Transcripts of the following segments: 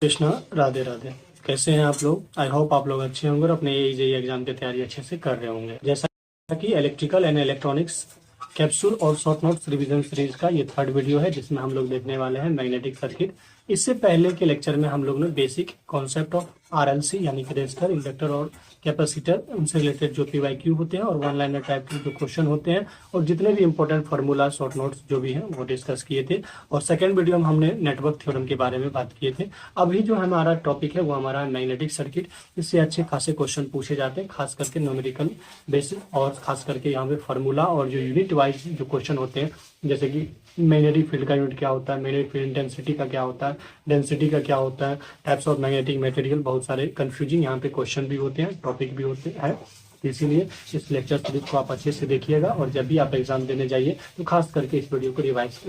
कृष्णा, राधे राधे। कैसे हैं आप लोग? आई होप आप लोग अच्छे होंगे और अपने जेईई एग्जाम की तैयारी अच्छे से कर रहे होंगे। जैसा कि इलेक्ट्रिकल एंड इलेक्ट्रॉनिक्स कैप्सूल और शॉर्ट नोट्स रिवीजन सीरीज का ये थर्ड वीडियो है, जिसमें हम लोग देखने वाले हैं मैग्नेटिक सर्किट। इससे पहले के लेक्चर में हम लोग ने बेसिक कॉन्सेप्ट ऑफ आरएलसी यानी कि रेजिस्टर, इंडक्टर और कैपेसिटर, उनसे रिलेटेड जो पीवाईक्यू होते हैं और वन लाइनर टाइप के जो क्वेश्चन होते हैं और जितने भी इंपॉर्टेंट फार्मूला शॉर्ट नोट्स जो भी हैं वो डिस्कस किए थे। और सेकंड वीडियो में हमने नेटवर्क थ्योरम के बारे में बात किए थे। अभी जो हमारा टॉपिक है वो हमारा मैग्नेटिक सर्किट। इससे अच्छे खासे क्वेश्चन पूछे जाते हैं, खास करके न्यूमेरिकल बेसिस और खास करके यहाँ पे फार्मूला और जो यूनिट वाइज जो क्वेश्चन होते हैं, जैसे कि मैग्नेटिक फील्ड का यूनिट क्या होता है, मैग्नेटिक फील्ड इंटेंसिटी का क्या होता है, डेंसिटी का क्या होता है, टाइप्स ऑफ मैग्नेटिक मटेरियल, बहुत सारे कंफ्यूजिंग यहाँ पे क्वेश्चन भी होते हैं, टॉपिक भी होते हैं। तो इसीलिए इस लेक्चर सीरीज को आप अच्छे से देखिएगा और जब भी आप एग्जाम देने जाइए तो खास करके इस वीडियो को रिवाइज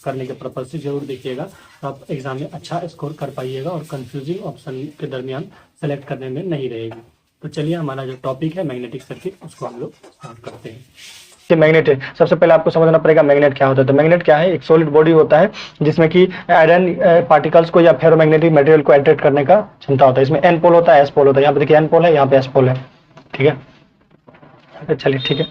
करने के पर्पज से जरूर देखिएगा, तो आप एग्जाम में अच्छा स्कोर कर पाइएगा और कंफ्यूजिंग ऑप्शन के दरमियान सेलेक्ट करने में नहीं रहेगी। तो चलिए, हमारा जो टॉपिक है मैग्नेटिक सर्किट, उसको हम लोग स्टार्ट करते हैं। कि मैग्नेट है। सबसे पहले आपको समझना पड़ेगा मैग्नेट क्या होता है। तो मैग्नेट क्या है? एक सॉलिड बॉडी होता है जिसमें कि आयरन पार्टिकल्स को या फेरोमैग्नेटिक मटेरियल को अट्रैक्ट करने का क्षमता होता है। इसमें एन पोल होता है, एस पोल होता है। यहाँ पे देखिए एन पोल है, यहाँ पे एस पोल है। ठीक है, चलिए ठीक है।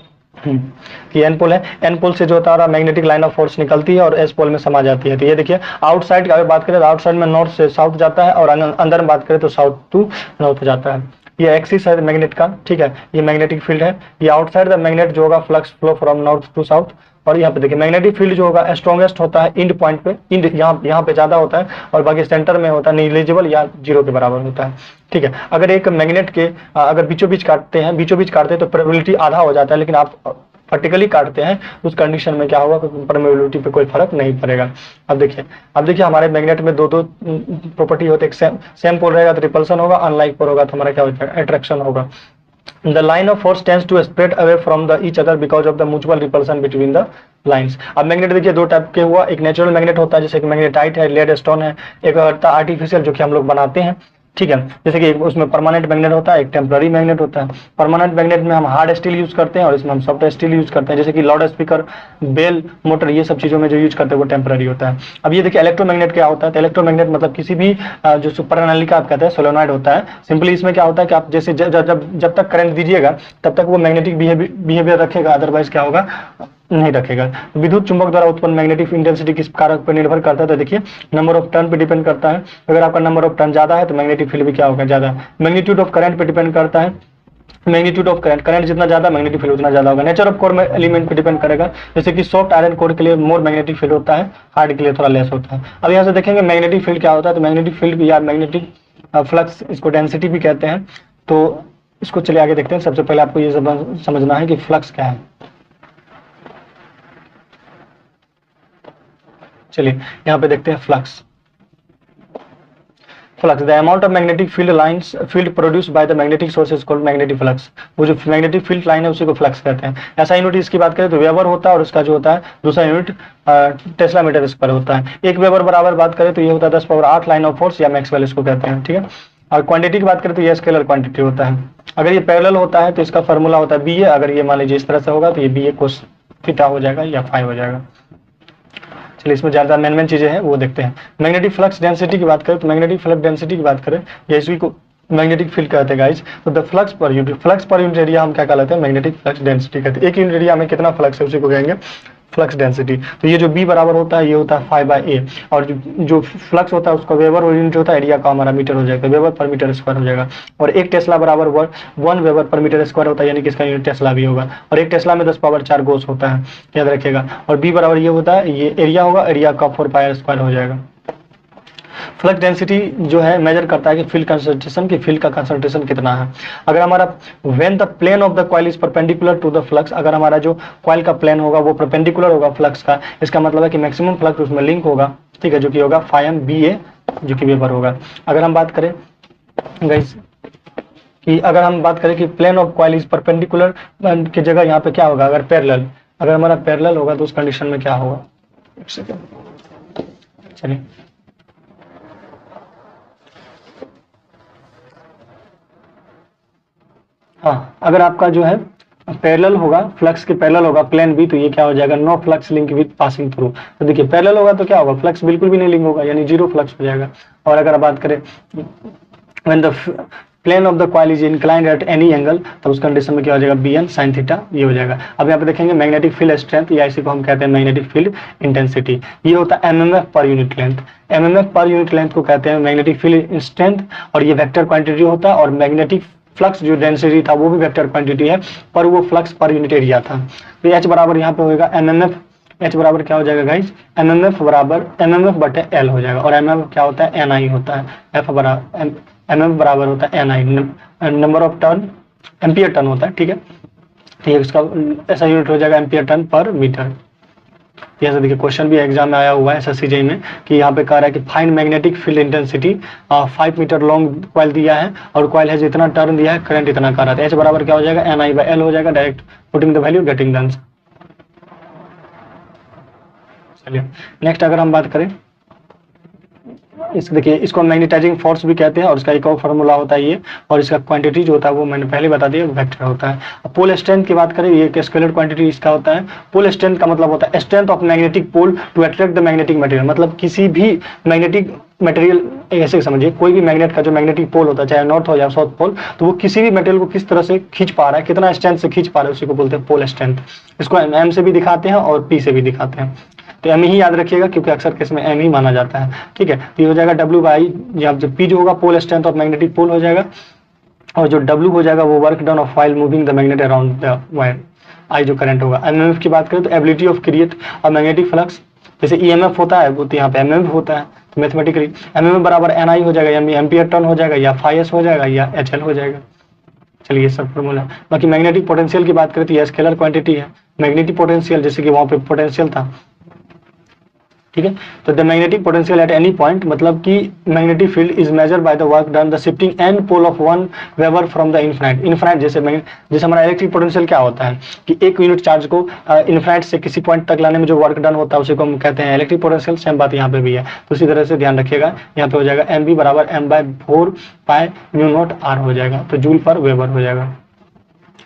कि एन पोल है, एन पोल से जो होता है मैग्नेटिक लाइन ऑफ फोर्स निकलती है और एस पोल में समा जाती है। तो ये देखिए आउटसाइड अगर बात करें तो आउटसाइड में नॉर्थ से साउथ जाता है और अंदर में बात करें तो साउथ टू नॉर्थ जाता है। ये एक्सिस है मैग्नेट का। ठीक है, ये मैग्नेटिक फील्ड है। ये आउटसाइड द मैग्नेट जो होगा flux flow from north to south. और यहाँ पे देखिए मैग्नेटिक फील्ड जो होगा स्ट्रॉन्गेस्ट होता है इंड पॉइंट पे, इंड यहाँ पे ज्यादा होता है और बाकी सेंटर में होता है निग्लिजिबल या जीरो के बराबर होता है। ठीक है, अगर एक मैग्नेट के अगर बीचों बीच काटते हैं तो प्रोबेबिलिटी आधा हो जाता है, लेकिन आप वर्टिकली काटते हैं उस कंडीशन में क्या होगा, परमेबिलिटी पे कोई फर्क नहीं पड़ेगा। अब देखिए हमारे मैग्नेट में दो प्रॉपर्टी होते हैं। सेम पोल रहेगा तो रिपल्सन होगा, अनलाइक पोल होगा तो हमारा क्या होगा, अट्रैक्शन होगा। The line of force tends to spread away from the each other because of the mutual repulsion between the lines। अब मैग्नेट देखिए दो टाइप के हुआ, एक नेचुरल मैग्नेट होता है जैसे कि मैग्नेटाइट है, लेड स्टोन है। एक होता है आर्टिफिशियल जो कि हम लोग बनाते हैं। ठीक है, जैसे कि उसमें परमानेंट मैग्नेट होता है, एक टेम्पररी मैग्नेट होता है। परमानेंट मैग्नेट में हम हार्ड स्टील यूज करते हैं और इसमें हम सॉफ्ट स्टील यूज करते हैं, जैसे कि लाउड स्पीकर, बेल, मोटर, ये सब चीजों में जो यूज करते हैं वो टेम्पररी होता है। अब ये देखिए इलेक्ट्रोमैग्नेट क्या होता है। तो इलेक्ट्रोमैग्नेट मतलब किसी भी जो सुपर प्रणाली का आप कहते हैं सोलेनॉइड होता है। सिंपली इसमें क्या होता है कि आप जैसे जब तक करंट दीजिएगा तब तक वो मैग्नेटिक बिहेवियर रखेगा, अदरवाइज क्या होगा, नहीं रखेगा। विद्युत चुंबक द्वारा उत्पन्न मैग्नेटिक इंटेंसिटी किस कारक पर निर्भर करता है? तो देखिए नंबर ऑफ टर्न पे डिपेंड करता है। अगर आपका नंबर ऑफ टर्न ज्यादा है तो मैग्नेटिक फील्ड भी क्या होगा, ज्यादा। मैग्नीट्यूड ऑफ करंट पे डिपेंड करता है। मैग्नीट्यूड ऑफ करंट जितना ज्यादा मैग्नेटिक फील्ड उतना ज्यादा होगा। नेचर ऑफ कोर में एलिमेंट पे डिपेंड करेगा, जैसे कि सॉफ्ट आयरन कोर के लिए मोर मैग्नेटिक फील्ड होता है, हार्ड के लिए थोड़ा लेस होता है। अब यहाँ से देखेंगे मैग्नेटिक फील्ड क्या होता है। तो मैग्नेटिक फील्ड या मैग्नेटिक फ्लक्स, इसको डेंसिटी भी कहते हैं। तो इसको चलिए आगे देखते हैं। सबसे पहले आपको ये समझना है कि फ्लक्स क्या है। चलिए यहाँ पे देखते हैं flux. Flux, the amount of magnetic field produced by the magnetic source is called magnetic flux. वो जो मैग्नेटिक फील्ड लाइन है उसी को फ्लक्स कहते हैं। ऐसा यूनिट इसकी बात करें तो वेबर होता है और उसका जो होता है दूसरा यूनिट टेस्ला मीटर स्क्वायर होता है। एक वेबर बराबर बात करें तो ये होता है 10⁸ लाइन ऑफ फोर्स या मैक्सवेल इसको कहते हैं। ठीक है, और क्वांटिटी की बात करें तो ये स्केलर क्वांटिटी होता है। अगर ये पैरेलल होता है तो इसका फॉर्मूला होता है बी ए। अगर ये मान लीजिए इस तरह से होगा तो ये बी ए कोस थीटा हो जाएगा या फाई हो जाएगा। चलिए इसमें ज्यादा मेन चीजें हैं वो देखते हैं। मैग्नेटिक फ्लक्स डेंसिटी की बात करें तो मैग्नेटिक फ्लक्स डेंसिटी की बात करें या इसी को मैग्नेटिक फील्ड कहते हैं गाइस। तो the flux per unit area हम क्या कहते हैं, मैग्नेटिक फ्लक्स डेंसिटी कहते हैं। एक यूनिट एरिया में कितना फ्लक्स है उसी को कहेंगे फ्लक्स डेंसिटी। तो ये जो बी बराबर होता है ये होता है फाई बाय ए, और जो फ्लक्स होता है उसका वेबर यूनिट होता है, एरिया का हमारा मीटर हो जाएगा, वेबर पर मीटर स्क्वायर हो जाएगा। और एक टेस्ला बराबर 1 वेबर पर मीटर स्क्वायर होता है, यानी कि इसका यूनिट टेस्ला भी होगा। और एक टेस्ला में 10⁴ गोस होता है, याद रखिएगा। और बी बराबर ये होता है, ये एरिया होगा, एरिया का 4 पाई स्क्वायर हो जाएगा। फ्लक्स डेंसिटी जो है मेजर करता है कि फील्ड का कंसंट्रेशन कितना है। अगर हमारा when the plane of the coil is perpendicular to the flux, अगर हमारा जो कॉइल का प्लेन होगा वो परपेंडिकुलर होगा फ्लक्स का, इसका मतलब है कि मैक्सिमम फ्लक्स उसमें लिंक होगा। ठीक है, जो कि होगा φm BA जो कि वेबर होगा। अगर हम बात करें गाइस कि plane of coil is perpendicular की जगह यहाँ पे क्या होगा, अगर हमारा पैरेलल होगा तो उस कंडीशन में क्या होगा, एक सेकंड चलिए। हाँ, अगर आपका जो है पैरेलल होगा, फ्लक्स के पैरेलल होगा प्लेन बी, तो ये क्या हो जाएगा, no flux link with passing through. तो देखिए पैरेलल होगा तो क्या होगा, फ्लक्स बिल्कुल भी नहीं लिंक होगा, यानी जीरो फ्लक्स हो जाएगा। और अगर बात करें when the plane of the coil is inclined at any angle, तब उस कंडीशन में क्या हो जाएगा, bn sin थीटा, ये हो जाएगा। अब यहाँ पे देखेंगे मैग्नेटिक फील्ड स्ट्रेंथ, या इसी को हम कहते हैं मैग्नेटिक फील्ड इंटेंसिटी, ये होता है MMF per unit length. MMF per unit length को कहते हैं मैग्नेटिक फील्ड स्ट्रेंथ, और ये वेक्टर क्वांटिटी होता है। और मैग्नेटिक फ्लक्स जो डेंसिटी था वो भी वेक्टर क्वांटिटी है, पर वो फ्लक्स पर यूनिट एरिया था। तो एच बराबर यहाँ पे होगा एमएमएफ, एच बराबर क्या हो जाएगा गाइस, एमएमएफ बराबर एमएमएफ बटे एल हो जाएगा। और एमएमएफ क्या होता है, एनआई होता है। एफ बराबर एमएमएफ बराबर होता है NI, number of turn, ampere turn होता है, ठीक है। तो ये इसका ऐसा यूनिट हो जाएगा एम्पियर टर्न पर मीटर। जैसे देखिए क्वेश्चन भी एग्जाम में आया हुआ है एसएससीजे में, कि यहाँ पे कह रहा है कि find magnetic field intensity, 5 metre long coil दिया है और कॉइल है जितना टर्न दिया है, करंट इतना कर रहा है। एच बराबर क्या हो जाएगा, एनआई बाई एल हो जाएगा, direct putting the value getting the answer. चलिए नेक्स्ट अगर हम बात करें, इस देखिए इसको मैग्नेटाइजिंग फोर्स भी कहते हैं, और इसका एक और फार्मूला होता है ये, और इसका क्वांटिटी जो होता है वो मैंने पहले बता दिया, वेक्टर होता है। अब पोल स्ट्रेंथ की बात करें, ये स्केलर क्वांटिटी इसका होता है। पोल स्ट्रेंथ का मतलब होता है strength of magnetic pole to attract the magnetic material, मतलब किसी भी मैग्नेटिक मटेरियल, ऐसे समझिए कोई भी मैग्नेट का जो मैग्नेटिक पोल होता है, चाहे नॉर्थ हो या साउथ पोल, तो वो किसी भी मटेरियल को किस तरह से खींच पा रहा है, कितना स्ट्रेंथ से खींच पा रहा है, उसी को बोलते हैं पोल स्ट्रेंथ। इसको एम से भी दिखाते हैं और पी से भी दिखाते हैं, तो एम ही याद रखिएगा क्योंकि अक्सर केस में एम ही माना जाता है, ठीक है। तो ये हो जाएगा डब्ल्यू बाई, जब पी जो होगा pole strength of magnetic pole हो जाएगा, और जो डब्ल्यू हो जाएगा वो work done of while moving the magnet around the wire, I जो करंट होगा। एमएमएफ की बात करें तो ability of create a magnetic flux, जैसे ईएमएफ होता है वो तो यहाँ पे एमएमएफ होता है, तो मैथमेटिकली एमएमएफ बराबर एनआई हो जाएगा, यानी एम्पियर टर्न हो जाएगा, या फाइएस हो जाएगा, या एचएल हो जाएगा। चलिए ये सब फॉर्मूला। बाकी मैग्नेटिक पोटेंशियल की बात करें तो ये स्केलर क्वांटिटी है। मैग्नेटिक पोटेंशियल जैसे कि वहां पे पोटेंशियल था, ठीक है। तो the magnetic potential at any point, मतलब कि magnetic field is measured by the work done the shifting and pole of 1 weber from the infinite. Infinite जैसे हमारा इलेक्ट्रिक पोटेंशियल क्या होता है कि एक यूनिट चार्ज को इनफिनाइट से किसी पॉइंट तक लाने में जो वर्क डन होता है उसी को हम कहते हैं इलेक्ट्रिक पोटेंशियल। सेम बात यहाँ पे भी है, तो उसी तरह से ध्यान रखिएगा। यहाँ पे हो जाएगा एम बी बराबर m by 4 pi mu naught r हो जाएगा, तो जूल पर वेबर हो जाएगा।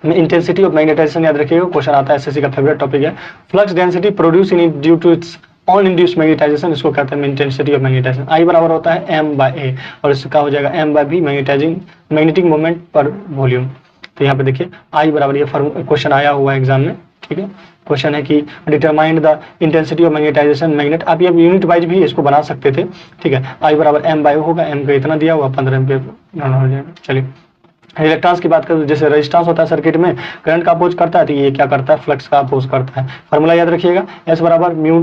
इंटेंसिटी ऑफ मैग्नेटाइजेशन याद रखिएगा, क्वेश्चन आता है, एसएससी का फेवरेट टॉपिक है। Flux density produce in due to its on induced magnetisation, इसको कहते हैं इंटेंसिटी ऑफ मैग्नेटाइजेशन। आई बराबर होता है एम बाय ए, और इसका हो जाएगा m by b magnetic moment per volume. तो यहाँ पे देखिए आई बराबर, ये क्वेश्चन आया हुआ है एग्जाम में, ठीक है। क्वेश्चन है कि determine the intensity of magnetization magnet, आप ये यूनिट वाइज भी इसको बना सकते थे, ठीक है। आई बराबर एम बाय होगा, एम का इतना दिया हुआ 15 एम्पियर हो जाएगा। चलिए रिएक्टेंस की बात करें तो जैसे रेजिस्टेंस होता है सर्किट में, करंट का अपोज करता है, तो ये क्या करता है, फ्लक्स का अपोज करता है। फार्मूला याद रखिएगा, एस बराबर mu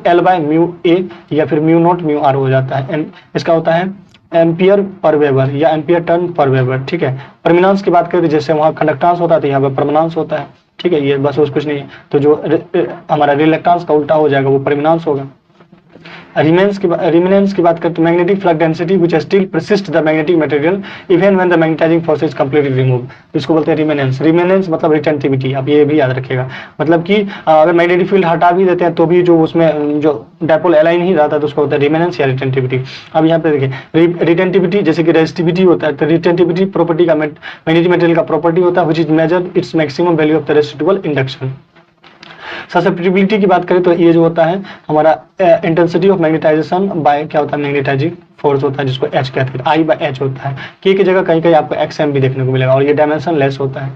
L by mu A या फिर म्यू नॉट म्यू आर हो जाता है। इसका होता है एम्पियर पर वेबर या एम्पियर टर्न पर वेबर, ठीक है। परमिनेंस की बात करें तो जैसे वहाँ कंडक्टेंस होता है तो यहाँ पर परमानेंस होता है, ठीक है। ये बस कुछ नहीं है, तो जो हमारा रिएक्टेंस का उल्टा हो जाएगा वो परमिनेंस होगा। रिमेनेंस की बात करते हैं, magnetic flux density which still persist the magnetic material even when the magnetising force is completely remove, इसको बोलते हैं रिमेनेंस। रिमेनेंस मतलब रिटेंटिविटी, आप ये भी याद रखिएगा, मतलब कि अगर मैग्नेटिक फील्ड हटा भी देते हैं तो भी जो उसमें जो डायपोल अलाइन ही रहता है तो उसको होता है रिमेनेंस या रिटेंटिविटी। अब यहाँ पे देखिए रिटेंटिविटी जैसे कि रेजिस्टिविटी होता है, तो रिटेंटिविटी प्रॉपर्टी का मैग्नेटिक मटेरियल का प्रॉपर्टी होता है which is measured its maximum value of the residual induction. Susceptibility की बात करें तो ये जो होता है हमारा इंटेंसिटी ऑफ मैग्नेटाइजेशन बाय क्या होता है, मैग्नेटाइजिंग फोर्स होता है जिसको एच कहते हैं, आई बाय एच होता है। के की जगह कहीं कहीं आपको एक्सएम भी देखने को मिलेगा, और ये डायमेंशन लेस होता है।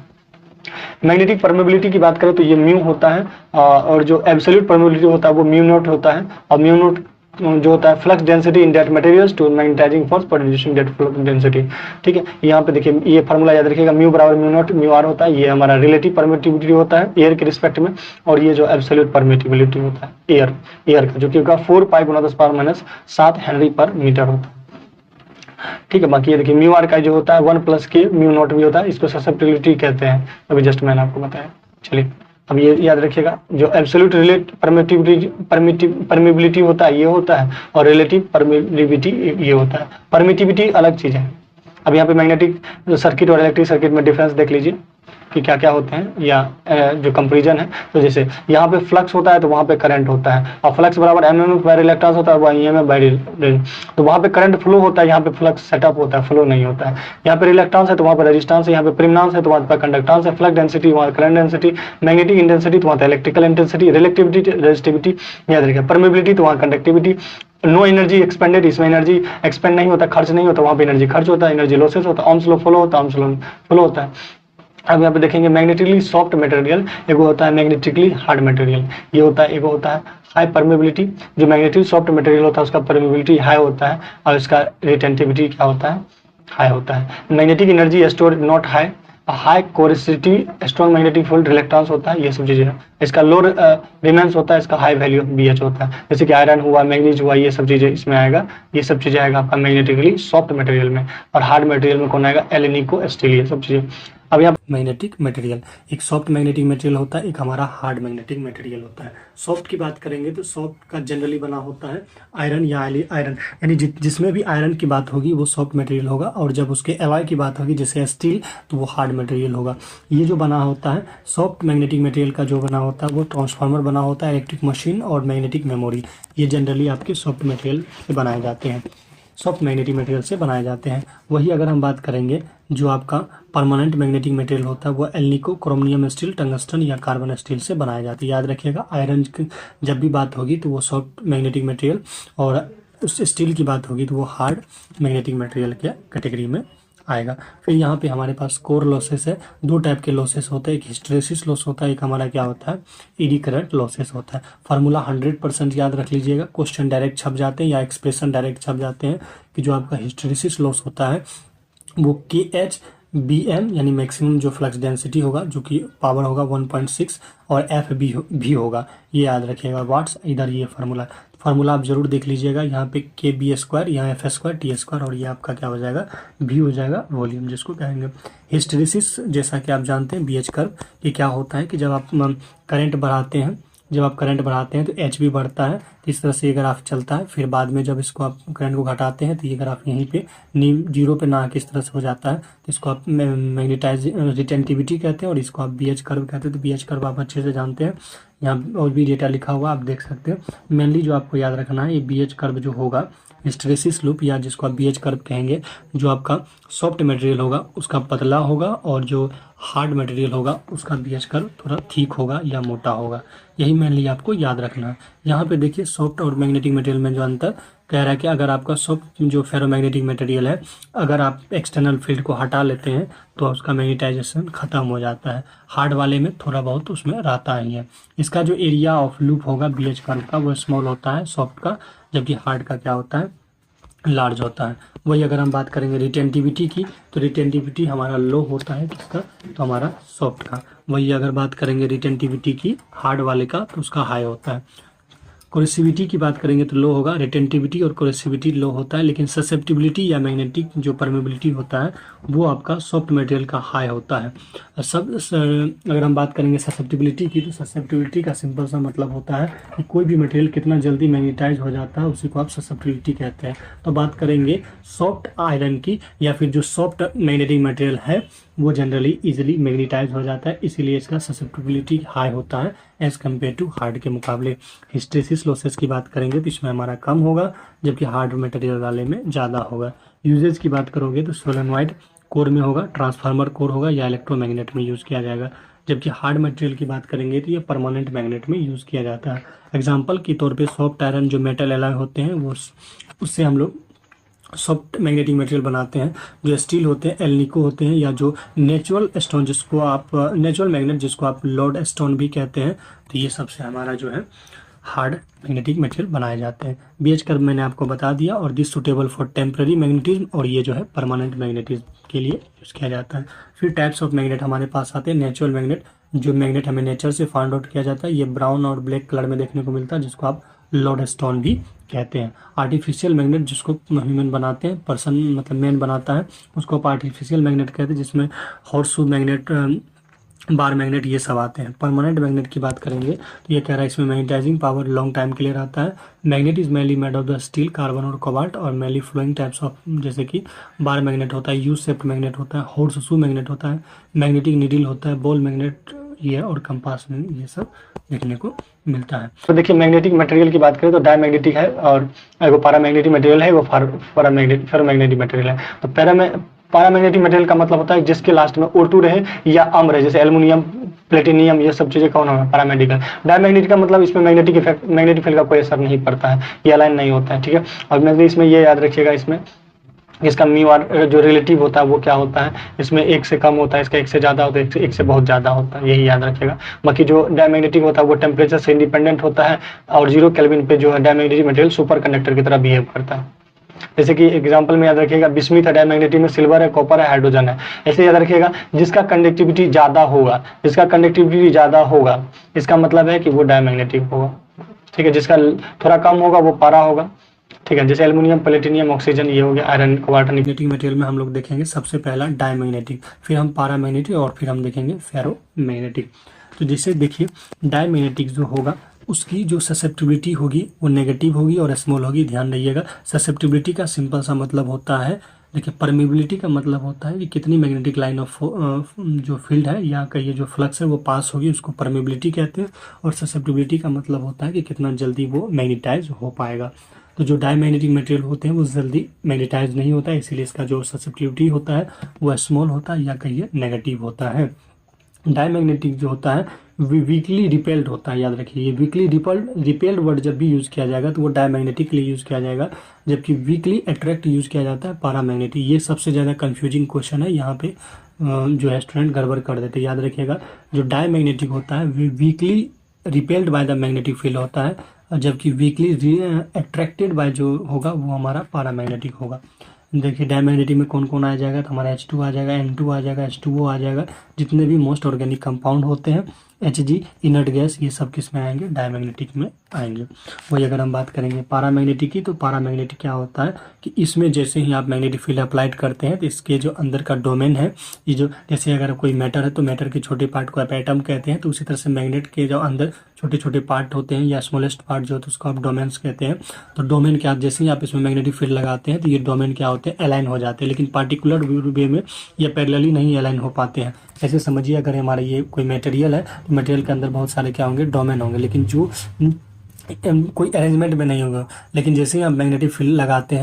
मैग्नेटिक परमेबिलिटी की बात करें तो ये म्यू होता है, और जो एब्सोल्यूट परमेबिलिटी होता है वो म्यू नॉट होता है। और म्यू नॉट जो होता है flux density in that materials to magnetising force producing that flux density, ठीक है। यहाँ पे देखिए ये फार्मूला याद रखिएगा, म्यू बराबर म्यू नॉट म्यू आर होता है, ये हमारा रिलेटिव परमिटिविटी होता है एयर के रिस्पेक्ट में, और ये जो एब्सोल्यूट परमिटिविटी होता है एयर का, जो कि होगा 4 पाई गुना 10⁻⁷ हेनरी पर मीटर होता है, ठीक है। बाकी ये देखिए म्यू आर का जो होता है 1 प्लस के म्यू नॉट भी होता है, इसको ससेप्टिबिलिटी कहते हैं, अभी जस्ट मैंने आपको बताया। चलिए अब ये याद रखिएगा, जो एब्सोल्यूट परमिबिलिटी होता है ये होता है, और रिलेटिव परमिबिलिटी ये होता है। परमिटिविटी अलग चीज है। अब यहाँ पे मैग्नेटिक सर्किट और इलेक्ट्रिक सर्किट में डिफरेंस देख लीजिए कि क्या क्या होते हैं या जो कंपेरिजन है। तो जैसे यहाँ पे फ्लक्स होता है तो वहाँ पे करंट होता है, और फ्लक्स बराबर एमएमएफ बाय रिलक्टेंस होता है, वह ईएमएफ बाय, तो वहाँ पे करंट फ्लो होता है, यहाँ पे फ्लक्स सेटअप होता है, फ्लो नहीं होता है। यहाँ पे रिलक्टेंस है तो वहाँ पे रेजिस्टेंस है, यहाँ पे प्रिमनांस है तो वहाँ पे कंडक्टेंस है, फ्लक्स डेंसिटी वहाँ करंट डेंसिटी, मैग्नेटिक इंटेंसिटी तो वहाँ इलेक्ट्रिकल इंटेंसिटी, रिलेक्टिविटी रेजिस्टिविटी याद रखिए, परमेबिलिटी तो वहाँ कंडक्टिविटी, नो एनर्जी एक्सपेंडेड, इसमें एनर्जी एक्सपेंड नहीं होता, खर्च नहीं होता, वहाँ पे एनर्जी खर्च होता है, एनर्जी लॉसेस होता है, ओम्स लॉ फॉलो होता है, ओम्स लॉ फॉलो होता है। अब यहाँ पे देखेंगे मैग्नेटिकली सॉफ्ट मटेरियल, एक होता है मैग्नेटिकली हार्ड मटेरियल, ये होता है, एक होता है हाई परमेबिलिटी, जो मैग्नेटिकली सॉफ्ट मटेरियल होता है उसका परमेबिलिटी हाई होता है और इसका रिटेंटिविटी क्या होता है, हाई होता है। Magnetic energy store not high, high coercivity strong magnetic field reluctance होता है, ये सब चीजें। इसका लो रिमेंस होता है, इसका हाई वैल्यू BH होता है, जैसे कि आयरन हुआ, मैग्नीज हुआ, ये सब चीजें इसमें आएगा, ये सब चीजें आएगा आपका मैग्नेटिकली सॉफ्ट मटेरियल में। और हार्ड मटेरियल में कौन आएगा, एलिनिको स्टील, ये सब चीजें। अब यहाँ मैग्नेटिक मटेरियल, एक सॉफ्ट मैग्नेटिक मटेरियल होता है, एक हमारा हार्ड मैग्नेटिक मटेरियल होता है। सॉफ्ट की बात करेंगे तो सॉफ्ट का जनरली बना होता है आयरन या आयरन, यानी जिसमें भी आयरन की बात होगी वो सॉफ्ट मटेरियल होगा, और जब उसके एलॉय की बात होगी जैसे स्टील तो वो हार्ड मटेरियल होगा। ये जो बना होता है सॉफ्ट मैग्नेटिक मटेरियल का जो बना होता है वो ट्रांसफार्मर बना होता है, इलेक्ट्रिक मशीन और मैग्नेटिक मेमोरी, ये जनरली आपके सॉफ्ट मटेरियल से बनाए जाते हैं, सॉफ्ट मैग्नेटिक मटेरियल से बनाए जाते हैं। वही अगर हम बात करेंगे जो आपका परमानेंट मैग्नेटिक मटेरियल होता है वो एल्निको, क्रोमियम स्टील, टंगस्टन या कार्बन स्टील से बनाए जाते हैं। याद रखिएगा आयरन की जब भी बात होगी तो वो सॉफ्ट मैग्नेटिक मटेरियल, और उस स्टील की बात होगी तो वो हार्ड मैग्नेटिक मटेरियल के कैटेगरी में आएगा। फिर यहाँ पे हमारे पास कोर लॉसेस है, दो टाइप के लॉसेस होते हैं, एक हिस्टेरेसिस लॉस होता है, एक हमारा क्या होता है एडी करंट लॉसेस होता है। फार्मूला 100% याद रख लीजिएगा, क्वेश्चन डायरेक्ट छप जाते हैं या एक्सप्रेशन डायरेक्ट छप जाते हैं कि जो आपका हिस्टेरेसिस लॉस होता है वो KH/BM यानी मैक्सिमम जो फ्लक्स डेंसिटी होगा जो कि पावर होगा 1.6 और FB होगा, ये याद रखिएगा वाट्स। इधर ये फार्मूला आप जरूर देख लीजिएगा, यहाँ पे KB², यहाँ FS², T² और ये आपका क्या हो जाएगा V हो जाएगा, वॉल्यूम जिसको कहेंगे। हिस्टेरेसिस जैसा कि आप जानते हैं BH कर्व, ये क्या होता है कि जब आप करंट बढ़ाते हैं तो H भी बढ़ता है, तो इस तरह से ये ग्राफ चलता है। फिर बाद में जब इसको आप करंट को घटाते हैं तो ये ग्राफ यहीं पे जीरो पे ना किस तरह से हो जाता है, तो इसको आप मैग्नेटाइज रिटेंटिविटी कहते हैं और इसको आप BH कर्व कहते हैं। तो BH कर्व आप अच्छे से जानते हैं, यहाँ और भी डेटा लिखा हुआ आप देख सकते हैं। मेनली जो आपको याद रखना है ये BH कर्व जो होगा हिस्टेरेसिस लूप या जिसको आप BH कर्व कहेंगे, जो आपका सॉफ्ट मटेरियल होगा उसका पतला होगा और जो हार्ड मटेरियल होगा उसका BH कर्व थोड़ा ठीक होगा या मोटा होगा, यही मेनली आपको याद रखना है। यहाँ पे देखिए सॉफ्ट और मैग्नेटिक मटेरियल में जो अंतर कह रहा है कि अगर आपका सॉफ्ट जो फेरोमैग्नेटिक मटेरियल है, अगर आप एक्सटर्नल फील्ड को हटा लेते हैं तो उसका मैग्नेटाइजेशन खत्म हो जाता है, हार्ड वाले में थोड़ा बहुत उसमें रहता ही है। इसका जो एरिया ऑफ लूप होगा BH कर्व का वो स्मॉल होता है सॉफ्ट का, जबकि हार्ड का क्या होता है लार्ज होता है। वही अगर हम बात करेंगे रिटेंटिविटी की तो रिटेंटिविटी हमारा लो होता है किसका, तो हमारा सॉफ्ट का। वही अगर बात करेंगे रिटेंटिविटी की हार्ड वाले का तो उसका हाई होता है। कोरेसिविटी की बात करेंगे तो लो होगा, रिटेंटिविटी और कोरेसिविटी लो होता है, लेकिन ससेप्टिबिलिटी या मैग्नेटिक जो परमेबिलिटी होता है वो आपका सॉफ्ट मटेरियल का हाई होता है। अगर हम बात करेंगे ससेप्टिबिलिटी की तो ससेप्टिबिलिटी का सिंपल सा मतलब होता है कि कोई भी मटेरियल कितना जल्दी मैग्नेटाइज हो जाता है उसी को आप ससेप्टिबिलिटी कहते हैं। तो बात करेंगे सॉफ्ट आयरन की या फिर जो सॉफ्ट मैग्नेटिक मटेरियल है वो जनरली इजीली मैग्नेटाइज हो जाता है, इसीलिए इसका ससेप्टिबिलिटी हाई होता है एज कम्पेयर टू हार्ड के मुकाबले। हिस्टेरेसिस लॉसेस की बात करेंगे तो इसमें हमारा कम होगा जबकि हार्ड मटेरियल वाले में ज़्यादा होगा। यूजेज की बात करोगे तो सोलेनॉइड कोर में होगा, ट्रांसफार्मर कोर होगा या इलेक्ट्रोमैग्नेट में यूज़ किया जाएगा। जबकि हार्ड मटेरियल की बात करेंगे तो ये परमानेंट मैग्नेट में यूज़ किया जाता है। एग्जाम्पल के तौर पे सॉफ्ट आयरन जो मेटल एलॉय होते हैं वो उससे हम लोग सॉफ्ट मैग्नेटिक मटेरियल बनाते हैं। जो स्टील होते हैं एल्निको होते हैं, या जो नेचुरल स्टोन जिसको आप नेचुरल मैग्नेट जिसको आप लोड स्टोन भी कहते हैं, तो ये सबसे हमारा जो है हार्ड मैग्नेटिक मटेरियल बनाए जाते हैं। BH कर्व मैंने आपको बता दिया, और this suitable for temporary magnetism, और ये जो है परमानेंट मैग्नेटिज्म के लिए यूज़ किया जाता है। फिर टाइप्स ऑफ मैग्नेट हमारे पास आते हैं। नेचुरल मैग्नेट, जो मैग्नेट हमें नेचर से फाइंड आउट किया जाता है, ये ब्राउन और ब्लैक कलर में देखने को मिलता है जिसको आप लोड स्टोन भी कहते हैं। आर्टिफिशियल मैग्नेट जिसको ह्यूमन बनाते हैं, पर्सन मतलब मैन बनाता है, उसको आप आर्टिफिशियल मैग्नेट कहते हैं, जिसमें हॉर्सशू मैग्नेट बार मैग्नेट, ये सब आते हैं। परमानेंट मैग्नेट की बात करेंगे तो ये कह रहा है इसमें मैग्नेटाइजिंग पावर लॉन्ग टाइम के लिए रहता है। Magnet is mainly made of the steel, carbon और कोबाल्ट, और मेनली फ्लोइंग टाइप्स ऑफ, जैसे कि बार मैग्नेट होता है, यू शेप्ड मैग्नेट होता है, हॉर्स शू मैग्नेट होता है, मैग्नेटिक नीडल होता है, बॉल मैग्नेट ये, और कंपास मैग्नेट, ये सब देखने को मिलता है। तो देखिए मैग्नेटिक मटेरियल की बात करें तो डायमैग्नेटिक है, और वो पैरामैग्नेटिक मटेरियल है, वो फेरोमैग्नेटिक मटेरियल है। तो पैरामैग्नेटिक मटेरियल का मतलब होता है जिसके लास्ट में O2 रहे या अम्ल रहे, जैसे एल्युमिनियम, प्लेटिनियम, ये सब चीजें कौन होगा, पैरामैग्नेटिक। डायमैग्नेटिक का मतलब इसमें मैग्नेटिक फील्ड का कोई असर नहीं पड़ता है, ये अलाइन नहीं होता है, ठीक है। और इसमें ये याद रखिएगा, इसमें इसका म्यू आर जो रिलेटिव होता है वो क्या होता है, इसमें 1 से कम होता है, इसका 1 से ज़्यादा होता है, 1 से बहुत ज़्यादा होता है, यही याद रखिएगा। बाकी जो डायमैग्नेटिक होता है वो टेम्परेचर से इंडिपेंडेंट होता है, और 0 केल्विन पे जो है डायमैग्नेटिक मटेरियल सुपर कंडक्टर की तरह बिहेव करता है। जैसे कि एग्जांपल में याद रखिएगा, बिस्मिथ है डायमैग्नेटिक में, सिल्वर है, कॉपर है, हाइड्रोजन है। ऐसे याद रखिएगा, जिसका कंडक्टिविटी ज़्यादा होगा, इसका मतलब है कि वो डायमैग्नेटिक होगा, ठीक है। जिसका थोड़ा कम होगा वो पारा होगा, ठीक है। जैसे एल्युमिनियम, प्लेटिनियम, ऑक्सीजन, ये हो गया आयरन, कोबाल्ट। मैग्नेटिक मटेरियल में हम लोग देखेंगे सबसे पहला डायमैग्नेटिक, फिर हम पैरामैग्नेटिक, और फिर हम देखेंगे फेरोमैग्नेटिक। तो जैसे देखिए डायमैग्नेटिक जो होगा उसकी जो ससेप्टिबिलिटी होगी वो नेगेटिव होगी और स्मॉल होगी। ध्यान रखिएगा, ससेप्टिबिलिटी का सिंपल सा मतलब होता है, देखिए परमिबिलिटी का मतलब होता है कि कितनी मैग्नेटिक लाइन ऑफ जो फील्ड है या कहिए जो फ्लक्स है वो पास होगी, उसको परमिबिलिटी कहते हैं। और ससेप्टिबिलिटी का मतलब होता है कि कितना जल्दी वो मैग्नेटाइज हो पाएगा। तो जो डायमैग्नेटिक मटेरियल होते हैं वो जल्दी मैग्नेटाइज नहीं होता है, इसीलिए इसका जो ससेप्टिबिलिटी होता है वो स्मॉल होता है या कहिए नेगेटिव होता है। डायमैग्नेटिक जो होता है वीकली रिपेल्ड होता है, याद रखिए। ये वीकली रिपेल्ड वर्ड जब भी यूज़ किया जाएगा तो वो डायमैग्नेटिक के लिए यूज़ किया जाएगा, जबकि वीकली अट्रैक्ट यूज़ किया जाता है पैरामैग्नेटिक। ये सबसे ज़्यादा कंफ्यूजिंग क्वेश्चन है, यहाँ पे जो है स्टूडेंट गड़बड़ कर देते हैं। याद रखिएगा, जो डायमैग्नेटिक होता है weekly repelled by the magnetic field होता है, जबकि वीकली अट्रैक्टेड बाय जो होगा वो हमारा पैरामैग्नेटिक होगा। देखिए डायमैग्नेटिक में कौन कौन आ जाएगा, तो हमारा H2 आ जाएगा, N2 आ जाएगा, H2O आ जाएगा। जितने भी मोस्ट ऑर्गेनिक कंपाउंड होते हैं, Hg, इनर्ट गैस, ये सब किस में आएंगे, डायमैग्नेटिक में आएंगे। वही अगर हम बात करेंगे पैरामैग्नेटिक की, तो पैरामैग्नेटिक क्या होता है कि इसमें जैसे ही आप मैग्नेटिक फील्ड अप्लाइड करते हैं तो इसके जो अंदर का डोमेन है, ये जो जैसे अगर कोई मैटर है तो मैटर के छोटे पार्ट को आप एटम कहते हैं, तो उसी तरह से मैग्नेट के जो अंदर छोटे छोटे पार्ट होते हैं या स्मॉलेस्ट पार्ट जो होता है उसको आप डोमेन्स कहते हैं। तो डोमेन क्या, जैसे ही आप इसमें मैग्नेटिक फील्ड लगाते हैं तो ये डोमेन क्या होते हैं, अलाइन हो जाते हैं, लेकिन पार्टिकुलर वे में ये पैरेलली नहीं अलाइन हो पाते हैं। ऐसे समझिए, अगर हमारा ये कोई मटेरियल है तो मटेरियल के अंदर बहुत सारे क्या होंगे, डोमेन होंगे, लेकिन जो कोई अरेंजमेंट में नहीं होगा। लेकिन जैसे ही आप मैग्नेटिक फील्ड लगाते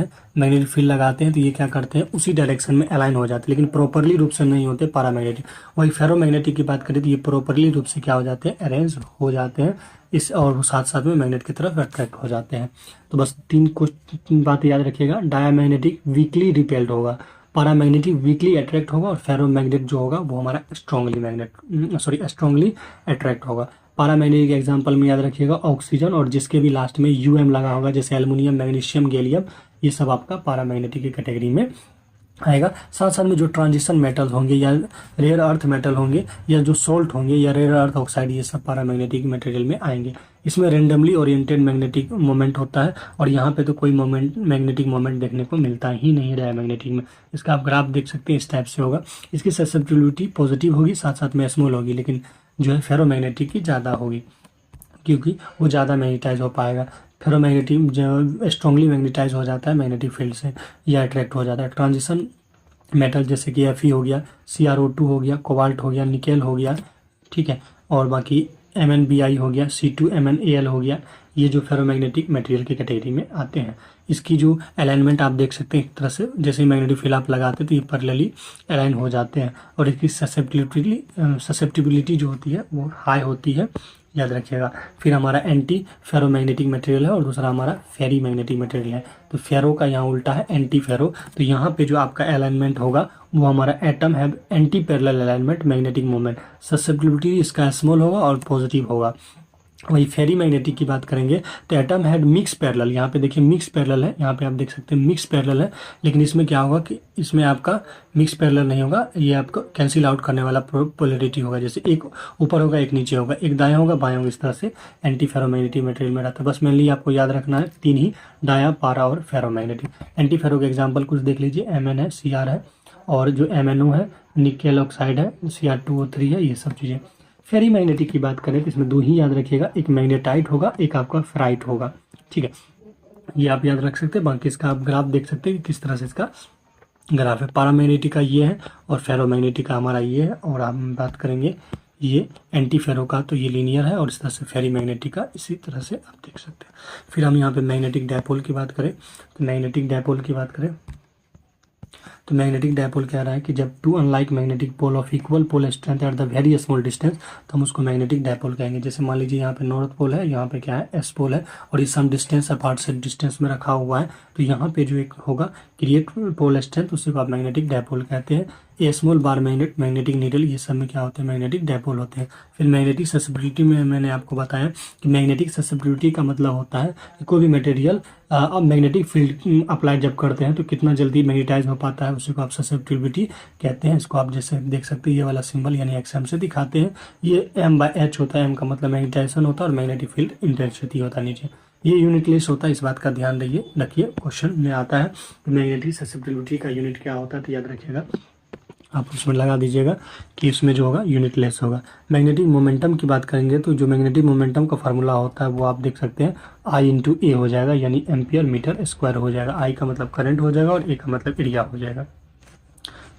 हैं तो ये क्या करते हैं, उसी डायरेक्शन में अलाइन हो जाते हैं, लेकिन प्रॉपरली रूप से नहीं होते पैरामैग्नेटिक। वही फेरोमैग्नेटिक की बात करें तो ये प्रॉपरली रूप से क्या हो जाते हैं, अरेंज हो जाते हैं इस, और साथ साथ में मैग्नेट की तरफ अट्रैक्ट हो जाते हैं। तो बस 3 बातें याद रखिएगा, डायमैग्नेटिक वीकली रिपेल्ड होगा, पैरामैग्नेटिक वीकली अट्रैक्ट होगा, और फेरोमैग्नेट जो होगा वो हमारा स्ट्रांगली अट्रैक्ट होगा। पैरामैग्नेटिक एग्जांपल में याद रखिएगा ऑक्सीजन, और जिसके भी लास्ट में UM लगा होगा, जैसे एल्युमिनियम, मैग्नीशियम, गैलियम, ये सब आपका पैरामैग्नेटिक की कैटेगरी में आएगा। साथ साथ में जो ट्रांजिशन मेटल होंगे या रेयर अर्थ मेटल होंगे या जो सोल्ट होंगे या रेयर अर्थ ऑक्साइड, ये सब पैरामैग्नेटिक मटेरियल में आएंगे। इसमें रेंडमली ओरिएंटेड मैग्नेटिक मोमेंट होता है, और यहाँ पे तो कोई मैग्नेटिक मोमेंट देखने को मिलता ही नहीं डायमैग्नेटिक में। इसका आप ग्राफ देख सकते हैं, इस टाइप से होगा। इसकी ससेप्टिबिलिटी पॉजिटिव होगी, साथ साथ में स्मॉल होगी, लेकिन जो है फेरोमैग्नेटिक की ज़्यादा होगी, क्योंकि वो ज़्यादा मैग्नेटाइज हो पाएगा। फेरोमैग्नेटिक जो स्ट्रांगली मैग्नेटाइज हो जाता है मैग्नेटिक फील्ड से, या अट्रैक्ट हो जाता है। ट्रांजिशन मेटल जैसे कि Fe हो गया, CrO2 हो गया, कोबाल्ट हो गया, निकेल हो गया, ठीक है, और बाकी MnBi हो गया, C2MnAl हो गया, ये जो फेरोमैग्नेटिक मटेरियल की कैटेगरी में आते हैं। इसकी जो अलाइनमेंट आप देख सकते हैं, एक तरह से जैसे ही मैग्नेटिक फील्ड आप लगाते हैं तो ये पैरेलली अलाइन हो जाते हैं, और इसकी ससेप्टिबिलिटी जो होती है वो हाई होती है, याद रखिएगा। फिर हमारा एंटी फेरोमैग्नेटिक मटेरियल है, और दूसरा हमारा फेरी मैग्नेटिक मटेरियल है। तो फेरो का यहाँ उल्टा है एंटी फेरो, तो यहाँ पे जो आपका अलाइनमेंट होगा वो हमारा एटम है anti parallel alignment magnetic moment, susceptibility इसका स्मॉल होगा और पॉजिटिव होगा। वही फेरी मैग्नेटिक की बात करेंगे तो एटम हैड मिक्स पैरेलल, यहाँ पे देखिए मिक्स पैरेलल है, यहाँ पे आप देख सकते हैं मिक्स पैरेलल है, लेकिन इसमें क्या होगा कि इसमें आपका मिक्स पैरेलल नहीं होगा, ये आपको कैंसिल आउट करने वाला पोलैरिटी होगा, जैसे एक ऊपर होगा एक नीचे होगा, एक दायां होगा बायां होगा, इस तरह से एंटी फेरोमैग्नेटिक मटेरियल में रहता है। बस मेनली आपको याद रखना है 3 ही, डाया, पारा और फेरोमैग्नेटिक। एंटी फेरो के एग्जाम्पल कुछ देख लीजिए, Mn है, Cr है, और जो MnO है निकेल ऑक्साइड है, Cr2O3 है, ये सब चीज़ें। फेरी मैग्नेटिक की बात करें तो इसमें दो ही याद रखिएगा, एक मैग्नेटाइट होगा, एक आपका फेराइट होगा, ठीक है, ये आप याद रख सकते हैं। बाकी इसका आप ग्राफ देख सकते हैं कि किस तरह से इसका ग्राफ है। पैरामैग्नेटिक का ये है और फेरोमैग्नेटिक का हमारा ये है। और हम बात करेंगे ये एंटी फेरो का, तो ये लीनियर है, और इस तरह से फेरी मैग्नेटिक का इसी तरह से आप देख सकते हैं। फिर हम यहाँ पे मैग्नेटिक डायपोल की बात करें तो मैग्नेटिक डायपोल की बात करें तो मैग्नेटिक डायपोल कह रहा है कि जब two unlike magnetic pole of equal pole strength at the very small distance, तो हम उसको मैग्नेटिक डायपोल कहेंगे। जैसे मान लीजिए यहाँ पे नॉर्थ पोल है, यहाँ पे क्या है एस पोल है, और ये सम डिस्टेंस अपार्ट से डिस्टेंस में रखा हुआ है, तो यहाँ पे जो एक होगा क्रिएट पोल स्ट्रेंथ, उसी को आप मैग्नेटिक डायपोल कहते हैं। A small bar magnet, magnetic needle, ये सब में क्या होते हैं, मैग्नेटिक डायपोल होते हैं। फिर मैग्नेटिक ससेप्टिबिलिटी में मैंने आपको बताया कि मैग्नेटिक ससेप्टिबिलिटी का मतलब होता है कि कोई भी मटेरियल अब मैग्नेटिक फील्ड अप्लाई जब करते हैं तो कितना जल्दी मैग्नेटाइज हो पाता है, उसी को आप ससेप्टिबिलिटी कहते हैं। इसको आप जैसे देख सकते हैं ये वाला सिंबल यानी XM से दिखाते हैं। ये M/H होता है, M का मतलब मैग्नेटाइजेशन होता है और मैग्नेटिक फील्ड इंटेंसिटी होता है नीचे। ये यूनिटलेस होता है, इस बात का ध्यान रखिए, क्वेश्चन में आता है मैग्नेटिक ससेप्टिबिलिटी का यूनिट क्या होता है, तो याद रखिएगा, आप उसमें लगा दीजिएगा कि इसमें जो होगा यूनिटलेस होगा। मैग्नेटिक मोमेंटम की बात करेंगे तो जो मैग्नेटिक मोमेंटम का फार्मूला होता है वो आप देख सकते हैं I/A हो जाएगा, यानी एम्पियर मीटर स्क्वायर हो जाएगा। I का मतलब करंट हो जाएगा और A का मतलब एरिया हो जाएगा।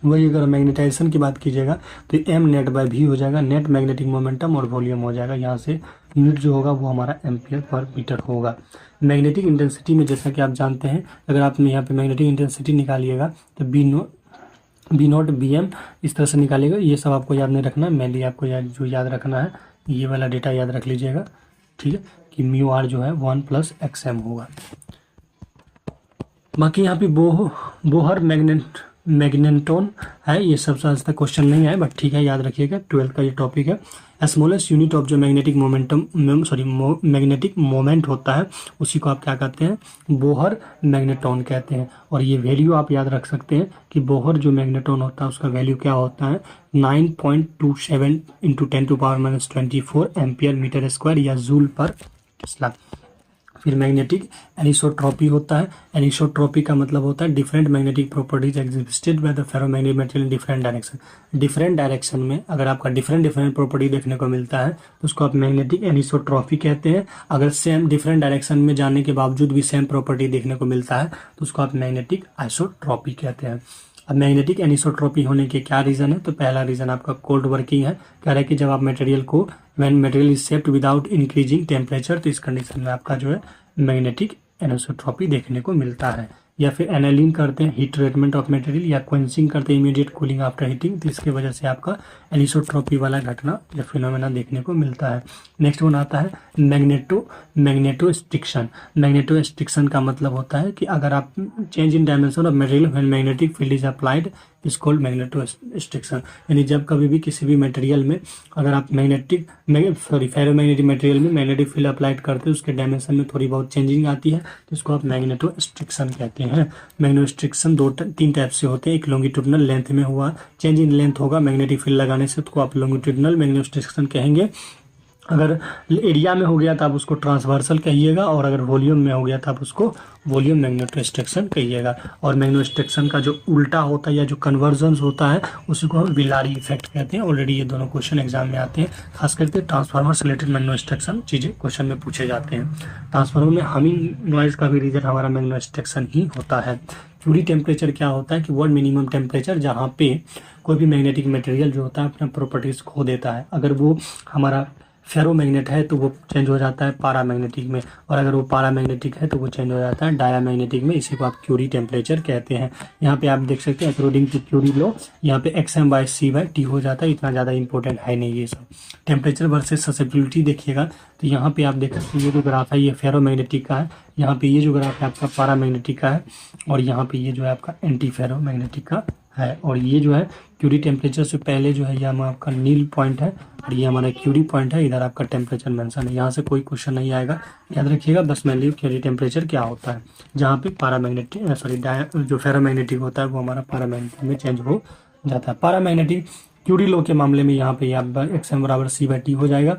वही अगर मैग्नेटाइजेशन की बात कीजिएगा तो M नेट बाय V हो जाएगा, नेट मैग्नेटिक मोमेंटम और वॉल्यूम हो जाएगा। यहाँ से यूनिट जो होगा वो हमारा एम्पियर पर मीटर होगा। मैग्नेटिक इंटेंसिटी में जैसा कि आप जानते हैं, अगर आपने यहाँ पे मैग्नेटिक इंटेंसिटी निकालिएगा तो B0 BM इस तरह से निकालिएगा। ये सब आपको याद नहीं रखना, मेनली आपको जो याद रखना है ये वाला डेटा याद रख लीजिएगा, ठीक है, कि μr जो है 1 + XM होगा। बाकी यहाँ पे बोहर मैग्नेटोन है, ये सब आज तक क्वेश्चन नहीं आए, बट ठीक है याद रखिएगा, 12th का ये टॉपिक है। स्मॉलेस्ट यूनिट ऑफ जो मैग्नेटिक मैग्नेटिक मोमेंट होता है उसी को आप क्या कहते हैं, बोहर मैग्नेटोन कहते हैं। और ये वैल्यू आप याद रख सकते हैं कि बोहर जो मैग्नेटोन होता है उसका वैल्यू क्या होता है, 9.27 × 10⁻24 एम्पियर मीटर स्क्वायर या जूल पर टेस्ला। फिर मैग्नेटिक एनिसोट्रॉपी होता है। एनिसोट्रॉपी का मतलब होता है different magnetic properties existed by the ferromagnetic material in different direction. Different direction में अगर आपका डिफरेंट प्रॉपर्टी देखने को मिलता है तो उसको आप मैग्नेटिक एनिसोट्रॉपी कहते हैं। अगर सेम डिफरेंट डायरेक्शन में जाने के बावजूद भी सेम प्रॉपर्टी देखने को मिलता है तो उसको आप मैग्नेटिक आइसोट्रॉपी कहते हैं। अब मैग्नेटिक एनिसोट्रॉपी होने के क्या रीज़न है, तो पहला रीज़न आपका कोल्ड वर्किंग है। कह रहा है कि जब आप when material is shaped without increasing temperature, तो इस कंडीशन में आपका जो है मैग्नेटिक एनिसोट्रॉपी देखने को मिलता है। या फिर एनालिंग करते हैं, हीट ट्रीटमेंट ऑफ मटेरियल, या क्वेंचिंग करते हैं, इमीडिएट कूलिंग आफ्टर हीटिंग, तो इसकी वजह से आपका एनिसोट्रॉपी वाला घटना या फिनोमेना देखने को मिलता है। नेक्स्ट वन आता है मैग्नेटोस्ट्रिक्शन। मैग्नेटोस्ट्रिक्शन का मतलब होता है कि अगर आप change in dimension of material when magnetic field is applied is called magnetostriction. यानी जब कभी भी किसी भी मटेरियल में अगर आप फेरोमैग्नेटिक मटेरियल में मैग्नेटिक फील्ड अप्लाइड करते हैं, उसके डायमेंशन में थोड़ी बहुत चेंजिंग आती है, तो इसको आप मैग्नेटोस्ट्रिक्शन कहते हैं। मैग्नेटोस्ट्रिक्शन 3 टाइप से होते हैं। एक लॉन्गिट्यूडनल लेंथ में हुआ, चेंज इन लेंथ होगा मैग्नेटिक फील्ड लगाने से, तो आप लॉन्गिट्यूडनल मैग्नेटोस्ट्रिक्शन कहेंगे। अगर एरिया में हो गया तो आप उसको ट्रांसवर्सल कहिएगा, और अगर वॉल्यूम में हो गया तो आप उसको वॉल्यूम मैग्नेटोस्ट्रिक्शन कहिएगा। और मैग्नेटोस्ट्रिक्शन का जो उल्टा होता है या जो कन्वर्जन होता है उसी को हम विलारी इफेक्ट कहते हैं। ऑलरेडी ये दोनों क्वेश्चन एग्जाम में आते हैं, खास करके ट्रांसफार्मर से रिलेटेड मैग्नेटोस्ट्रिक्शन चीज़ें क्वेश्चन में पूछे जाते हैं। ट्रांसफार्मर में हमिंग नॉइज का भी रीजन हमारा मैग्नेटोस्ट्रिक्शन ही होता है। क्यूरी टेम्परेचर क्या होता है कि वर्ल्ड मिनिमम टेम्परेचर, जहाँ पे कोई भी मैग्नेटिक मटेरियल जो होता है अपना प्रॉपर्टीज खो देता है। अगर वो हमारा फेरोमैग्नेट है तो वो चेंज हो जाता है पारामैग्नेटिक में, और अगर वो पारामैग्नेटिक है तो वो चेंज हो जाता है डायामैग्नेटिक में। इसी को आप क्यूरी टेम्परेचर कहते हैं। यहाँ पे आप देख सकते हैं अकॉर्डिंग टू क्यूरी लॉ यहाँ पे XM/C/T हो जाता है। इतना ज़्यादा इंपॉर्टेंट है नहीं ये सब। टेम्परेचर वर्सेस ससेप्टिबिलिटी देखिएगा तो यहाँ पे आप देख सकते हैं ये जो ग्राफ है ये फेरोमैग्नेटिक का है, यहाँ पे ये जो ग्राफ है आपका पारामैग्नेटिक का है, और यहाँ पे ये जो है आपका एंटी फेरोमैग्नेटिक का है। और ये जो है क्यूरी टेम्परेचर से पहले जो है ये आपका नील पॉइंट है, और ये हमारा क्यूरी पॉइंट है, इधर आपका टेम्परेचर मेंशन है। यहाँ से कोई क्वेश्चन नहीं आएगा, याद रखिएगा बस मैनली क्यूरी टेम्परेचर क्या होता है, जहाँ पे जो फेरोमैग्नेटिक होता है वो हमारा पारामैग्नेटिक में चेंज हो जाता है। पारामैग्नेटिक क्यूरी लॉ के मामले में यहाँ पे XM = C/T हो जाएगा।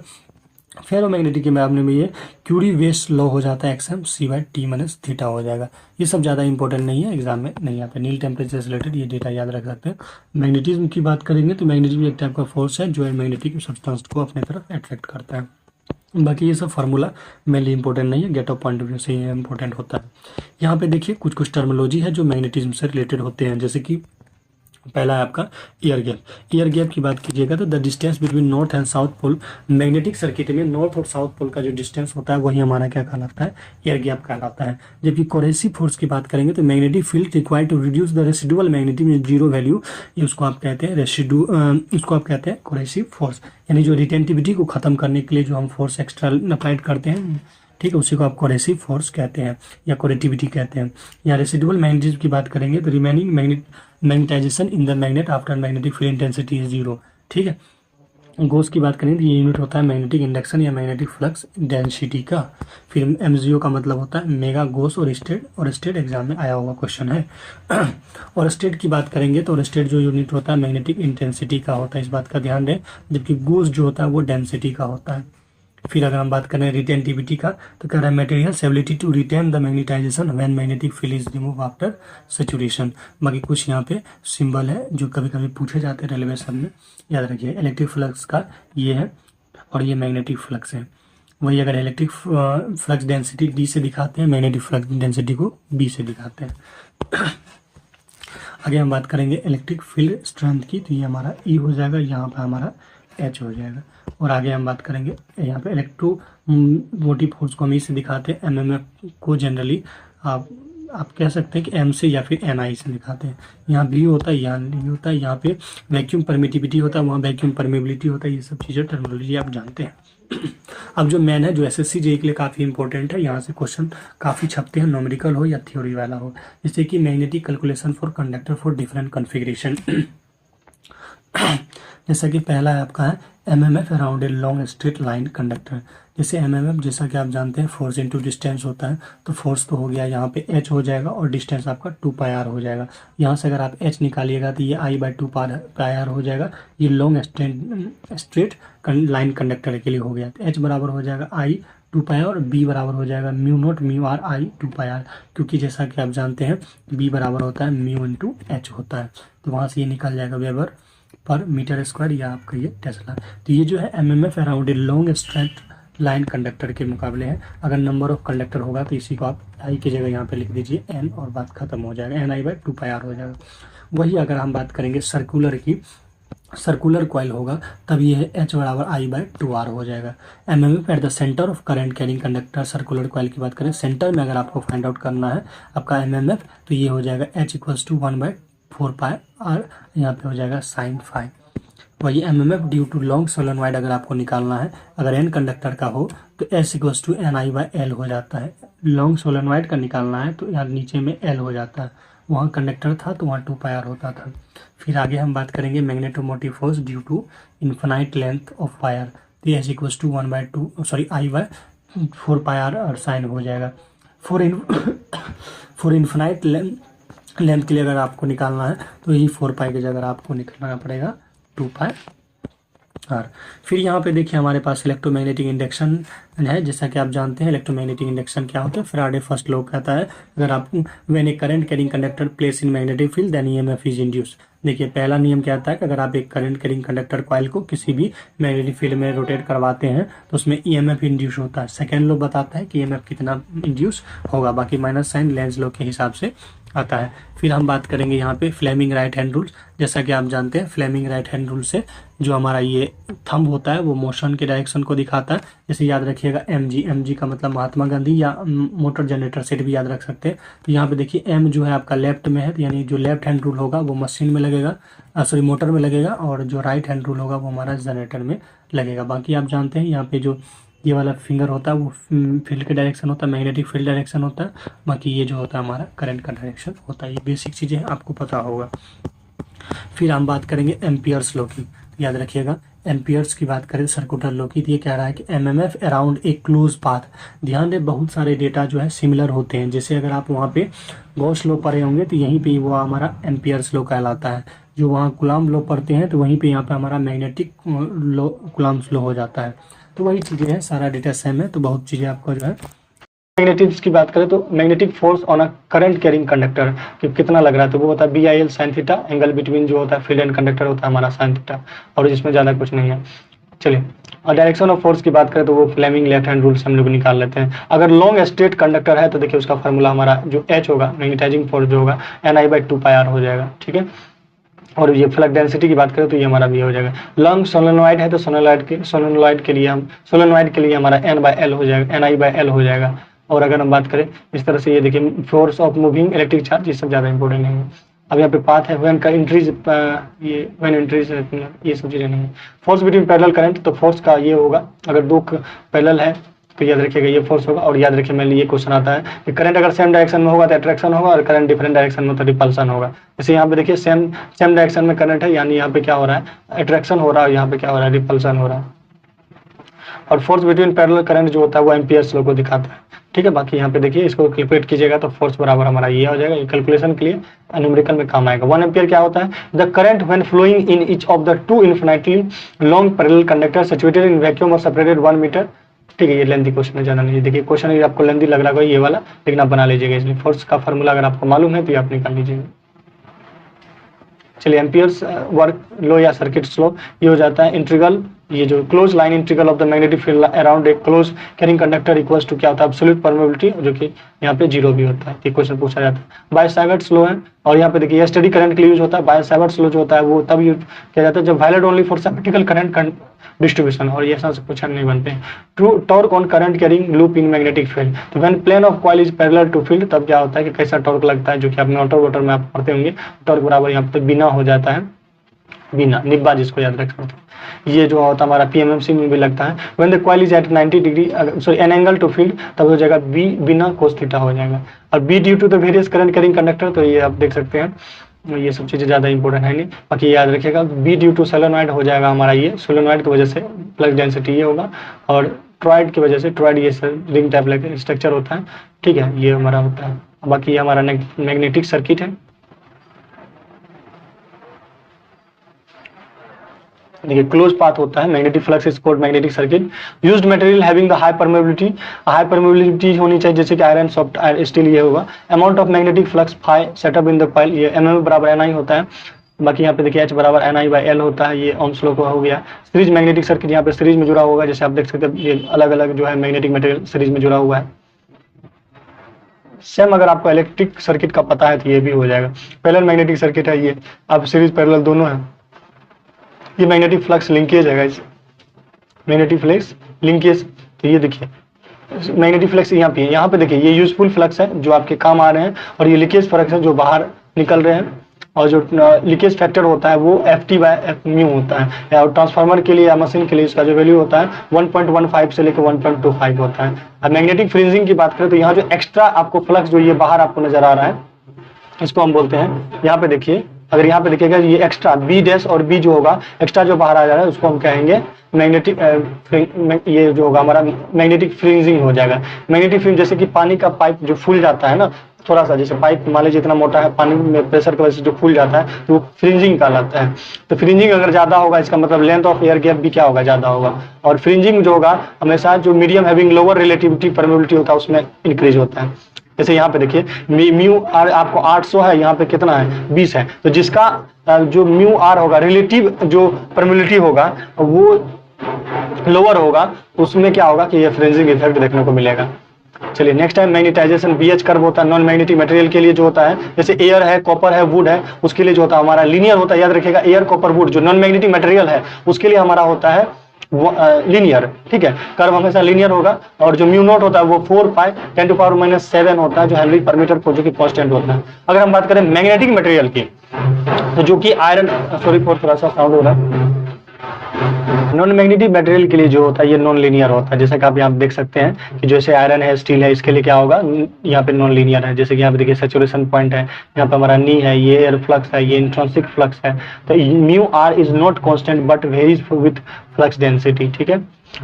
फेरोमैग्नेटिक के मामले में ये क्यूरी वेस्ट लॉ हो जाता है, एक्सएम सी बाय टी माइनस थीटा हो जाएगा। ये सब ज़्यादा इंपॉर्टेंट नहीं है, एग्जाम में नहीं आता। नील टेम्परेचर से रिलेटेड ये डेटा याद रख सकते हैं। मैग्नेटिज्म की बात करेंगे तो मैग्नेटिज्म एक टाइप का फोर्स है जो मैग्नेटिक सब्सटेंस को अपने तरफ अट्रैक्ट करता है। बाकी ये सब फार्मूला मेनली इंपॉर्टेंट नहीं है, GATE of point of view से ये इंपॉर्टेंट होता है। यहाँ पे देखिए कुछ कुछ टर्मोलॉजी है जो मैग्नेटिज्म से रिलेटेड होते हैं, जैसे कि पहला है आपका ईयर गैप। ईयर गैप की बात कीजिएगा तो the distance between north and south pole, magnetic circuit में नॉर्थ और साउथ पोल का जो डिस्टेंस होता है वही हमारा क्या कहलाता है, ईयर गैप कहलाता है। जबकि कोरेसिव फोर्स की बात करेंगे तो magnetic field required to reduce the residual magnetism zero value, ये उसको आप कहते हैं उसको आप कहते हैं कोरेसिव फोर्स, यानी जो रिटेंटिविटी को खत्म करने के लिए जो हम फोर्स एक्स्ट्रा अप्लाइड करते हैं, ठीक है, उसी को आप कोरेसिव फोर्स कहते हैं या कोरेटिविटी कहते हैं। या रेसिडुअल मैग्नेटिज्म की बात करेंगे तो remaining magnetisation in the magnet after magnetic field intensity is zero, ठीक है। गोस की बात करें तो ये यूनिट होता है मैग्नेटिक इंडक्शन या मैग्नेटिक फ्लक्स डेंसिटी का। फिर एमजीओ का मतलब होता है मेगा गोस और स्टेट एग्जाम में आया हुआ क्वेश्चन है। और स्टेट की बात करेंगे तो स्टेट जो यूनिट होता है मैग्नेटिक इंटेंसिटी का होता है, इस बात का ध्यान दें। जबकि गोस जो होता है वो डेंसिटी का होता है। फिर अगर हम बात करें रिटेंटिविटी का तो कह रहा है material's ability to retain the magnetisation when magnetic field is remove after saturation. बाकी कुछ यहाँ पे सिंबल है जो कभी कभी पूछे जाते हैं रेलवे सब में, याद रखिए। इलेक्ट्रिक फ्लक्स का ये है और ये मैग्नेटिक फ्लक्स है। वही अगर इलेक्ट्रिक फ्लक्स डेंसिटी डी से दिखाते हैं, मैग्नेटिक फ्लक्स डेंसिटी को बी से दिखाते हैं। आगे हम बात करेंगे इलेक्ट्रिक फील्ड स्ट्रेंथ की, तो ये हमारा ई हो जाएगा, यहाँ पर हमारा एच हो जाएगा। और आगे हम बात करेंगे यहाँ पे इलेक्ट्रो मोटिव फोर्स को हम ई से दिखाते हैं, एमएमएफ को जनरली आप कह सकते हैं कि एम से या फिर एनआई से दिखाते हैं। यहाँ बी होता है, यहाँ डी होता है, यहाँ पे वैक्यूम परमिटिविटी होता है, वहाँ वैक्यूम परमेबिलिटी होता है। ये सब चीज़ें टर्मिनोलॉजी आप जानते हैं। अब जो मैन है जो एसएससी जेईई के लिए काफ़ी इंपॉर्टेंट है, यहाँ से क्वेश्चन काफ़ी छपते हैं, न्यूमेरिकल हो या थ्योरी वाला हो, जैसे कि magnetic calculation for conductor for different configuration. जैसा कि पहला है आपका है MMF around a long straight line conductor. जैसे एमएमएफ जैसा कि आप जानते हैं फोर्स इनटू डिस्टेंस होता है, तो फोर्स तो हो गया, यहाँ पे एच हो जाएगा और डिस्टेंस आपका 2πr हो जाएगा। यहाँ से अगर आप एच निकालिएगा तो ये I/2πr हो जाएगा। ये लॉन्ग स्ट्रेट लाइन कंडक्टर के लिए हो गया, तो एच बराबर हो जाएगा I/2πr और बी बराबर हो जाएगा μ0 μr I/2πr, क्योंकि जैसा कि आप जानते हैं बी बराबर होता है μ/h होता है, तो वहाँ से ये निकल जाएगा वेबर पर मीटर स्क्वायर या आपका ये टेस्ला। तो ये जो है MMF around a long straight line conductor के मुकाबले है। अगर नंबर ऑफ कंडक्टर होगा तो इसी को आप आई की जगह यहाँ पे लिख दीजिए एन और बात खत्म हो जाएगा, NI/2πr हो जाएगा। वही अगर हम बात करेंगे सर्कुलर की, सर्कुलर कॉइल होगा तब ये है H बराबर I/2r हो जाएगा। MMF at the centre of current carrying conductor, circular coil की बात करें सेंटर में अगर आपको फाइंड आउट करना है आपका एमएमएफ, तो ये हो जाएगा H = 1/4πr, यहाँ पे हो जाएगा sin phi। वही MMF due to long solenoid अगर आपको निकालना है, अगर n कंडक्टर का हो तो S = NI/L हो जाता है। लॉन्ग सोलेनॉइड का निकालना है तो यहाँ नीचे में L हो जाता है, वहाँ कंडक्टर था तो वहाँ 2πr होता था। फिर आगे हम बात करेंगे magnetomotive force due to infinite length of wire, तो S = I/4πr और साइन हो जाएगा। फॉर इन्फिनाइट लेंथ के लिए अगर आपको निकालना है तो यही 4π की जगह आपको निकालना पड़ेगा 2πr। फिर यहाँ पे देखिए हमारे पास इलेक्ट्रोमैग्नेटिक इंडक्शन है। जैसा कि आप जानते हैं इलेक्ट्रोमैग्नेटिक इंडक्शन क्या होता है, फैराडे फर्स्ट लॉ कहता है अगर आप when a current carrying conductor place in magnetic field then EMF is induce. देखिए पहला नियम क्या आता है कि अगर आप एक करंट कैरिंग कंडक्टर कॉइल को किसी भी मैग्नेटिक फील्ड में रोटेट करवाते हैं तो उसमें ईएमएफ इंड्यूस होता है। सेकेंड लॉ बताता है कि ईएमएफ कितना इंड्यूस होगा, बाकी माइनस साइन लेंज लॉ के हिसाब से आता है। फिर हम बात करेंगे यहाँ पे फ्लेमिंग राइट हैंड रूल। जैसा कि आप जानते हैं फ्लेमिंग राइट हैंड रूल से जो हमारा ये थंब होता है वो मोशन के डायरेक्शन को दिखाता है। जैसे याद रखिएगा mg का मतलब महात्मा गांधी या मोटर जनरेटर सेट भी याद रख सकते हैं। तो यहाँ पे देखिए m जो है आपका लेफ्ट में है, तो यानी जो लेफ्ट हैंड रूल होगा वो मशीन में लगेगा, मोटर में लगेगा, और जो राइट हैंड रूल होगा वो हमारा जनरेटर में लगेगा। बाकी आप जानते हैं यहाँ पे जो ये वाला फिंगर होता है वो फील्ड के डायरेक्शन होता है, मैग्नेटिक फील्ड डायरेक्शन होता है, बाकी ये जो होता है हमारा करंट का डायरेक्शन होता है। ये बेसिक चीज़ें आपको पता होगा। फिर हम बात करेंगे एम्पियर्स लॉ की, याद रखिएगा एम्पियर्स की बात करें सर्कुलर लॉ की, तो ये कह रहा है कि MMF around a close path. ध्यान दें बहुत सारे डेटा जो है सिमिलर होते हैं। जैसे अगर आप वहाँ पे गॉस लॉ पढ़े होंगे तो यहीं पे वो हमारा एम्पियर्स लॉ कहलाता है। जो वहाँ कुलाम्ब लॉ पढ़ते हैं तो वहीं पे यहाँ पे हमारा मैग्नेटिक लॉ कुलाम्ब्स लॉ हो जाता है। तो वही चीज़ें हैं, सारा डेटा सेम है, तो बहुत चीज़ें आपको जो है। मैग्नेटिक्स की बात करें तो magnetic force on a current carrying conductor कि कितना लग रहा है, तो वो होता है BIL sine theta, angle between जो होता है फील्ड एंड कंडक्टर होता है हमारा साइन थीटा, और इसमें ज़्यादा कुछ नहीं है। चलिए, और डायरेक्शन ऑफ फोर्स की बात करें तो वो फ्लेमिंग लेफ्ट हैंड रूल से हम लोग निकाल लेते हैं। अगर लॉन्ग स्ट्रेट कंडक्टर है तो देखिए उसका फार्मूला हमारा जो H होगा, मैग्नेटाइजिंग फोर्स जो होगा NI/2πr हो जाएगा, ठीक है। और ये फ्लक्स डेंसिटी की बात करें तो ये हमारा भी हो जाएगा। लॉन्ग सोलेनोइड है तो सोलेनोइड के लिए हमारा N/L हो जाएगा, NI/L हो जाएगा। और अगर हम बात करें इस तरह से, ये देखिए force of moving electric charge, ये सब ज़्यादा इंपॉर्टेंट नहीं है। अब यहाँ पे पाथ है, व्हेन का इंट्रीज, ये सब चीज़ें नहीं है। फोर्स बिटवीन पैरेलल करंट, तो फोर्स का ये होगा, अगर दो पैरेलल है तो याद रखिएगा ये फोर्स होगा। और याद रखिए मैंने ये क्वेश्चन आता है कि करंट अगर सेम डायरेक्शन में होगा तो अट्रैक्शन होगा, और करंट डिफरेंट डायरेक्शन में तो रिपल्सन होगा। जैसे यहाँ पे देखिए सेम डायरेक्शन में करंट है, यानी यहाँ पे क्या हो रहा है, अट्रैक्शन हो रहा है, यहाँ पे क्या हो रहा है, रिपल्सन हो रहा है। और फोर्स बिटवीन पैरेलल करंट जो होता है वो एम्पियर्स लॉ को दिखाता है, ठीक है। बाकी यहाँ पे देखिए इसको कैलकुलेट कीजिएगा तो फोर्स बराबर हमारा ये हो जाएगा। ये कैलकुलेशन के लिए न्यूमेरिकल में काम आएगा। 1 एम्पियर क्या होता है, the current when flowing in each of the two infinitely long parallel conductor situated in vacuum और सेपरेटेड 1 मीटर, ठीक है। ये लेंथी क्वेश्चन है, ज़्यादा नहीं। देखिए क्वेश्चन ये आपको लेंथी लग रहा है ये वाला, लेकिन आप बना लीजिएगा। इसलिए फोर्स का फार्मूला अगर आपको मालूम है तो ये आप निकाल लीजिएगा। चलिए, एम्पियर्स वर्क लो या सर्किट्स लो, ये हो जाता है इंटीग्रल, ये जो close line integral of the magnetic field around a close carrying conductor equals to क्या होता है, एब्सोल्यूट परमेबिलिटी, जो कि यहाँ पे 0 भी होता है। ये क्वेश्चन पूछा जाता है। बाय-सावर्ट्स लॉ है, और यहाँ पे देखिए स्टेडी करंट के लिए यूज होता है। बाय-सावर्ट्स लॉ जो होता है वो तब यूज किया जाता है जब valid only for symmetrical current distribution, और ये सब क्वेश्चन नहीं बनते हैं। True torque on current carrying loop in magnetic field, तो when plane of coil is parallel to field, तब क्या होता है कि कैसा टॉर्क लगता है, जो कि आपने ऑटो रोटर में आप पढ़ते होंगे। टॉर्क बराबर यहाँ पे बिना हो जाता है, बिना निब्बा, जिसको याद रख सकते हैं। ये जो होता है हमारा PMMC में भी लगता है। When the coil is at 90 degree, sorry an angle to field, तब हो जाएगा बी बिना कोस थीटा हो जाएगा। और B due to the various current carrying conductor, तो ये आप देख सकते हैं। ये सब चीज़ें ज़्यादा इंपॉर्टेंट है नहीं, बाकी याद रखिएगा। बी ड्यू टू सोलेनॉइड हो जाएगा हमारा, ये सोलेनॉइड की वजह से फ्लक्स डेंसिटी ये होगा, और टॉरॉइड की वजह से, टॉरॉइड ये रिंग टाइप स्ट्रक्चर होता है, ठीक है, ये हमारा होता है। बाकी ये हमारा मैग्नेटिक सर्किट है। देखिए क्लोज पाथ होता है, magnetic flux is called magnetic circuit. Used material having the high permeability होनी चाहिए, जैसे कि आयरन, सॉफ्ट स्टील, ये होगा। Amount of magnetic flux phi setup in the coil, ये mm बराबर NI होता है। बाकी यहाँ पे देखिए H बराबर NI/L होता है, ये ओम्स लॉ को हो गया। सीरीज मैग्नेटिक सर्किट यहाँ पे सीरीज में जुड़ा होगा, जैसे आप देख सकते हैं ये अलग अलग जो है मैग्नेटिक मटेरियल सीरीज में जुड़ा हुआ है। सेम अगर आपको इलेक्ट्रिक सर्किट का पता है तो ये भी हो जाएगा। पैरेलल मैग्नेटिक सर्किट है, ये अब सीरीज पैरेलल दोनों है। ये मैग्नेटिक फ्लक्स लिंकेज है गाइस, मैग्नेटिक फ्लक्स लिंकेज। तो ये देखिए मैग्नेटिक फ्लक्स यहाँ पे देखिए ये यूजफुल फ्लक्स है जो आपके काम आ रहे हैं, और ये लीकेज फ्लक्स है जो बाहर निकल रहे हैं। और जो लीकेज फैक्टर होता है वो FT/μ होता है। और ट्रांसफार्मर के लिए या मशीन के लिए इसका जो वैल्यू होता है 1.15 से लेकर 1.25 होता है। अब मैग्नेटिक फ्रिंजिंग की बात करें तो यहाँ जो एक्स्ट्रा आपको फ्लक्स जो ये बाहर आपको नजर आ रहा है, इसको हम बोलते हैं, यहाँ पे देखिए, अगर यहाँ पे देखिएगा ये एक्स्ट्रा B' और B जो होगा एक्स्ट्रा जो बाहर आ जा रहा है उसको हम कहेंगे मैग्नेटिक, ये जो होगा हमारा मैग्नेटिक फ्रिंजिंग हो जाएगा। मैग्नेटिक फ्रिंज जैसे कि पानी का पाइप जो फूल जाता है ना, थोड़ा सा, जैसे पाइप मान लीजिए इतना मोटा है, पानी में प्रेशर की वजह से जो फूल जाता है तो वो फ्रिंजिंग कहलाता है। तो फ्रिंजिंग अगर ज्यादा होगा इसका मतलब लेंथ ऑफ एयर गैप भी क्या होगा, ज्यादा होगा। और फ्रिंजिंग जो होगा हमेशा जो medium having lower relativity permeability होता है उसमें इंक्रीज होता है। जैसे यहाँ पे देखिए म्यू आर आपको 800 है, यहाँ पे कितना है 20 है, तो जिसका जो म्यू आर होगा रिलेटिव जो परमेबिलिटी होगा वो लोअर होगा, उसमें क्या होगा कि ये फ्रिंजिंग इफेक्ट देखने को मिलेगा। चलिए next time magnetization BH curve होता है नॉन मैग्नेटिक मटेरियल के लिए जो होता है, जैसे एयर है, कॉपर है, वुड है, उसके लिए जो होता है हमारा लीनियर होता है। याद रखिएगा एयर, कॉपर, वुड जो नॉन मैग्नेटिक मटेरियल है उसके लिए हमारा होता है लीनियर, ठीक है, कर्व हमेशा लीनियर होगा। और जो म्यू नॉट होता है वो 4π10⁻⁷ होता है जो हेनरी पर मीटर को जो कि कांस्टेंट होता है। अगर हम बात करें मैग्नेटिक मटेरियल की तो जो कि आयरन, सॉरी फॉर थोड़ा सा साउंड हो रहा है, नॉन मैग्नेटिक मटेरियल के लिए जो होता है ये नॉन लीनियर होता है। जैसे कि आप यहाँ देख सकते हैं कि जैसे आयरन है, स्टील है, इसके लिए क्या होगा, यहाँ पे नॉन लीनियर है। जैसे कि यहाँ पे देखिए सैचुरेशन पॉइंट है, यहाँ पे हमारा नी है, ये एयर फ्लक्स है, ये इंट्रिंसिक फ्लक्स है। तो mu R is not constant but varies with flux density, ठीक है।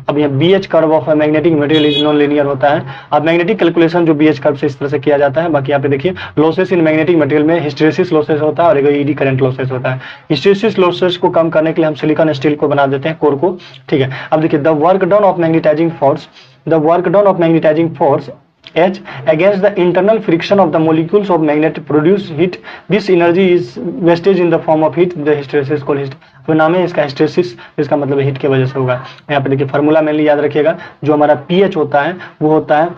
अब ये BH curve of magnetic material is non linear होता है। अब मैग्नेटिक कैलकुलेशन जो BH कर्व से इस तरह से किया जाता है। बाकी यहाँ पे देखिए लॉसेस इन मैग्नेटिक मटेरियल में हिस्टेरेसिस लॉसेस होता है और एक ईडी करंट लॉसेस होता है। हिस्टेरेसिस लॉसेस को कम करने के लिए हम सिलिकॉन स्टील को बना देते हैं कोर को, ठीक है। अब देखिए the work done of magnetizing force H against the internal friction of the molecules of magnet produce heat. This energy is wastage in the form of heat. The hysteresis called तो नाम है इसका hysteresis, इसका मतलब heat की वजह से होगा। यहाँ पे देखिए फार्मूला मेनली याद रखिएगा, जो हमारा pH होता है वो होता है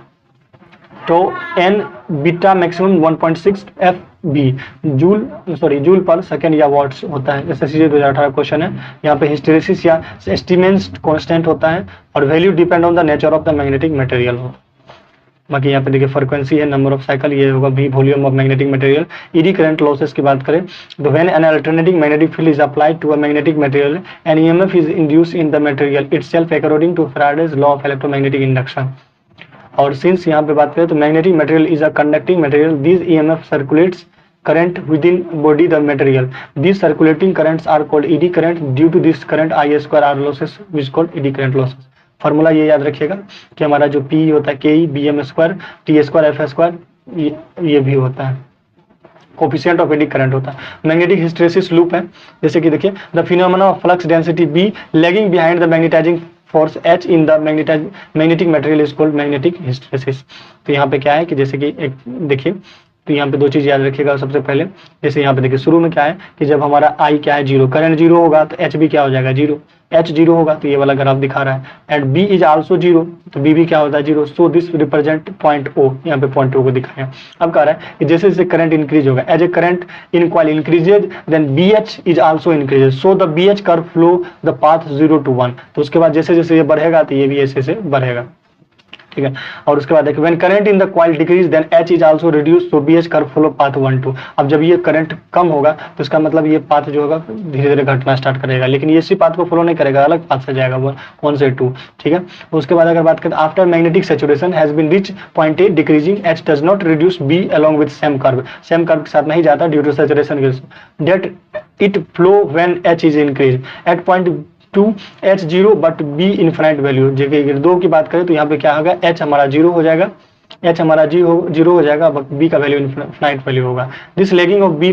तो n beta maximum 1.6 FB joule पर सेकेंड या वाट्स होता है। SSC 2018 क्वेश्चन है। यहाँ पे हिस्टेरेसिस या एस्टिमेंस कांस्टेंट होता है और value depend on the nature of the magnetic material हो। बाकी यहाँ पे देखिए फ्रीक्वेंसी है, नंबर ऑफ साइकिल, ये होगा भी volume of magnetic material. Eddy current losses की बात करें तो when an alternating magnetic field is applied to a magnetic material an EMF is induced in the material itself according to Faraday's law of electromagnetic induction. और since यहाँ पे बात करें तो magnetic material is a conducting material, this EMF circulates current within body the material. These circulating currents are called eddy current. Due to this current I square R losses which is called eddy current losses. Formula ये याद रखिएगा कि हमारा जो P होता है KE BM square T square F square ये भी होता है, कोफिशिएंट ऑफ एडी करंट होता है। मैग्नेटिक हिस्टेरेसिस लूप है, जैसे कि देखिए the phenomena of flux density B lagging behind the magnetising force H in the magnetic material is called magnetic hysteresis. तो यहाँ पे क्या है कि जैसे कि एक देखिए तो यहाँ पे दो चीज याद रखिएगा। सबसे पहले जैसे यहाँ पे देखिए शुरू में क्या है कि जब हमारा I क्या है 0, करंट 0 होगा तो H भी क्या हो जाएगा 0, H 0 होगा तो ये वाला ग्राफ दिखा रहा है। एंड B इज आल्सो 0 तो B भी क्या होता है 0। So this represent point O, यहाँ पे पॉइंट O को दिखाया। अब कह रहा है कि जैसे जैसे करंट इंक्रीज होगा as a current in coil increases then BH is also increases, so the BH curve flow the path 0 to 1। तो उसके बाद जैसे जैसे ये बढ़ेगा तो ये भी ऐसे से बढ़ेगा, ठीक है। और उसके बाद देखिए when current in the coil decrease then H is also reduce, so BH curve follow path 1 2। अब जब ये करंट कम होगा तो इसका मतलब ये पाथ जो होगा धीरे धीरे घटना स्टार्ट करेगा, लेकिन ये इसी पाथ को फॉलो नहीं करेगा, अलग पाथ से जाएगा 1 से 2, ठीक है। उसके बाद अगर बात करें after magnetic saturation has been reach point A decreasing H does not reduce B along with same curve के साथ नहीं जाता due to saturation that it flow when H is increase at point 2 H 0 but B infinite value. जगह 2 की बात करें तो यहाँ पे क्या होगा H हमारा 0 हो जाएगा, H हमारा 0 हो जाएगा, B का वैल्यू इनफाइनाइट वैल्यू होगा। This lagging of B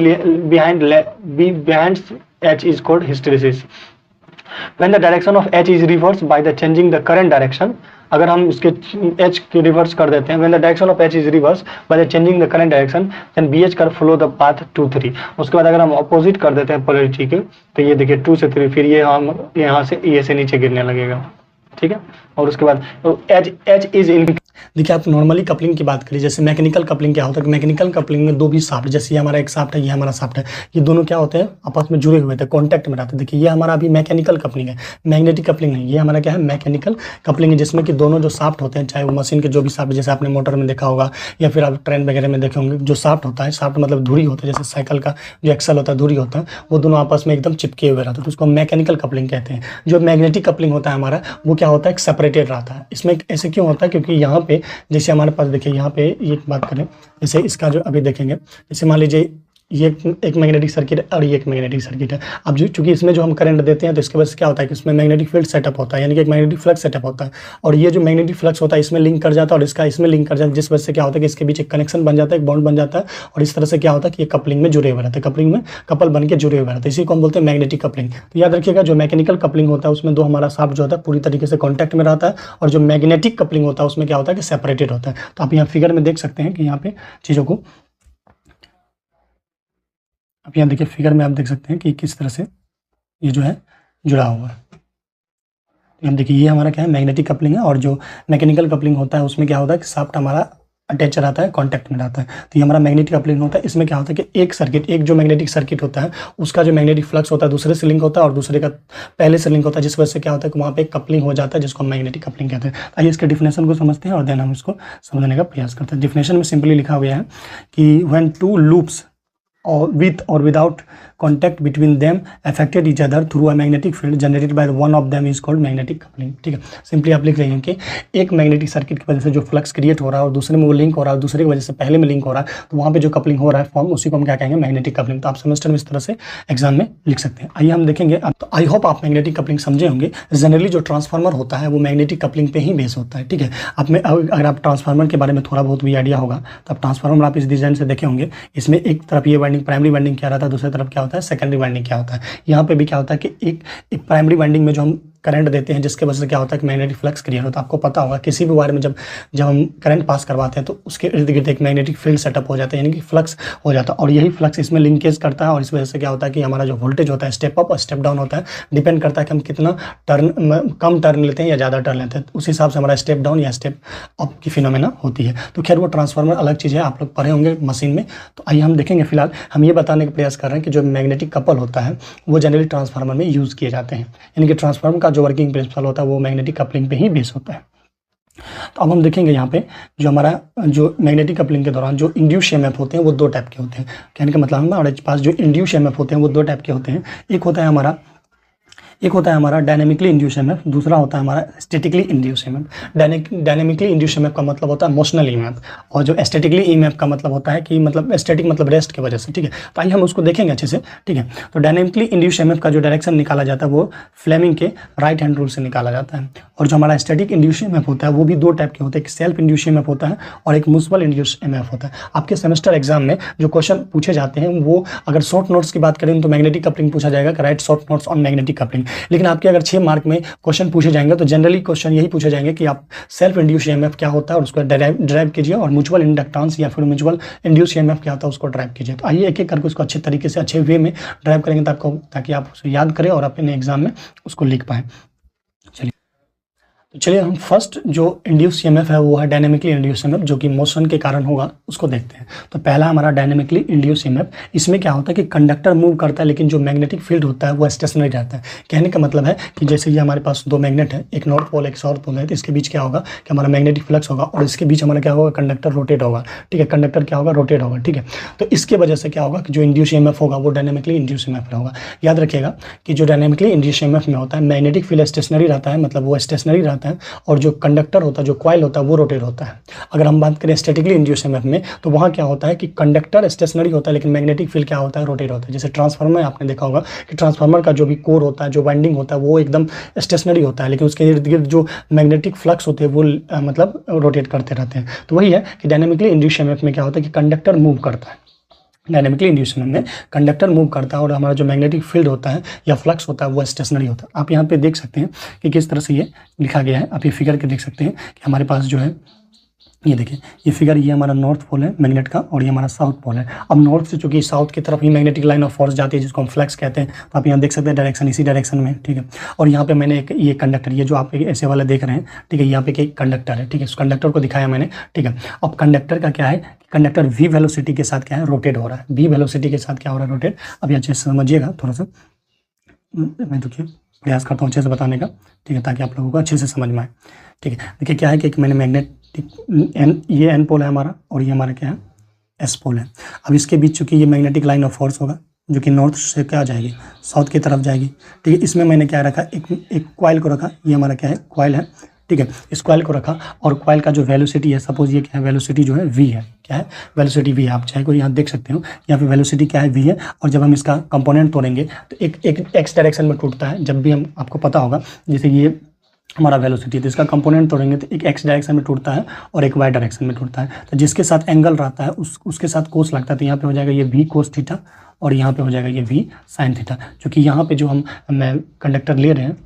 behind H is called hysteresis. When the direction of H is reversed by the changing the current direction, अगर हम इसके H के रिवर्स कर देते हैं, when the direction of H is reversed by the changing the current direction, then BH curve follow the path 2 3। उसके बाद अगर हम ऑपोजिट कर देते हैं पोलैरिटी के तो ये देखिए 2 से 3, फिर ये हम यहाँ से ये से नीचे गिरने लगेगा, ठीक है। और उसके बाद तो H इज इन देखिए आप नॉर्मली कपलिंग की बात करिए, जैसे मैकेनिकल कपलिंग क्या होता है कि मैकेनिकल कपलिंग में दो भी शाफ्ट, जैसे ये हमारा एक शाफ्ट है, ये हमारा शाफ्ट है, ये दोनों क्या होते हैं आपस में जुड़े हुए थे, कांटेक्ट में रहते हैं। देखिए ये हमारा अभी मैकेनिकल कपलिंग है, मैग्नेटिक कपलिंग नहीं, ये हमारा क्या है मैकेनिकल कपलिंग है, जिसमें कि दोनों जो शाफ्ट होते हैं चाहे वो मशीन के जो भी शाफ्ट, जैसे आपने मोटर में देखा होगा या फिर आप ट्रेन वगैरह में देखे होंगे, जो शाफ्ट होता है, शाफ्ट मतलब धुरी होता है, जैसे साइकिल का जो एक्सल होता है धुरी होता है, वो दोनों आपस में एकदम चिपके हुए रहते हैं, तो उसको मैकेनिकल कपलिंग कहते हैं। जो मैग्नेटिक कपलिंग होता है हमारा वो क्या होता है सेपरेटेड रहता है। इसमें ऐसे क्यों होता है क्योंकि यहाँ पे जैसे हमारे पास देखिए यहाँ पे ये बात करें, जैसे इसका जो अभी देखेंगे, जैसे मान लीजिए ये एक मैग्नेटिक सर्किट है और ये एक मैग्नेटिक सर्किट है। अब जो चूंकि इसमें जो हम करंट देते हैं तो इसके वजह से क्या होता है कि इसमें मैग्नेटिक फील्ड सेटअप होता है, यानी कि एक मैग्नेटिक फ्लक्स सेटअप होता है, और ये जो मैग्नेटिक फ्लक्स होता है इसमें लिंक कर जाता है और इसका इसमें लिंक कर जाता है, जिस वजह से क्या होता है कि इसके बीच एक कनेक्शन बन जाता है, एक बॉन्ड बन जाता है, और इस तरह से क्या होता है कि ये कपलिंग में जुड़े हुए रहते हैं, कपलिंग में कपल बन के जुड़े हुए रहते हैं, इसी को हम बोलते हैं मैग्नेटिक कपलिंग। तो याद रखिएगा जो मैकेनिकल कपलिंग होता है उसमें दो हमारा शाफ्ट जो होता है पूरी तरीके से कॉन्टैक्ट में रहता है, और जो मैग्नेटिक कपलिंग होता है उसमें क्या होता है कि सेपरेटेड होता है। तो आप यहाँ फिगर में देख सकते हैं कि यहाँ पे चीज़ों को, अब यहाँ देखिए फिगर में आप देख सकते हैं कि किस तरह से ये जो है जुड़ा हुआ है। हम देखिए ये हमारा क्या है मैग्नेटिक कपलिंग है, और जो मैकेनिकल कपलिंग होता है उसमें क्या होता है कि शाफ्ट हमारा अटैच रहता है, कांटेक्ट में रहता है। तो ये हमारा मैग्नेटिक कपलिंग होता है। इसमें क्या होता है कि एक सर्किट, एक जो मैग्नेटिक सर्किट होता है उसका जो मैग्नेटिक फ्लक्स होता है दूसरे से लिंक होता है और दूसरे का पहले से लिंक होता है, जिस वजह से क्या होता है कि वहाँ पे कपलिंग हो जाता है, जिसको हम मैग्नेटिक कपलिंग कहते हैं। आइए इसके डिफिनेशन को समझते हैं और देन हम इसको समझने का प्रयास करते हैं। डिफिनेशन में सिंपली लिखा हुआ है कि when to loops or with or without contact between them affected each other through a magnetic field generated by one of them is called magnetic coupling. ठीक है, सिंपली आप लिख रहे हैं कि एक मैग्नेटिक सर्किट की वजह से जो फ्लक्स क्रिएट हो रहा है और दूसरे में वो लिंक हो रहा है, दूसरे की वजह से पहले में लिंक हो रहा है, तो वहाँ पे जो कपलिंग हो रहा है फॉर्म, उसी को हम क्या कहेंगे, मैग्नेटिक कपलिंग। तो आप सेमेस्टर में इस तरह से एग्जाम में लिख सकते हैं। आइए हम देखेंगे। तो आई होप आप मैग्नेटिक कपलिंग समझे होंगे। जनरली जो ट्रांसफार्मर होता है वो मैग्नेटिक कपलिंग पे ही बेस होता है। ठीक है, आप में अगर आप ट्रांसफार्मर के बारे में थोड़ा बहुत भी आइडिया होगा तो आप ट्रांसफार्मर आप इस डिजाइन से देखे होंगे। इसमें एक तरफ ये वाइंडिंग, प्राइमरी वाइंडिंग क्या रहता है, दूसरी तरफ क्या होता है, सेकेंडरी वाइंडिंग क्या होता है। यहाँ पे भी क्या होता है कि एक प्राइमरी वाइंडिंग में जो हम करंट देते हैं, जिसके वजह से क्या होता है कि मैग्नेटिक फ्लक्स क्रिएट होता है। आपको पता होगा किसी भी वायर में जब हम करंट पास करवाते हैं तो उसके इर्द गिर्द एक मैग्नेटिक फील्ड सेटअप हो जाता है, यानी कि फ्लक्स हो जाता है, और यही फ्लक्स इसमें लिंकेज करता है। और इस वजह से क्या होता है कि हमारा जो वोल्टेज होता है स्टेप अप और स्टेप डाउन होता है, डिपेंड करता है कि हम कितना कम टर्न लेते हैं या ज़्यादा टर्न लेते हैं, उस हिसाब से हमारा स्टेप डाउन या स्टेप अप की फिनोमेना होती है। तो खैर वो ट्रांसफार्मर अलग चीज़ है, आप लोग पढ़े होंगे मशीन में। तो आइए हम देखेंगे। फिलहाल हम ये बताने का प्रयास कर रहे हैं कि जो मैग्नेटिक कपल होता है वो जनरली ट्रांसफार्मर में यूज़ किए जाते हैं, यानी कि ट्रांसफार्मर का जो वर्किंग प्रिंसिपल होता है वो मैग्नेटिक कपलिंग पे ही बेस होता है। तो अब हम देखेंगे यहाँ पे जो हमारा जो मैग्नेटिक कपलिंग के दौरान जो इंड्यूस ईएमएफ होते हैं वो दो टाइप के होते हैं। कहने का मतलब हमारे पास जो इंड्यूस ईएमएफ होते हैं वो दो टाइप के होते हैं। एक होता है हमारा डायनेमिकली इंड्यूस ईएमएफ, दूसरा होता है हमारा statically induce EMF. Dynamically induce EMF का मतलब होता है मोशनल ईएमएफ, और जो स्टैटिकली ईएमएफ का मतलब होता है कि मतलब स्टैटिक मतलब रेस्ट की वजह से। ठीक है, तो आइए हम उसको देखेंगे अच्छे से। ठीक है, तो डायनेमिकली इंड्यूस ईएमएफ का जो डायरेक्शन निकाला जाता है वो फ्लेमिंग के राइट हैंड रूल से निकाला जाता है। और जो हमारा स्टैटिक इंड्यूस ईएमएफ होता है वो भी दो टाइप के होते हैं, एक सेल्फ इंड्यूस ईएमएफ होता है और एक म्यूचुअल इंड्यूस ईएमएफ होता है। आपके सेमेस्टर एग्जाम में जो क्वेश्चन पूछे जाते हैं वो अगर शॉर्ट नोट्स की बात करें तो मैग्नेटिक कपलिंग पूछा जाएगा, right short notes on magnetic coupling. लेकिन आपके अगर 6 मार्क में क्वेश्चन पूछे जाएंगे तो जनरली क्वेश्चन यही पूछे जाएंगे कि आप सेल्फ इंड्यूस ईएमएफ क्या होता है और उसको ड्राइव कीजिए, और म्यूचुअल इंडक्टेंस या फिर म्यूचुअल इंड्यूस ईएमएफ क्या होता है उसको ड्राइव कीजिए। तो आइए एक एक करके उसको अच्छे तरीके से अच्छे वे में ड्राइव करेंगे ताकि आप उसे याद करें और अपने एग्जाम में उसको लिख पाएं। चलिए हम फर्स्ट जो इंड्यूस ईएमएफ है वो है डायनेमिकली इंड्यूस ईएमएफ, जो कि मोशन के कारण होगा, उसको देखते हैं। तो पहला हमारा डायनेमिकली इंड्यूस ईएमएफ, इसमें क्या होता है कि कंडक्टर मूव करता है लेकिन जो मैग्नेटिक फील्ड होता है वो स्टेशनरी रहता है। कहने का मतलब है कि जैसे ये हमारे पास दो मैग्नेट है, एक नॉर्थ पोल एक साउथ पोल है, तो इसके बीच क्या होगा कि हमारा मैग्नेटिक फ्लक्स होगा और इसके बीच हमारा क्या होगा, कंडक्टर रोटेट होगा। ठीक है, कंडक्टर क्या होगा, रोटेट होगा। ठीक है, तो इसके वजह से क्या होगा कि जो इंड्यूस ईएमएफ होगा वो डायनेमिकली इंड्यूस ईएमएफ होगा। याद रखिएगा कि जो डायनेमिकली इंड्यूस ईएमएफ में होता है मैग्नेटिक फील्ड स्टेशनरी रहता है, मतलब वो स्टेशनरी रहता है, और जो कंडक्टर होता है, जो कॉइल होता है वो रोटेट होता है। अगर हम बात करें स्टैटिकली इंड्यूस ईएमएफ में तो वहाँ क्या होता है कि कंडक्टर स्टेशनरी होता है लेकिन मैग्नेटिक फील्ड क्या होता है, रोटेट होता है। जैसे ट्रांसफार्मर में आपने देखा होगा कि ट्रांसफार्मर का जो भी कोर होता है, जो वाइंडिंग होता है वो एकदम स्टेशनरी होता है, लेकिन उसके इर्द गिर्द जो मैग्नेटिक फ्लक्स होते हैं वो मतलब रोटेट करते रहते हैं। तो वही है कि डायनेमिकली इंड्यूस ईएमएफ में क्या होता है कि कंडक्टर मूव करता है। डायनेमिकली इंड्यूस ईएमएफ में कंडक्टर मूव करता है और हमारा जो मैग्नेटिक फील्ड होता है या फ्लक्स होता है वो स्टेशनरी होता है। आप यहाँ पे देख सकते हैं कि किस तरह से ये लिखा गया है। आप ये फिगर के देख सकते हैं कि हमारे पास जो है ये देखिए, ये फिगर, ये हमारा नॉर्थ पोल है मैग्नेट का और ये हमारा साउथ पोल है। अब नॉर्थ से चूंकि साउथ की तरफ ही मैग्नेटिक लाइन ऑफ फोर्स जाती है जिसको हम फ्लक्स कहते हैं, तो आप यहाँ देख सकते हैं डायरेक्शन इसी डायरेक्शन में। ठीक है, और यहाँ पे मैंने एक ये कंडक्टर, ये जो आप ऐसे वाला देख रहे हैं, ठीक है, यहाँ पे एक कंडक्टर है। ठीक है, उस कंडक्टर को दिखाया मैंने। ठीक है, अब कंडक्टर का क्या है, कंडक्टर v वेलोसिटी के साथ क्या है, रोटेट हो रहा है। v वेलोसिटी के साथ क्या हो रहा है, रोटेट। अब अच्छे से समझिएगा थोड़ा सा, मैं देखिए प्रयास करता हूँ अच्छे से बताने का। ठीक है, ताकि आप लोगों को अच्छे से समझ में आए। ठीक है, देखिए क्या है कि एक मैंने मैग्नेटिक ये एन पोल है हमारा और ये हमारा क्या है, एस पोल है। अब इसके बीच चूंकि ये मैग्नेटिक लाइन ऑफ फोर्स होगा जो कि नॉर्थ से क्या जाएगी, साउथ की तरफ जाएगी। ठीक है, इसमें मैंने क्या रखा, एक कॉइल को रखा, ये हमारा क्या है, कॉइल है। ठीक है, इस कॉइल को रखा और कॉइल का जो वेलोसिटी है, सपोज ये क्या है, वेलोसिटी जो है v है। क्या है, वेलोसिटी v है। आप चाहे कोई यहाँ देख सकते हो, यहाँ पे वेलोसिटी क्या है, v है। और जब हम इसका कंपोनेंट तोड़ेंगे तो एक एक्स डायरेक्शन में टूटता है। जब भी हम, आपको पता होगा, जैसे ये हमारा वेलोसिटी है तो इसका कंपोनेंट तोड़ेंगे तो एक एक्स डायरेक्शन में टूटता है और एक वाई डायरेक्शन में टूटता है। तो जिसके साथ एंगल रहता है उसके साथ कोस लगता है। तो यहाँ पे हो जाएगा ये v कोस थीटा और यहाँ पे हो जाएगा ये v साइन थीटा। क्योंकि यहाँ पे जो हम कंडक्टर ले रहे हैं,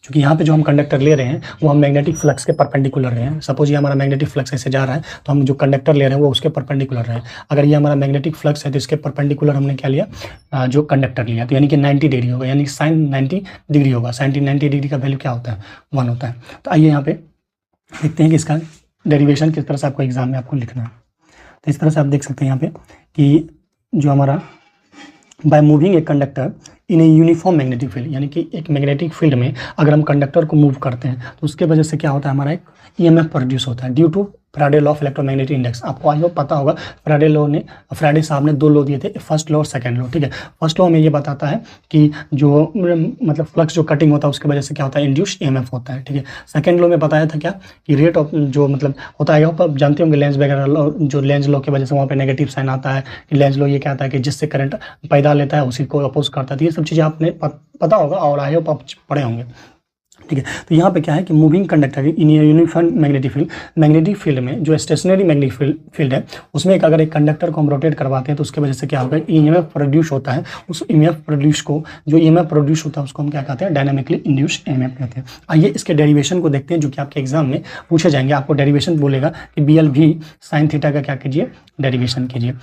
क्योंकि यहाँ पे जो हम कंडक्टर ले रहे हैं वो हम मैग्नेटिक फ्लक्स के परपेंडिकुलर रहे हैं। सपोज ये हमारा मैग्नेटिक फ्लक्स ऐसे जा रहा है तो हम जो कंडक्टर ले रहे हैं वो उसके परपेंडिकुलर रहे हैं। अगर ये हमारा मैग्नेटिक फ्लक्स है तो इसके परपेंडिकुलर हमने क्या लिया, जो कंडक्टर लिया, तो यानी कि 90 डिग्री होगा, यानी साइन 90 डिग्री होगा। साइन 90 डिग्री का वैल्यू क्या होता है, 1 होता है। तो आइए यहाँ पे देखते हैं कि इसका डेरिवेशन किस तरह से आपको एग्जाम में आपको लिखना है। तो इस तरह से आप देख सकते हैं यहाँ पे कि जो हमारा by moving a conductor in a uniform magnetic field, यानी कि एक मैग्नेटिक फील्ड में अगर हम कंडक्टर को मूव करते हैं तो उसके वजह से क्या होता है, हमारा एक ईएमएफ प्रोड्यूस होता है due to Faraday law of electromagnetic index. आपको आज पता होगा फैराडे साहब ने 2 लॉ दिए थे, फर्स्ट लॉ और सेकंड लॉ, ठीक है। फर्स्ट लॉ में ये बताता है कि जो मतलब फ्लक्स जो कटिंग होता है उसकी वजह से क्या होता है, इंड्यूस्ड ईएमएफ होता है, ठीक है। सेकंड लॉ में बताया था क्या कि रेट ऑफ जो मतलब होता है, आप जानते होंगे लेंज वगैरह लॉ, जो लेंज लॉ की वजह से वहाँ पे नेगेटिव साइन आता है कि लेंज लॉ ये कहता है कि जिससे करंट पैदा लेता है उसी को अपोज करता है। तो ये सब चीज़ें आपने पता होगा और आई होप आप पढ़े होंगे, ठीक है। तो यहाँ पे क्या है कि moving conductor in uniform magnetic field में जो स्टेशनरी मैग्नेटिक फील्ड है उसमें अगर एक कंडक्टर को हम रोटेट करवाते हैं तो उसकी वजह से क्या होगा, ईएमएफ प्रोड्यूस होता है। उस ईएमएफ प्रोड्यूस को जो ईएमएफ प्रोड्यूस होता है उसको हम क्या कहते हैं, डायनामिकली इंड्यूस्ड ईएमएफ कहते हैं। आइए इसके डेरिवेशन को देखते हैं जो कि आपके एग्जाम में पूछे जाएंगे। आपको डेरिवेशन बोलेगा कि BL साइन थीटा का क्या कीजिए, डेरिवेशन कीजिए,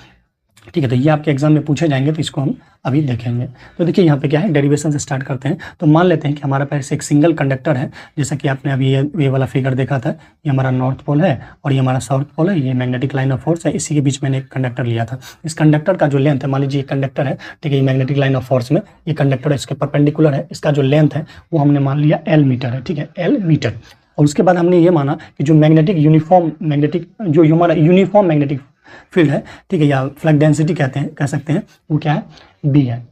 ठीक है। तो ये आपके एग्जाम में पूछे जाएंगे, तो इसको हम अभी देखेंगे। तो देखिए यहाँ पे क्या है, डेरिवेशन से स्टार्ट करते हैं। तो मान लेते हैं कि हमारे पास एक सिंगल कंडक्टर है, जैसा कि आपने अभी ये वाला फिगर देखा था, ये हमारा नॉर्थ पोल है और ये हमारा साउथ पोल है, ये मैग्नेटिक लाइन ऑफ फोर्स है, इसी के बीच मैंने एक कंडक्टर लिया था। इस कंडक्टर का जो लेंथ है, मान लीजिए ये कंडक्टर है, ठीक है, ये मैग्नेटिक लाइन ऑफ फोर्स में ये कंडक्टर है, इसके परपेंडिकुलर है, इसका जो लेंथ है वो हमने मान लिया L मीटर है, ठीक है, L मीटर। और उसके बाद हमने ये माना कि जो यूनिफॉर्म मैग्नेटिक फील्ड है, ठीक है, या फ्लक्स डेंसिटी कह सकते हैं, वो क्या है, B है।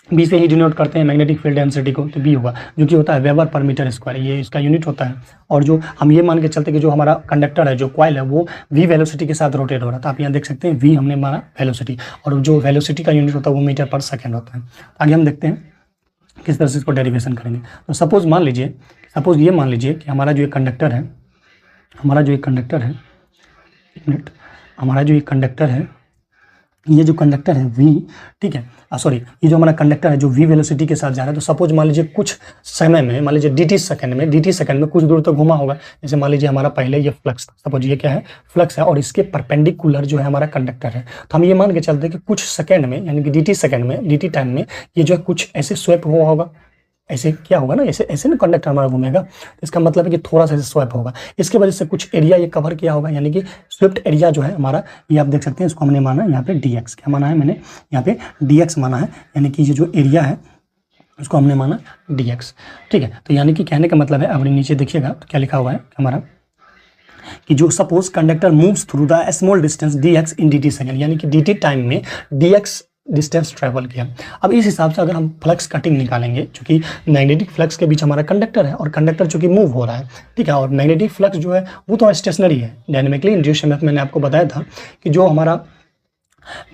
B से ही डिनोट करते हैं मैग्नेटिक फील्ड डेंसिटी को, तो B होगा, जो कि होता है वेबर पर मीटर स्क्वायर, ये इसका यूनिट होता है। और जो हम ये मान के चलते कि जो हमारा कंडक्टर है, जो कॉइल है, वो V वेलोसिटी के साथ रोटेट हो रहा था। आप यहाँ देख सकते हैं V हमने माना वेलोसिटी, और जो वेलोसिटी का यूनिट होता है वो मीटर पर सेकेंड होता है। आगे हम देखते हैं किस तरह से इसको डेरिवेशन करेंगे। तो सपोज ये मान लीजिए कि हमारा जो एक कंडक्टर है, ये जो कंडक्टर है V, ठीक है, ये जो हमारा कंडक्टर है जो V वेलोसिटी के साथ जा रहा है। तो सपोज मान लीजिए कुछ समय में, मान लीजिए dt सेकंड में कुछ दूर तक घुमा होगा। जैसे मान लीजिए हमारा पहले ये फ्लक्स, सपोज ये क्या है, फ्लक्स है, और इसके परपेंडिकुलर जो है हमारा कंडक्टर है। तो हम ये मान के चलते हैं कि कुछ सेकंड में, यानी कि dt टाइम में ये जो है कुछ ऐसे स्वैप हुआ होगा, ऐसे क्या होगा ना, ऐसे ना कंडक्टर हमारा घूमेगा। तो इसका मतलब है कि थोड़ा सा स्वैप होगा, इसके वजह से कुछ एरिया ये कवर किया होगा, यानी कि स्विफ्ट एरिया जो है हमारा, ये आप देख सकते हैं, इसको हमने माना यहाँ पे dx। क्या माना है मैंने यहाँ पे, dx माना है, यानी कि ये जो एरिया है उसको हमने माना dx, ठीक है। तो यानी कि कहने का मतलब है, अब नीचे देखिएगा तो क्या लिखा हुआ है हमारा, कि जो suppose conductor moves through the small distance dx in dt second, यानी कि dt टाइम में dx डिस्टेंस ट्रेवल किया। अब इस हिसाब से अगर हम फ्लक्स कटिंग निकालेंगे, चूंकि मैग्नेटिक फ्लक्स के बीच हमारा कंडक्टर है और कंडक्टर चूंकि मूव हो रहा है, ठीक है, और मैग्नेटिक फ्लक्स जो है वो तो स्टेशनरी है, डायनेमिकली इंड्यूस्ड ईएमएफ मैंने आपको बताया था कि जो हमारा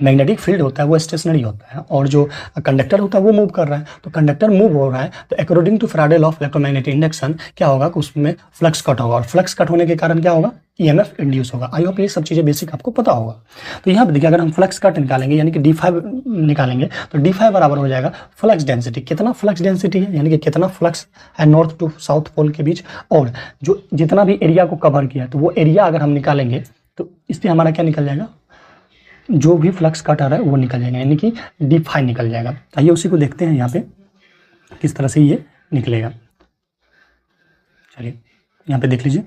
मैग्नेटिक फील्ड होता है वो स्टेशनरी होता है और जो कंडक्टर होता है वो मूव कर रहा है। तो कंडक्टर मूव हो रहा है, तो according to Faraday law of electromagnetic induction क्या होगा कि उसमें फ्लक्स कट होगा, और फ्लक्स कट होने के कारण क्या होगा, ईएमएफ इंड्यूस होगा। आई होप ये सब चीज़ें बेसिक आपको पता होगा। तो यहाँ पे देखिए, अगर हम फ्लक्स कट निकालेंगे यानी कि d5 निकालेंगे, तो d5 बराबर हो जाएगा फ्लक्स डेंसिटी। कितना फ्लक्स डेंसिटी है, यानी कि कितना फ्लक्स है नॉर्थ टू साउथ पोल के बीच, और जो जितना भी एरिया को कवर किया, तो वो एरिया अगर हम निकालेंगे तो इससे हमारा क्या निकल जाएगा, जो भी फ्लक्स कट आ रहा है वो निकल जाएगा, यानी कि d5 निकल जाएगा। आइए उसी को देखते हैं यहाँ पे किस तरह से ये निकलेगा। चलिए यहाँ पे देख लीजिए।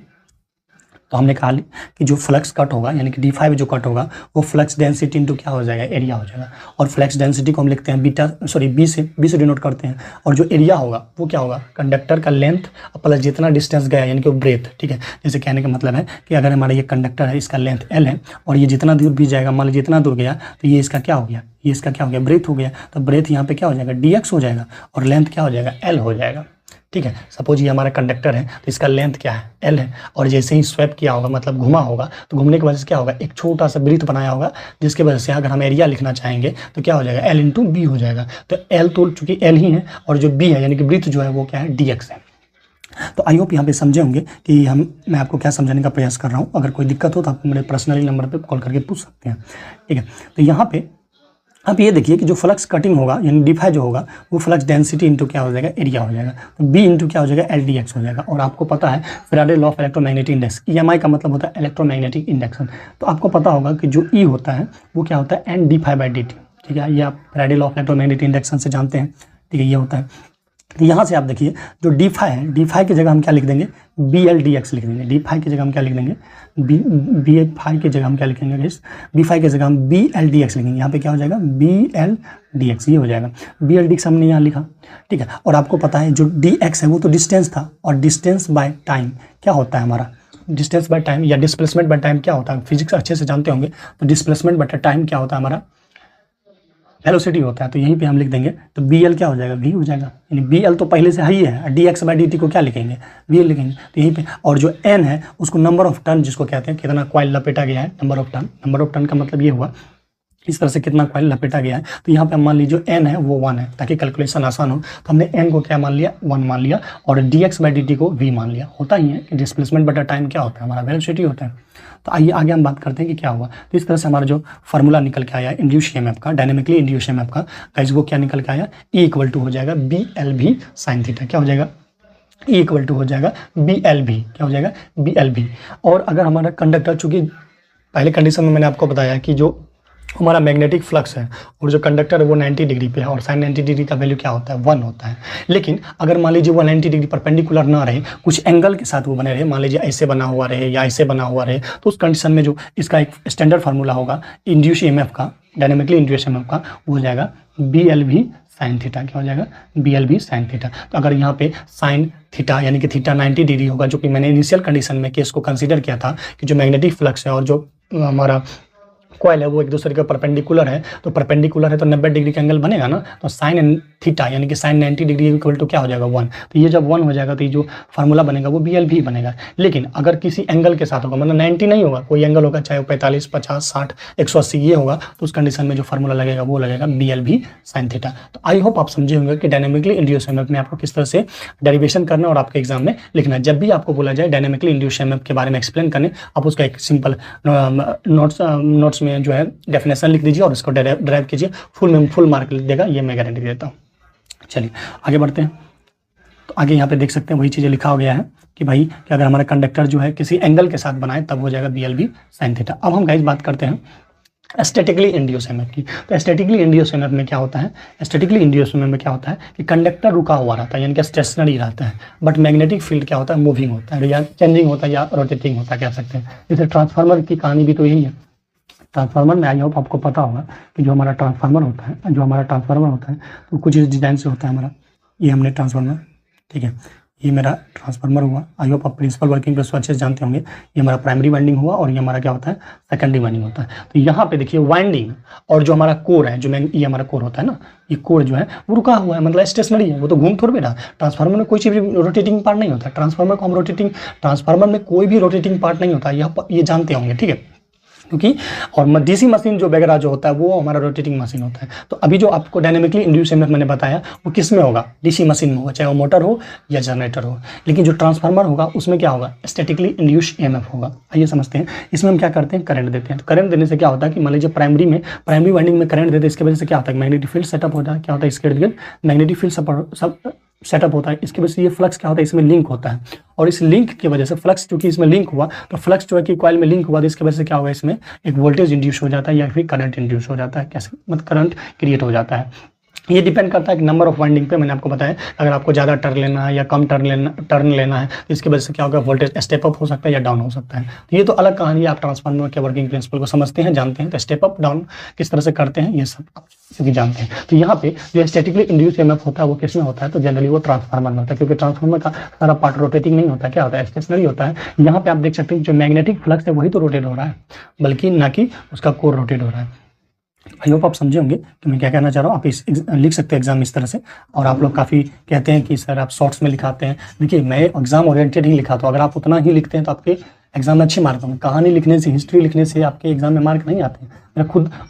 तो हमने कहा कि जो फ्लक्स कट होगा, यानी कि d5 जो कट होगा वो फ्लक्स डेंसिटी इंटू क्या हो जाएगा, एरिया हो जाएगा। और फ्लक्स डेंसिटी को हम लिखते हैं बी से डिनोट करते हैं। और जो एरिया होगा वो क्या होगा, कंडक्टर का लेंथ प्लस जितना डिस्टेंस गया, यानी कि ब्रेथ, ठीक है। जैसे कहने का मतलब है कि अगर हमारा ये कंडक्टर है, इसका लेंथ L है, और ये जितना दूर भी जाएगा, मान लीजिए जितना दूर गया, तो ये इसका क्या हो गया, ये इसका क्या हो गया, ब्रेथ हो गया। तो ब्रेथ यहाँ पे क्या हो जाएगा, dx हो जाएगा, और लेंथ क्या हो जाएगा, L हो जाएगा, ठीक है। सपोज ये हमारा कंडक्टर है, तो इसका लेंथ क्या है, L है, और जैसे ही स्वैप किया होगा, मतलब घुमा होगा, तो घूमने की वजह से क्या होगा, एक छोटा सा ब्रीथ बनाया होगा, जिसकी वजह से अगर हम एरिया लिखना चाहेंगे तो क्या हो जाएगा, L इंटू बी हो जाएगा। तो L तो चूंकि L ही है, और जो B है यानी कि ब्रीथ जो है वो क्या है, dx है। तो आई होप यहाँ पे समझे होंगे कि मैं आपको क्या समझाने का प्रयास कर रहा हूँ। अगर कोई दिक्कत हो तो आप मेरे पर्सनली नंबर पर कॉल करके पूछ सकते हैं, ठीक है। तो यहाँ पे अब ये देखिए कि जो फ्लक्स कटिंग होगा, यानी d5 जो होगा वो फ्लक्स डेंसिटी इंटू क्या हो जाएगा, एरिया हो जाएगा। तो b इंटू क्या हो जाएगा, LdX हो जाएगा। और आपको पता है Faraday law of electromagnetic index, EMI का मतलब होता है इलेक्ट्रोमैग्नेटिक इंडक्शन। तो आपको पता होगा कि जो E होता है वो क्या होता है, N/dt, ठीक है। ये आप Faraday law of electromagnetic induction से जानते हैं, ठीक है, ये होता है। तो यहाँ से आप देखिए जो d5 है, d5 की जगह हम क्या लिख देंगे, BLdx लिख देंगे। d5 की जगह हम क्या लिख देंगे, b5 की जगह हम क्या लिखेंगे, b5 की जगह हम BLdx लिखेंगे। यहाँ पे क्या हो जाएगा, BLdx, ये हो जाएगा। BLdx हमने यहाँ लिखा, ठीक है। और आपको पता है जो dx है वो तो डिस्टेंस था, और डिस्टेंस बाय टाइम क्या होता है हमारा, डिस्टेंस बाय टाइम या डिस्प्लेसमेंट बाय टाइम क्या होता है, फिजिक्स अच्छे से जानते होंगे। तो डिस्प्लेसमेंट बाय टाइम क्या होता है, हमारा वेलोसिटी होता है। तो यहीं पे हम लिख देंगे, तो बी एल क्या हो जाएगा, वी हो जाएगा, यानी बी एल तो पहले से ही है, D x by D T को क्या लिखेंगे, वी एल लिखेंगे। तो यहीं पे, और जो एन है उसको नंबर ऑफ टर्न जिसको कहते हैं, कितना कॉइल लपेटा गया है, number of turn. Number of turn का मतलब ये हुआ इस तरह से कितना कॉइल लपेटा गया है। तो यहाँ पे हम मान लीजिए जो एन है वो 1 है, ताकि कैलकुलेशन आसान हो। तो हमने एन को क्या मान लिया, 1 मान लिया, और D x by D T को वी मान लिया। होता ही है कि डिस्प्लेसमेंट बटा टाइम क्या होता है, हमारा वेलोसिटी होता है। तो आइए आगे हम बात करते हैं कि क्या हुआ। तो इस तरह से हमारा जो फार्मूला निकल के आया इंड्यूस ईएमएफ का, डायनेमिकली इंड्यूस ईएमएफ का, गाइस वो क्या निकल के आया, ई इक्वल टू हो जाएगा बी एल भी साइन थीटा। क्या हो जाएगा, ई इक्वल टू हो जाएगा बी एल भी, क्या हो जाएगा, बी एल भी। और अगर हमारा कंडक्टर, चूंकि पहले कंडीशन में मैंने आपको बताया कि जो हमारा मैग्नेटिक फ्लक्स है और जो कंडक्टर है वो 90 डिग्री पे है, और साइन 90 डिग्री का वैल्यू क्या होता है, 1 होता है। लेकिन अगर मान लीजिए वो 90 डिग्री परपेंडिकुलर ना रहे, कुछ एंगल के साथ वो बने रहे, मान लीजिए ऐसे बना हुआ रहे या ऐसे बना हुआ रहे, तो उस कंडीशन में जो इसका एक स्टैंडर्ड फार्मूला होगा इंड्यूस ईएमएफ का, डायनेमिकली इंड्यूस ईएमएफ का, वो हो जाएगा बी एल भी साइन थीटा। क्या हो जाएगा, बी एल भी साइन थीटा। तो अगर यहाँ पे साइन थीटा यानी कि थीटा 90 डिग्री होगा, जो कि मैंने इनिशियल कंडीशन में केस को कंसीडर किया था कि जो मैग्नेटिक फ्लक्स है और जो हमारा कॉइल है वो एक दूसरे के परपेंडिकुलर है, तो परपेंडिकुलर है तो 90 डिग्री का एंगल बनेगा ना। तो साइन थीटा यानी कि साइन 90 डिग्री इक्वल टू क्या हो जाएगा, 1। तो ये जब 1 हो जाएगा तो ये जो फार्मूला बनेगा वो बी एल भी बनेगा। लेकिन अगर किसी एंगल के साथ होगा, मतलब 90 नहीं होगा, कोई एंगल होगा, चाहे वो 45, 50, 60, 180 ये होगा, तो उस कंडीशन में जो फार्मूला लगेगा वो लगेगा बी एल भी साइन थीटा। तो आई होप आप समझे होंगे कि डायनेमिकली इंड्यूस ईएमएफ में आपको किस तरह से डेरिवेशन करना और आपके एग्जाम में लिखना है। जब भी आपको बोला जाए डायनेमिकली इंड्यूस ईएमएफ के बारे में एक्सप्लेन करने, आप उसका एक सिंपल नोट्स में जो है डेफिनेशन लिख दीजिए और इसको ड्राइव कीजिए, फुल मार्क लिख देगा, ये मैं गारंटी देता हूँ। चलिए आगे बढ़ते हैं। तो आगे यहाँ पे देख सकते हैं वही चीज़ें लिखा हो गया है कि भाई कि अगर हमारा कंडक्टर जो है किसी एंगल के साथ बनाए तब हो जाएगा B L B sine theta. अब हम गाइस बात करते हैं स्टैटिकली इंड्यूस ईएमएफ की। तो स्टैटिकली इंड्यूस ईएमएफ में क्या होता है, स्टैटिकली इंड्यूस ईएमएफ में क्या होता है कि कंडक्टर रुका हुआ रहता है, यानी कि स्टेशनरी रहता है, बट मैग्नेटिक फील्ड क्या होता है, मूविंग होता है, या चेंजिंग होता है, या रोटेटिंग होता है, कह सकते हैं। जैसे ट्रांसफार्मर की कहानी भी तो यही है। ट्रांसफार्मर में आई होप आपको पता होगा कि जो हमारा ट्रांसफार्मर होता है तो कुछ इस डिज़ाइन से होता है हमारा। ये हमने ट्रांसफार्मर, ठीक है, ये मेरा ट्रांसफार्मर हुआ। आई होप आप प्रिंसिपल वर्किंग प्रिंसिपल अच्छे से जानते होंगे। ये हमारा प्राइमरी वाइंडिंग हुआ और ये हमारा क्या होता है, सेकेंडरी वाइंडिंग होता है। तो यहाँ पे देखिए वाइंडिंग और जो हमारा कोर है, जो ये हमारा कोर होता है ना, ये कोर जो है वो रुका हुआ है, मतलब स्टेशनरी है, वो तो घूम थोड़ी रहा। ट्रांसफार्मर में कोई चीज़ भी रोटेटिंग पार्ट नहीं होता। ट्रांसफार्मर में कोई भी रोटेटिंग पार्ट नहीं होता, ये जानते होंगे, ठीक है, क्योंकि और डीसी मशीन जो वगैरह जो होता है वो हमारा रोटेटिंग मशीन होता है। तो अभी जो आपको डायनेमिकली इंड्यूस ईएमएफ मैंने बताया वो किस में होगा, डीसी मशीन में होगा, चाहे वो मोटर हो या जनरेटर हो। लेकिन जो ट्रांसफार्मर होगा उसमें क्या होगा, स्टैटिकली इंड्यूस ईएमएफ होगा। आइए समझते हैं। इसमें हम क्या करते हैं, करंट देते हैं। तो करंट देने से क्या होता है कि मान लीजिए प्राइमरी वाइंडिंग में करंट देते हैं, इसकी वजह से क्या होता है, मैग्नेटिक फील्ड सेटअप होता है। क्या होता है, इसके इर्द गिर्द मैग्नेटिक फील्ड सेटअप होता है। इसकी वजह से ये फ्लक्स क्या होता है, इसमें लिंक होता है, और इस लिंक की वजह से फ्लक्स चूंकि इसमें लिंक हुआ, तो फ्लक्स जो है कि कॉइल में लिंक हुआ, तो इसकी वजह से क्या होगा, इसमें एक वोल्टेज इंड्यूस हो जाता है या फिर करंट इंड्यूस हो जाता है। कैसे, मतलब करंट क्रिएट हो जाता है। ये डिपेंड करता है कि नंबर ऑफ वाइंडिंग पे। मैंने आपको बताया अगर आपको ज़्यादा टर्न लेना है या कम टर्न लेना है तो इसकी वजह से क्या होगा, वोल्टेज स्टेप अप हो सकता है या डाउन हो सकता है। तो ये तो अलग कहानी है, आप ट्रांसफार्मर के वर्किंग प्रिंसिपल को समझते हैं, जानते हैं। तो स्टेप अप डाउन किस तरह से करते हैं ये सब आप सभी जानते हैं। तो यहाँ पे जो स्टैटिकली इंड्यूस ईएमएफ होता है वो किसमें होता है, तो जनरली वो ट्रांसफार्मर में होता है, क्योंकि ट्रांसफार्मर का सारा पार्ट रोटेटिंग नहीं होता है, क्या होता है, स्टेशनरी होता है। यहाँ पे आप देख सकते हैं जो मैग्नेटिक फ्लक्स है वही तो रोटेट हो रहा है, बल्कि ना कि उसका कोर रोटेट हो रहा है। आई होप आप समझे होंगे कि मैं क्या कहना चाह रहा हूँ। आप लिख सकते हैं एग्जाम इस तरह से। और आप लोग काफ़ी कहते हैं कि सर आप शॉर्ट्स में लिखाते हैं। देखिए मैं एग्जाम ओरिएंटेड ही लिखाता हूँ, अगर आप उतना ही लिखते हैं तो आपके एग्जाम में अच्छे मार्क होंगे। कहानी लिखने से, हिस्ट्री लिखने से आपके एग्जाम में मार्क नहीं आते हैं।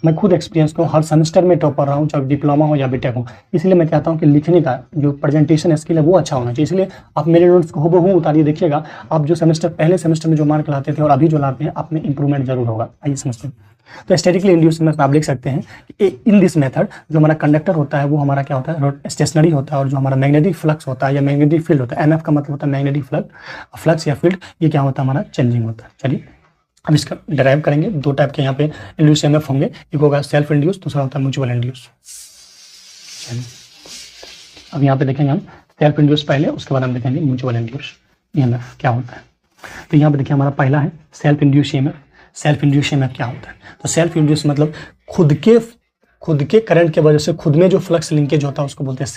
मैं खुद एक्सपीरियंस को हर सेमेस्टर में टॉपर रहा हूँ, चाहे डिप्लोमा हो या बीटेक हो। इसलिए मैं कहता हूँ कि लिखने का जो प्रेजेंटेशन स्किल है वो अच्छा होना चाहिए। इसलिए आप मेरे नोट्स को हूबहू उतारिए, देखिएगा आप जो पहले सेमेस्टर में जो मार्क लाते थे और अभी जो लाते हैं आप में इंप्रूवमेंट जरूर होगा। आइए समझते हैं। तो स्टैटिकली इंड्यूस ईएमएफ आप लिख सकते हैं कि इन दिस मेथड जो हमारा कंडक्टर होता है वो हमारा क्या होता है, स्टेशनरी होता है, और जो हमारा मैग्नेटिक फ्लक्स होता है या मैग्नेटिक फील्ड होता है, एमएफ का मतलब होता है मैग्नेटिक फ्लक्स या फील्ड, ये क्या होता है, हमारा चेंजिंग होता है। चलिए अब इसका डिराइव करेंगे। दो टाइप के यहाँ पे इंड्यूस ईएमएफ होंगे, एक होगा सेल्फ इंड्यूस, दूसरा होता है म्यूचुअल इंड्यूस। चलिए अब यहाँ पे देखेंगे हम सेल्फ इंड्यूस पहले, उसके बाद हम देखेंगे म्यूचुअल इंड्यूस ईएमएफ क्या होता है। तो यहाँ पे देखिए हमारा पहला है self induce EMF. Self induce EMF क्या होता है, तो सेल्फ इंड्यूस मतलब खुद के करंट के वजह से खुद में जो फ्लक्स लिंकेज होता है उसको बोलते हैं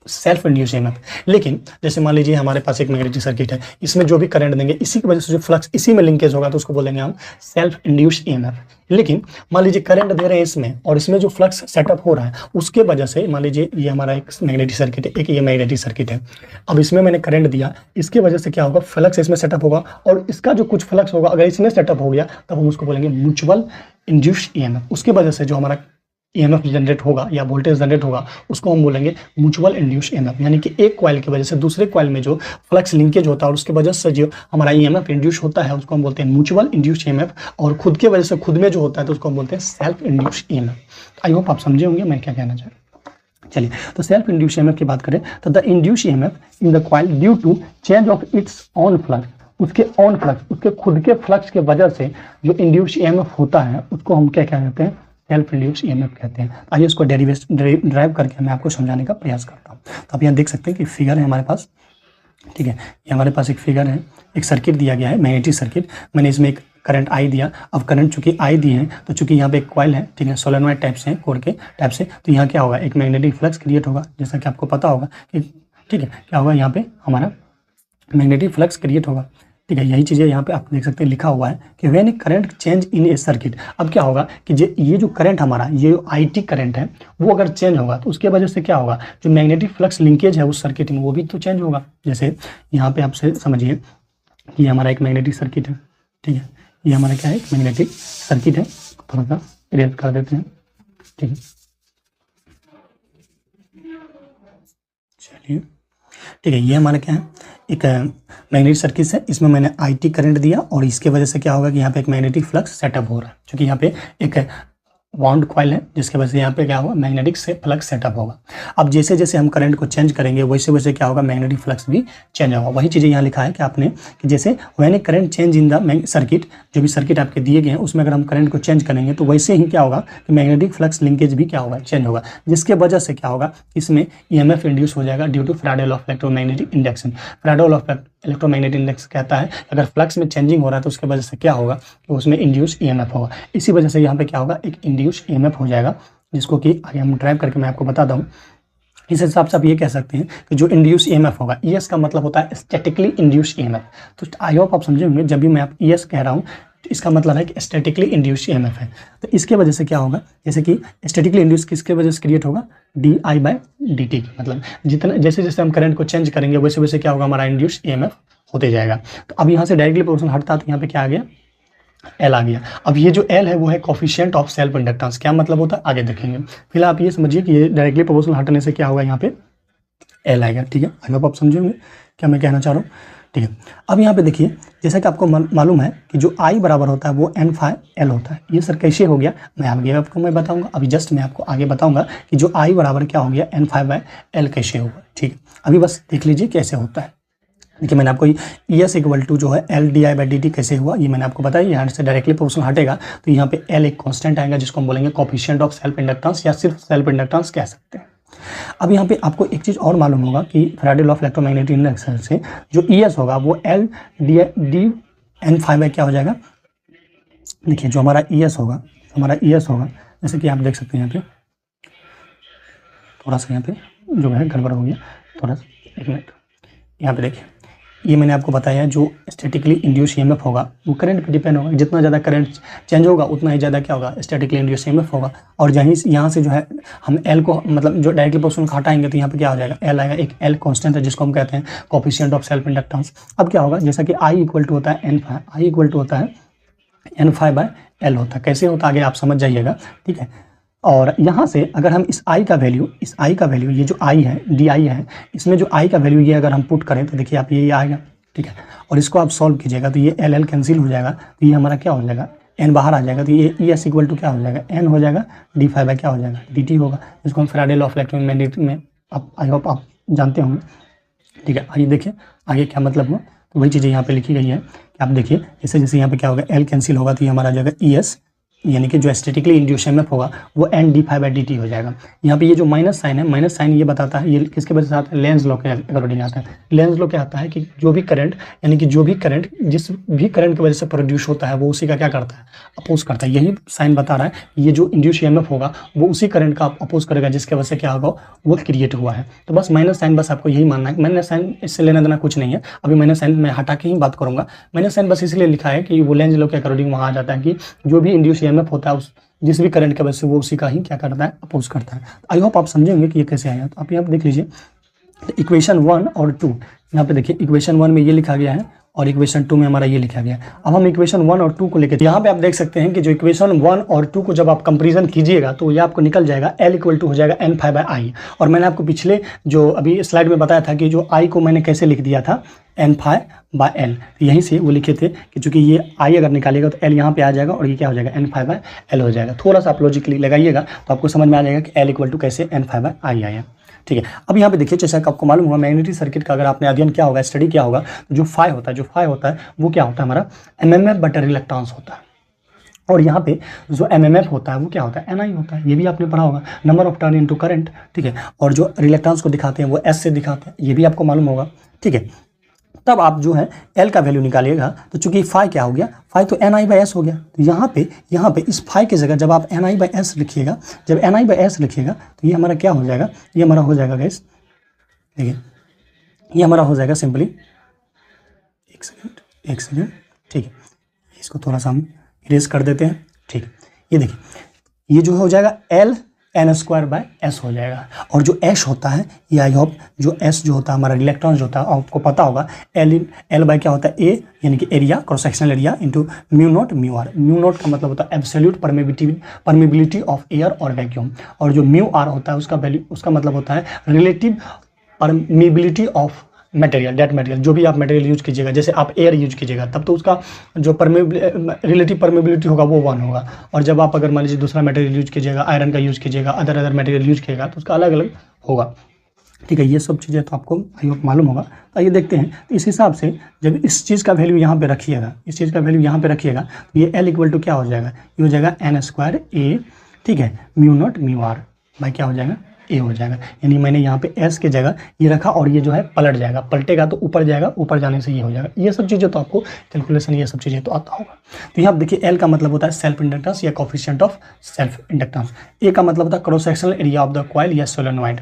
सेल्फ इंड्यूस ईएमएफ। लेकिन जैसे मान लीजिए हमारे पास एक मैग्नेटिक सर्किट है, इसमें जो भी करंट देंगे इसी की वजह से जो फ्लक्स इसी में लिंकेज होगा तो उसको बोलेंगे हम सेल्फ इंड्यूस ईएमएफ। लेकिन मान लीजिए करंट दे रहे हैं इसमें और इसमें जो फ्लक्स सेटअप हो रहा है उसके वजह से, मान लीजिए ये हमारा एक मैग्नेटिक सर्किट है, एक ये मैग्नेटिक सर्किट है, अब इसमें मैंने करंट दिया, इसके वजह से क्या होगा, फ्लक्स इसमें सेटअप होगा और इसका जो कुछ फ्लक्स होगा अगर इसमें सेटअप हो गया तब हम उसको बोलेंगे म्यूचुअल इंड्यूस ईएमएफ। उसके वजह से जो हमारा ईएमएफ जनरेट होगा या वोल्टेज जनरेट होगा उसको हम बोलेंगे म्यूचुअल इंड्यूस ईएमएफ। यानी कि एक कॉइल की वजह से दूसरे कॉइल में जो फ्लक्स लिंकेज होता है और उसके वजह से जो हमारा ईएमएफ इंड्यूस होता है उसको हम बोलते हैं म्यूचुअल इंड्यूस ईएमएफ, और खुद के वजह से खुद में जो होता है तो उसको हम बोलते हैं self induce EMF. I hope आप समझे होंगे मैं क्या कहना चाह रहा हूँ। चलिए, तो सेल्फ इंड्यूस ईएमएफ की बात करें तो the induce EMF in the coil due to change of its own flux, उसके ऑन फ्लक्स, उसके खुद के फ्लक्स के वजह से जो इंड्यूस ईएमएफ होता है उसको हम क्या कहते हैं, सेल्फ इंड्यूस ईएमएफ कहते हैं। आइए इसको ड्राइव करके मैं आपको समझाने का प्रयास करता हूँ। तो आप यहाँ देख सकते हैं कि फिगर है हमारे पास, ठीक है, ये हमारे पास एक फिगर है, एक सर्किट दिया गया है मैग्नेटिक सर्किट, मैंने इसमें एक करंट आई दिया। अब करंट चूंकि आई दी है तो चूंकि यहाँ पे एक कॉइल है, ठीक है, सोलेनोइड टाइप से, कोर के टाइप से, तो यहाँ क्या होगा, एक मैग्नेटिक फ्लक्स क्रिएट होगा, जैसा कि आपको पता होगा कि, ठीक है, क्या होगा, यहाँ पे हमारा मैग्नेटिक फ्लक्स क्रिएट होगा, ठीक है। यही चीज़ें यहाँ पे आप देख सकते हैं लिखा हुआ है कि when a current change in A circuit. अब क्या होगा कि ये जो करंट हमारा, ये आईटी करंट है, वो अगर चेंज होगा तो उसके वजह से क्या होगा, जो मैग्नेटिक फ्लक्स लिंकेज है उस सर्किट में वो भी तो चेंज होगा। जैसे यहाँ पे आपसे समझिए कि हमारा एक मैग्नेटिक सर्किट है, ठीक है, ये हमारा क्या है, एक मैग्नेटिक सर्किट है, थोड़ा सा इरेज कर देते हैं, ठीक है, चलिए, ठीक है, ये हमारा क्या है, एक मैग्नेटिक सर्किट है, इसमें मैंने आईटी करंट दिया और इसके वजह से क्या होगा कि यहाँ पे एक मैग्नेटिक फ्लक्स सेटअप हो रहा है, क्योंकि यहाँ पे एक बाउंड कॉइल है जिसके वजह से यहाँ पे क्या होगा, मैग्नेटिक से फ्लक्स सेटअप होगा। अब जैसे जैसे हम करंट को चेंज करेंगे वैसे वैसे क्या होगा, मैग्नेटिक फ्लक्स भी चेंज होगा। वही चीज़ें यहाँ लिखा है कि आपने कि जैसे when a current change in the circuit, जो भी सर्किट आपके दिए गए हैं उसमें अगर हम करंट को चेंज करेंगे तो वैसे ही क्या होगा कि मैग्नेटिक फ्लक्स लिंकेज भी क्या होगा, चेंज होगा, जिसके वजह से क्या होगा, इसमें ईएमएफ इंड्यूस हो जाएगा due to Faraday law of electromagnetic induction. Faraday law of electromagnetic index कहता है अगर फ्लक्स में चेंजिंग हो रहा है तो उसके वजह से क्या होगा कि उसमें इंड्यूस ईएमएफ होगा। इसी वजह से यहाँ पे क्या होगा, एक इंड्यूस ईएमएफ हो जाएगा, जिसको कि आगे हम ड्राइव करके मैं आपको बताता हूँ। इस हिसाब से आप ये कह सकते हैं कि जो इंड्यूस ईएमएफ होगा, ईएस का मतलब होता है स्टैटिकली इंड्यूस ईएमएफ। तो आई होप आप समझे होंगे, जब भी मैं आप ईएस कह रहा हूँ तो इसका मतलब है कि स्टैटिकली इंड्यूस ईएमएफ है। तो इसके वजह से क्या होगा, जैसे कि स्टैटिकली इंड्यूस किसके वजह से क्रिएट होगा, di/dt, मतलब जितना जैसे जैसे हम करंट को चेंज करेंगे वैसे वैसे क्या होगा, हमारा इंड्यूस ईएमएफ होते जाएगा। तो अब यहाँ से डायरेक्टली प्रोपोर्शनल हटता तो यहाँ पे क्या आ गया, एल आ गया। अब ये जो एल है वो है कोफिशिएंट ऑफ सेल्फ इंडक्टेंस। क्या मतलब होता है आगे देखेंगे, फिलहाल आप ये समझिए कि ये डायरेक्टली प्रोपोर्शनल हटने से क्या होगा, यहाँ पे एल आएगा, ठीक है। आई होप आप समझेंगे क्या मैं कहना चाह रहा हूँ, ठीक है। अब यहाँ पे देखिए, जैसा कि आपको मालूम है कि जो I बराबर होता है वो N/L होता है। ये सर कैसे हो गया, मैं आगे आपको मैं बताऊंगा, अभी जस्ट मैं आपको आगे बताऊंगा कि जो I बराबर क्या हो गया, N/L कैसे होगा, ठीक है। अभी बस देख लीजिए कैसे होता है। देखिए मैंने आपको ES इक्वल टू जो है LdI/dt कैसे हुआ ये मैंने आपको बताया। यहाँ से डायरेक्टली प्रोपोर्शनल हटेगा तो यहाँ पे L एक कांस्टेंट आएगा जिसको हम बोलेंगे कोफिशिएंट ऑफ सेल्फ इंडक्टेंस या सिर्फ सेल्फ इंडक्टेंस कह सकते हैं। अब यहाँ पे आपको एक चीज़ और मालूम होगा कि Faraday law of electromagnetic induction से जो ES होगा वो L/d/N/phi क्या हो जाएगा। देखिए जो हमारा ES होगा, जैसे कि आप देख सकते हैं यहाँ पे थोड़ा सा यहाँ पे जो है गड़बड़ हो गया, थोड़ा सा एक मिनट। यहाँ पे देखिए ये मैंने आपको बताया जो स्टैटिकली इंड्यूस ईएमएफ होगा वो करंट पे डिपेंड होगा। जितना ज़्यादा करंट चेंज होगा उतना ही ज़्यादा क्या होगा, स्टैटिकली इंड्यूस ईएमएफ होगा। और यहाँ से जो है हम एल को मतलब जो डायरेक्टली प्रोपोर्शनल को हटाएंगे तो यहाँ पे क्या हो जाएगा, एल आएगा। एक एल कांस्टेंट है जिसको हम कहते हैं कोफिशिएंट ऑफ सेल्फ इंडक्टेंस। अब क्या होगा, जैसा कि I इक्वल टू होता है N/L होता है। कैसे होता है आगे आप समझ जाइएगा, ठीक है। और यहाँ से अगर हम इस I का वैल्यू ये जो I है di है, इसमें जो I का वैल्यू ये अगर हम पुट करें तो देखिए आप ये आएगा, ठीक है। और इसको आप सॉल्व कीजिएगा तो ये L कैंसिल हो जाएगा, तो ये हमारा क्या हो जाएगा, N बाहर आ जाएगा। तो ये ES इक्वल टू क्या हो जाएगा, N हो जाएगा, d/phi क्या हो जाएगा, dt होगा, जिसको हम फैराडे लॉ ऑफ इलेक्ट्रोमैग्नेटिक में आप आई होप आप जानते होंगे, ठीक है। आइए देखिए आगे क्या मतलब हुआ। तो वही चीज़ें यहाँ पे लिखी गई है कि आप देखिए जैसे जैसे यहाँ पे क्या होगा, L कैंसिल होगा तो ये हमारा आ जाएगा ES यानी कि जो स्टैटिकली इंड्यूस ईएमएफ होगा वो N D phi by D T हो जाएगा। यहाँ पे ये जो माइनस साइन है, माइनस साइन ये बताता है, ये किसके वजह से आता है, लेंज लॉ के अकॉर्डिंग आता है। लेंज लॉ क्या आता है कि जो भी करंट, यानी कि जो भी करंट जिस भी करंट की वजह से प्रोड्यूस होता है वो उसी का क्या करता है, अपोज करता है। यही साइन बता रहा है ये जो इंड्यूस ईएमएफ होगा वो उसी करंट का अपोज करेगा जिसके वजह से क्या होगा, वो क्रिएट हुआ है। तो बस माइनस साइन, बस आपको यही मानना है। माइनस साइन इससे लेना देना कुछ नहीं है, अभी माइनस साइन मैं हटा के ही बात करूंगा। माइनस साइन बस इसलिए लिखा है कि वो लेंज लॉ के अकॉर्डिंग वहाँ आ जाता है कि जो भी इंड्यूस ईएमएफ होता है उस जिस भी करंट की वजह से वो उसी का ही क्या करता है, अपोज करता है। आई होप आप समझेंगे कि ये कैसे आया। तो आप यहाँ पे देख लीजिए इक्वेशन 1 और 2, यहाँ पे देखिए इक्वेशन 1 में ये लिखा गया है और इक्वेशन 2 में हमारा ये लिखा गया है। अब हम इक्वेशन 1 और 2 को लेकर यहाँ पे आप देख सकते हैं कि जो इक्वेशन 1 और 2 को जब आप कंपेरिजन कीजिएगा तो ये आपको निकल जाएगा L इक्वल टू हो जाएगा n फाई बाई आई। और मैंने आपको पिछले जो अभी स्लाइड में बताया था कि जो I को मैंने कैसे लिख दिया था, n फाई बाई एल। यहीं से वो लिखे थे कि चूंकि ये I अगर निकालेगा तो L यहाँ पे आ जाएगा और ये क्या हो जाएगा, n फाई बाई एल हो जाएगा। थोड़ा सा आप लॉजिकली लगाइएगा तो आपको समझ में आ जाएगा कि L इक्वल टू कैसे n फाई बाई आई आया। ठीक है, अब यहाँ पे देखिए जैसा कि आपको मालूम होगा मैग्नेटिक सर्किट का अगर आपने अध्ययन किया होगा, स्टडी किया होगा, तो जो फाई होता है वो क्या होता है, हमारा एमएमएफ बटा रिलक्टेंस होता है। और यहाँ पे जो एमएमएफ होता है वो क्या होता है, एनआई होता है। ये भी आपने पढ़ा होगा, number of turn into current. ठीक है, और जो रिलक्टेंस को दिखाते हैं वो एस से दिखाते हैं, ये भी आपको मालूम होगा। ठीक है, तब आप जो है L का वैल्यू निकालिएगा तो चूंकि फाई क्या हो गया, फाई तो एन आई बाई एस हो गया। तो यहाँ पे इस फाई की जगह जब आप एन आई बाई एस लिखिएगा, जब एन आई बाई एस लिखिएगा तो ये हमारा क्या हो जाएगा, ये हमारा हो जाएगा गैस, देखिए ये हमारा हो जाएगा सिंपली, एक सेकेंड। ठीक है, इसको थोड़ा सा हम इरेज कर देते हैं। ठीक है, ये देखिए ये जो हो जाएगा L N square by S हो जाएगा। और जो एस होता है ये आई होप जो एस जो होता है हमारा रिलेक्टेंस जो होता है आपको पता होगा, एल बाय क्या होता है, ए यानी कि area, cross sectional area into mu not mu R. Mu not का मतलब होता है एब्सोल्यूट परमेबिलिटी ऑफ एयर और वैक्यूम, और जो म्यू आर होता है उसका वैल्यू, उसका मतलब होता है relative permeability of material, that material. जो भी आप मटेरियल यूज कीजिएगा, जैसे आप एयर यूज कीजिएगा तब तो उसका जो रिलेटिव परमेबिलिटी होगा वो 1 होगा। और जब आप अगर मान लीजिए दूसरा मटेरियल यूज कीजिएगा, आयरन का यूज कीजिएगा, अदर मटेरियल यूज कीजिएगा तो उसका अलग अलग होगा। ठीक है, ये सब चीज़ें तो आपको आई होप मालूम होगा। तो आइए देखते हैं, तो इस हिसाब से जब इस चीज़ का वैल्यू यहाँ पे रखिएगा, इस चीज़ का वैल्यू यहाँ पे रखिएगा तो ये L इक्वल टू क्या हो जाएगा, ये हो जाएगा एन स्क्वायर ए, ठीक है, mu not mu R by क्या हो जाएगा, ए हो जाएगा। यानी मैंने यहाँ पे एस के जगह ये रखा और ये जो है पलट जाएगा, पलटेगा तो ऊपर जाएगा, ऊपर जाने से ये हो जाएगा। ये सब चीज़ें तो आपको कैलकुलेशन ये सब चीज़ें तो आता होगा। तो यहाँ देखिए एल का मतलब होता है सेल्फ इंडक्टेंस या कोफिशिएंट ऑफ सेल्फ इंडक्टेंस। ए का मतलब होता है cross sectional area of the coil या सोलेनॉइड।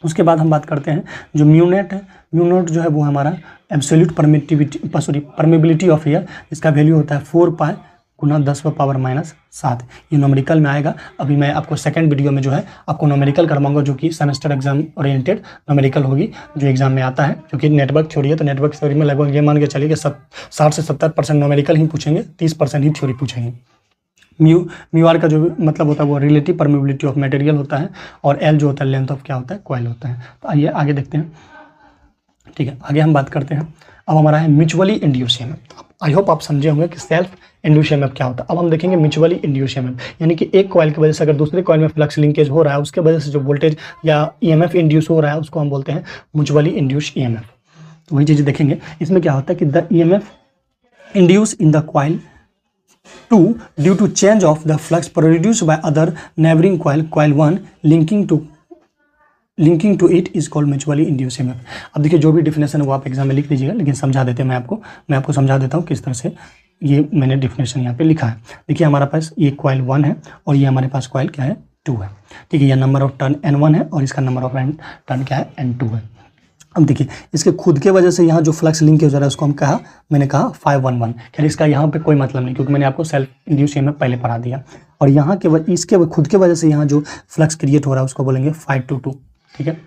उसके बाद हम बात करते हैं जो म्यू नेट है, म्यू नॉट जो है वो हमारा एब्सोल्यूट परमिबिलिटी ऑफ एयर, इसका वैल्यू होता है 4 पाई गुना 10⁻⁷। ये न्यूमेरिकल में आएगा। अभी मैं आपको सेकंड वीडियो में जो है आपको न्यूमेरिकल करवाऊंगा, जो कि सेमेस्टर एग्जाम ओरिएंटेड न्यूमेरिकल होगी, जो एग्जाम में आता है, क्योंकि नेटवर्क थ्योरी है। तो नेटवर्क थ्योरी में लगभग ये मान के चलिए कि 60 से 70% न्यूमेरिकल ही पूछेंगे, 30% ही थ्योरी पूछेंगे। म्यू आर का जो मतलब होता है वो रिलेटिव परमिबिलिटी ऑफ मटेरियल होता है, और एल जो होता है लेंथ ऑफ क्या होता है, कॉइल होता है। तो आइए आगे देखते हैं। ठीक है, आगे हम बात करते हैं। अब हमारा है mutually induce EMF. I hope आप समझे होंगे कि सेल्फ इंड्यूस ईएमएफ क्या होता है। अब हम देखेंगे म्यूचुअली इंड्यूस ईएमएफ, यानी कि एक कॉइल की वजह से अगर दूसरे कॉइल में फ्लक्स लिंकेज हो रहा है, उसके वजह से जो वोल्टेज या ईएमएफ इंड्यूस हो रहा है उसको हम बोलते हैं म्यूचुअली इंड्यूस ईएमएफ। तो वही चीज़ें देखेंगे। इसमें क्या होता है कि the EMF induce in the coil 2 due to change of the flux produced by other neighboring coil 1 linking to it is called mutually induced EMF। अब देखिए जो भी डिफिनेशन है वो आप एग्जाम में लिख लीजिएगा, लेकिन समझा देते हैं मैं आपको समझा देता हूँ किस तरह से ये मैंने डिफिनेशन यहाँ पे लिखा है। देखिए हमारे पास ये कॉइल 1 है और ये हमारे पास कॉइल क्या है, 2 है। ठीक है, ये नंबर ऑफ टर्न N1 है और इसका नंबर ऑफ टर्न क्या है, N2 है। अब देखिए इसके खुद के वजह से यहाँ जो फ्लक्स लिंक हो जा रहा है उसको मैंने कहा 511। खैर इसका यहाँ पे कोई मतलब नहीं, क्योंकि मैंने आपको सेल्फ इंड्यूस ईएमएफ पहले पढ़ा दिया। और यहाँ के इसके खुद के वजह से यहाँ जो फ्लक्स क्रिएट हो रहा है उसको बोलेंगे 522। ठीक है,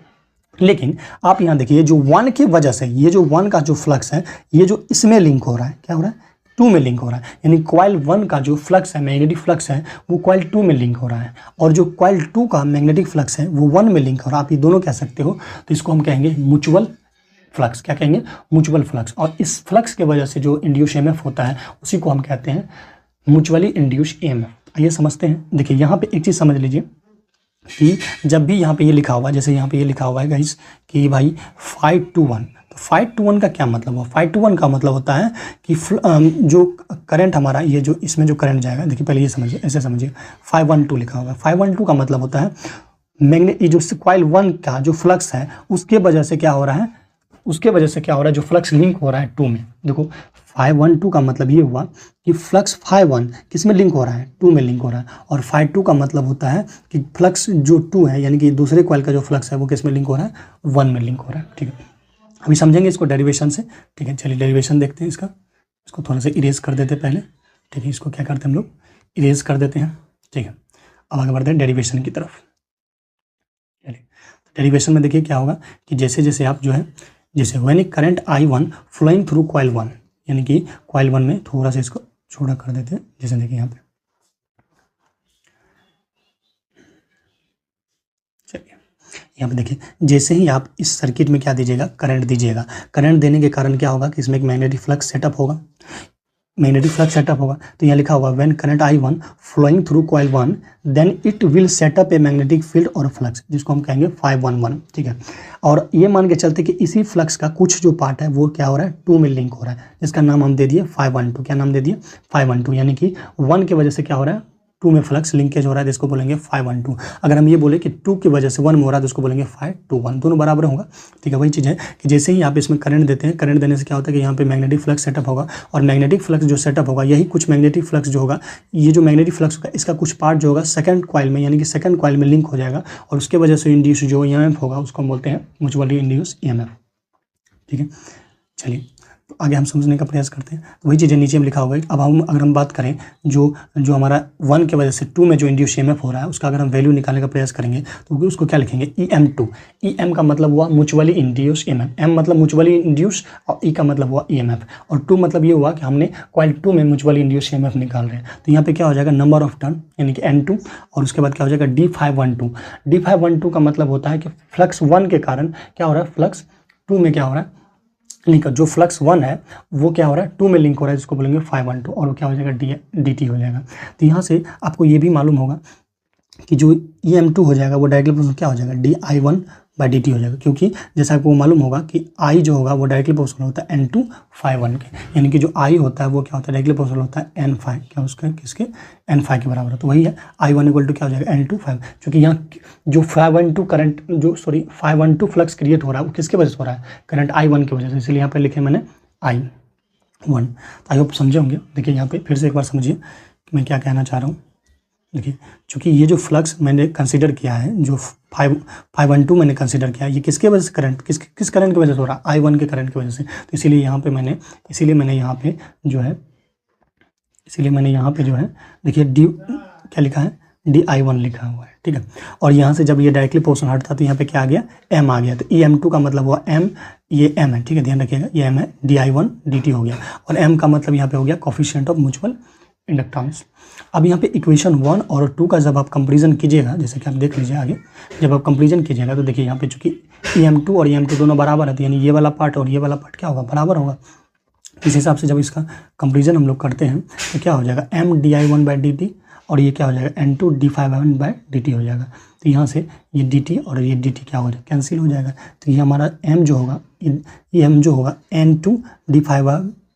लेकिन आप यहाँ देखिए जो 1 की वजह से, ये जो 1 का जो फ्लक्स है ये जो इसमें लिंक हो रहा है, क्या हो रहा है, 2 में लिंक हो रहा है। यानी कॉइल 1 का जो फ्लक्स है, मैग्नेटिक फ्लक्स है, वो कॉइल 2 में लिंक हो रहा है, और जो कॉइल 2 का मैग्नेटिक फ्लक्स है वो 1 में लिंक हो रहा है। आप ये दोनों कह सकते हो। तो इसको हम कहेंगे म्यूचुअल फ्लक्स। क्या कहेंगे, म्यूचुअल फ्लक्स। और इस फ्लक्स के वजह से जो इंड्यूस ईएमएफ होता है उसी को हम कहते हैं म्यूचुअली इंड्यूस ईएमएफ। आइए समझते हैं। देखिए यहाँ पे एक चीज़ समझ लीजिए कि जब भी यहाँ पे ये लिखा हुआ है, जैसे यहाँ पे ये लिखा हुआ है गाइस कि भाई 521, तो तो 5 to 1 का क्या मतलब हुआ? 5 to 1 का मतलब होता है कि जो करंट हमारा, ये जो इसमें जो करंट जाएगा, देखिए पहले ये समझिए, ऐसे समझिए, 512 लिखा होगा। 512 का मतलब होता है मैग्नेट, ये जो कॉइल 1 का जो फ्लक्स है उसके वजह से क्या हो रहा है, उसके वजह से क्या हो रहा है, जो फ्लक्स लिंक हो रहा है 2 में। देखो 512 का मतलब ये हुआ कि फ्लक्स 51 किस में लिंक हो रहा है, 2 में लिंक हो रहा है, और 52 का मतलब होता है कि फ्लक्स जो 2 है, यानी कि दूसरे कॉइल का जो फ्लक्स है वो किस में लिंक हो रहा है, 1 में लिंक हो रहा है। ठीक है, अभी समझेंगे इसको डेरिवेशन से। ठीक है, चलिए डेरिवेशन देखते हैं इसका। इसको थोड़ा सा इरेज कर देते हैं पहले। ठीक है, इसको क्या करते हैं हम लोग, इरेज कर देते हैं। ठीक है, अब आगे बढ़ते हैं डेरिवेशन की तरफ। डेरिवेशन में देखिए क्या होगा कि जैसे जैसे आप जो है, जैसे when a current I1 flowing through coil 1, यानी कि कॉइल 1 में थोड़ा सा इसको छोटा कर देते हैं। जैसे देखिए यहाँ पे, चलिए यहाँ पे देखिए, जैसे ही आप इस सर्किट में क्या दीजिएगा, करंट दीजिएगा, करंट देने के कारण क्या होगा कि इसमें एक मैग्नेटिक फ्लक्स सेटअप होगा, मैग्नेटिक फ्लक्स सेटअप होगा। तो यहाँ लिखा होगा when current I1 flowing through coil 1 then it will setup a magnetic field और फ्लक्स, जिसको हम कहेंगे 511। ठीक है, और ये मान के चलते कि इसी फ्लक्स का कुछ जो पार्ट है वो क्या हो रहा है, 2 में लिंक हो रहा है, जिसका नाम हम दे दिए 512। क्या नाम दे दिए, 512, यानी कि 1 की वजह से क्या हो रहा है, 2 में फ्लक्स लिंकेज हो रहा है, जिसको बोलेंगे 512। अगर हम ये बोले कि 2 की वजह से 1 में हो रहा है तो उसको बोलेंगे 521, दोनों बराबर होगा। ठीक है, वही चीज़ है कि जैसे ही आप इसमें करंट देते हैं, करंट देने से क्या होता है कि यहाँ पे मैग्नेटिक फ्लक्स सेटअप होगा, और मैग्नेटिक फ्लक्स जो सेटअप होगा, यही कुछ मैग्नेटिक फ्लक्स जो होगा, ये जो मैग्नेटिक फ्लक्स होगा इसका कुछ पार्ट जो होगा सेकंड कॉइल में, यानी कि सेकंड कॉइल में लिंक हो जाएगा, और उसके वजह से इंड्यूस जो EMF होगा उसको हम बोलते हैं म्यूचुअली इंड्यूस EMF। ठीक है, चलिए तो आगे हम समझने का प्रयास करते हैं। तो वही चीज़ें नीचे में लिखा होगा। अब हम अगर हम बात करें जो हमारा 1 की वजह से 2 में जो इंड्यूस EMF हो रहा है, उसका अगर हम वैल्यू निकालने का प्रयास करेंगे तो उसको क्या लिखेंगे, EM2। EM का मतलब हुआ म्यूचुअली इंड्यूस EMF, M मतलब म्यूचुअली इंड्यूस, और E का मतलब हुआ EMF, और 2 मतलब ये हुआ कि हमने कॉइल 2 में म्यूचुअली इंड्यूस EMF निकाल रहे हैं। तो यहाँ पे क्या हो जाएगा, नंबर ऑफ टर्न यानी कि N2, और उसके बाद क्या हो जाएगा D512। D512 का मतलब होता है कि फ्लक्स 1 के कारण क्या हो रहा है, फ्लक्स 2 में क्या हो रहा है, लिंक, जो फ्लक्स 1 है वो क्या हो रहा है, 2 में लिंक हो रहा है, जिसको बोलेंगे 512, और वो क्या हो जाएगा, DT हो जाएगा। तो यहाँ से आपको ये भी मालूम होगा कि जो EM2 हो जाएगा वो डायरेक्टली क्या हो जाएगा, DI1/dt हो जाएगा, क्योंकि जैसा आपको मालूम होगा कि I जो होगा वो डायरेक्टली प्रोपोर्शनल होता है N2/1 के, यानी कि जो I होता है वो क्या होता है, डायरेक्टली प्रोपोर्शनल होता है N5, क्या उसका किसके, N5 के बराबर है। तो वही है I1 = क्या हो जाएगा, N2/5, क्योंकि यहाँ जो 512 करंट जो 512 फ्लक्स क्रिएट हो रहा है वो किसके वजह से हो रहा है, करंट I1 की वजह से, इसलिए यहाँ पे लिखे मैंने I1। तो आई होप समझे होंगे। देखिए यहाँ पे फिर से एक बार समझिए कि मैं क्या कहना चाह रहा हूँ। देखिए, चूँकि ये जो फ्लक्स मैंने कंसीडर किया है, जो 512 मैंने कंसीडर किया है, ये किसके वजह से करंट, किस करंट की वजह से हो रहा है, I1 के करंट की वजह से। तो इसीलिए मैंने यहाँ पे जो है देखिए क्या लिखा है, DI1 लिखा हुआ है। ठीक है, और यहाँ से जब ये डायरेक्टली पोर्शन हटता तो यहाँ पे क्या आ गया, M आ गया। तो EM2 का मतलब हुआ M, ये M है। ठीक है, ध्यान रखिएगा, ये M है, DI1/dt हो गया, और M का मतलब यहाँ पे हो गया कोफिशिएंट ऑफ म्यूचुअल इंडक्टेंस। अब यहाँ पे इक्वेशन 1 और 2 का जब आप कंपैरिजन कीजिएगा, जैसे कि आप देख लीजिए आगे, जब आप कंपैरिजन कीजिएगा तो देखिए यहाँ पे चूंकि EM2 और EM2 दोनों बराबर है, तो यानी ये वाला पार्ट और ये वाला पार्ट क्या होगा, बराबर होगा। इस हिसाब से जब इसका कंपैरिजन हम लोग करते हैं तो क्या हो जाएगा, M DI1/dt, और ये क्या हो जाएगा, N2 D5/dt हो जाएगा। तो यहाँ से ये dt और ये dt क्या हो जाएगा, कैंसिल हो जाएगा। तो ये हमारा M जो होगा, ये M जो होगा N2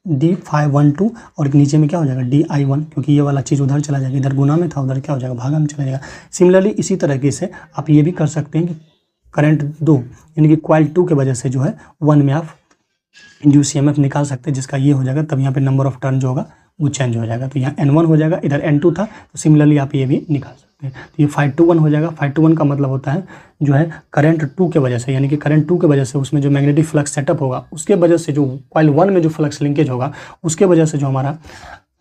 D512, और नीचे में क्या हो जाएगा, DI1, क्योंकि ये वाला चीज़ उधर चला जाएगा, इधर गुना में था, उधर क्या हो जाएगा, भागा में चला जाएगा। सिमिलरली इसी तरीके से आप ये भी कर सकते हैं कि करंट 2 यानी कि कॉइल 2 के वजह से जो है 1 में आप इंड्यूस EMF निकाल सकते हैं, जिसका ये हो जाएगा, तब यहाँ पे नंबर ऑफ टर्न जो होगा वो चेंज हो जाएगा। तो यहाँ N1 हो जाएगा, इधर N2 था, तो सिमिलरली आप ये भी निकाल सकते हैं। तो ये 521 हो जाएगा। 521 का मतलब होता है जो है करंट 2 के वजह से, यानी कि करंट 2 के वजह से उसमें जो मैग्नेटिक फ्लक्स सेटअप होगा, उसके वजह से जो कॉइल 1 में जो फ्लक्स लिंकेज होगा, उसके वजह से जो हमारा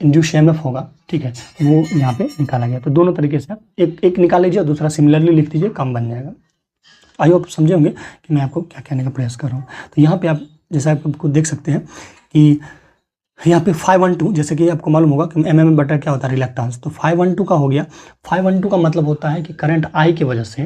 इंड्यूस EMF होगा, ठीक है, वो यहाँ पे निकाला गया। तो दोनों तरीके से आप एक निकाल लीजिए और दूसरा सिमिलरली लिख दीजिए, कम बन जाएगा। आई होप समझे होंगे कि मैं आपको क्या कहने का प्रयास कर रहा हूँ। तो यहाँ पे आप जैसा आपको देख सकते हैं कि यहाँ पे 512, जैसे कि आपको मालूम होगा कि mm बटा क्या होता है, रिलक्टेंस। तो 512 का हो गया। 512 का मतलब होता है कि करंट I की वजह से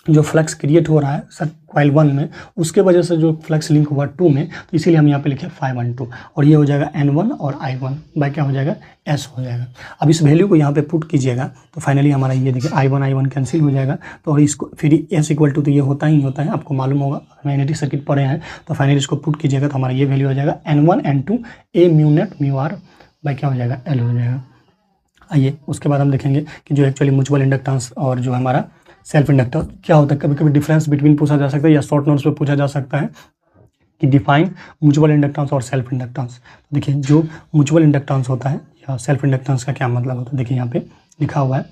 जो फ्लक्स क्रिएट हो रहा है सर कॉइल 1 में, उसके वजह से जो फ्लक्स लिंक हुआ 2 में, तो इसीलिए हम यहाँ पे लिखे 512 और ये हो जाएगा N1 और I1 बाय क्या हो जाएगा S हो जाएगा। अब इस वैल्यू को यहाँ पे पुट कीजिएगा तो फाइनली हमारा ये देखिए I1 कैंसिल हो जाएगा। तो और इसको फिर S इक्वल टू तो ये होता ही होता है, आपको मालूम होगा, मैग्नेटिक सर्किट पढ़े हैं। तो फाइनली इसको पुट कीजिएगा तो हमारा ये वैल्यू हो जाएगा N1 N2 A mu not mu R by क्या हो जाएगा L हो जाएगा। आइए उसके बाद हम देखेंगे कि जो एक्चुअली म्यूचुअल इंडक्टेंस और जो हमारा सेल्फ इंडक्टर क्या होता है। कभी कभी डिफरेंस बिटवीन पूछा जा सकता है या शॉर्ट नोट्स पे पूछा जा सकता है कि डिफाइन म्यूचुअल इंडक्टेंस और सेल्फ इंडक्टेंस। देखिए जो म्यूचुअल इंडक्टेंस होता है या सेल्फ इंडक्टेंस का क्या मतलब होता है, देखिए यहाँ पे लिखा हुआ है,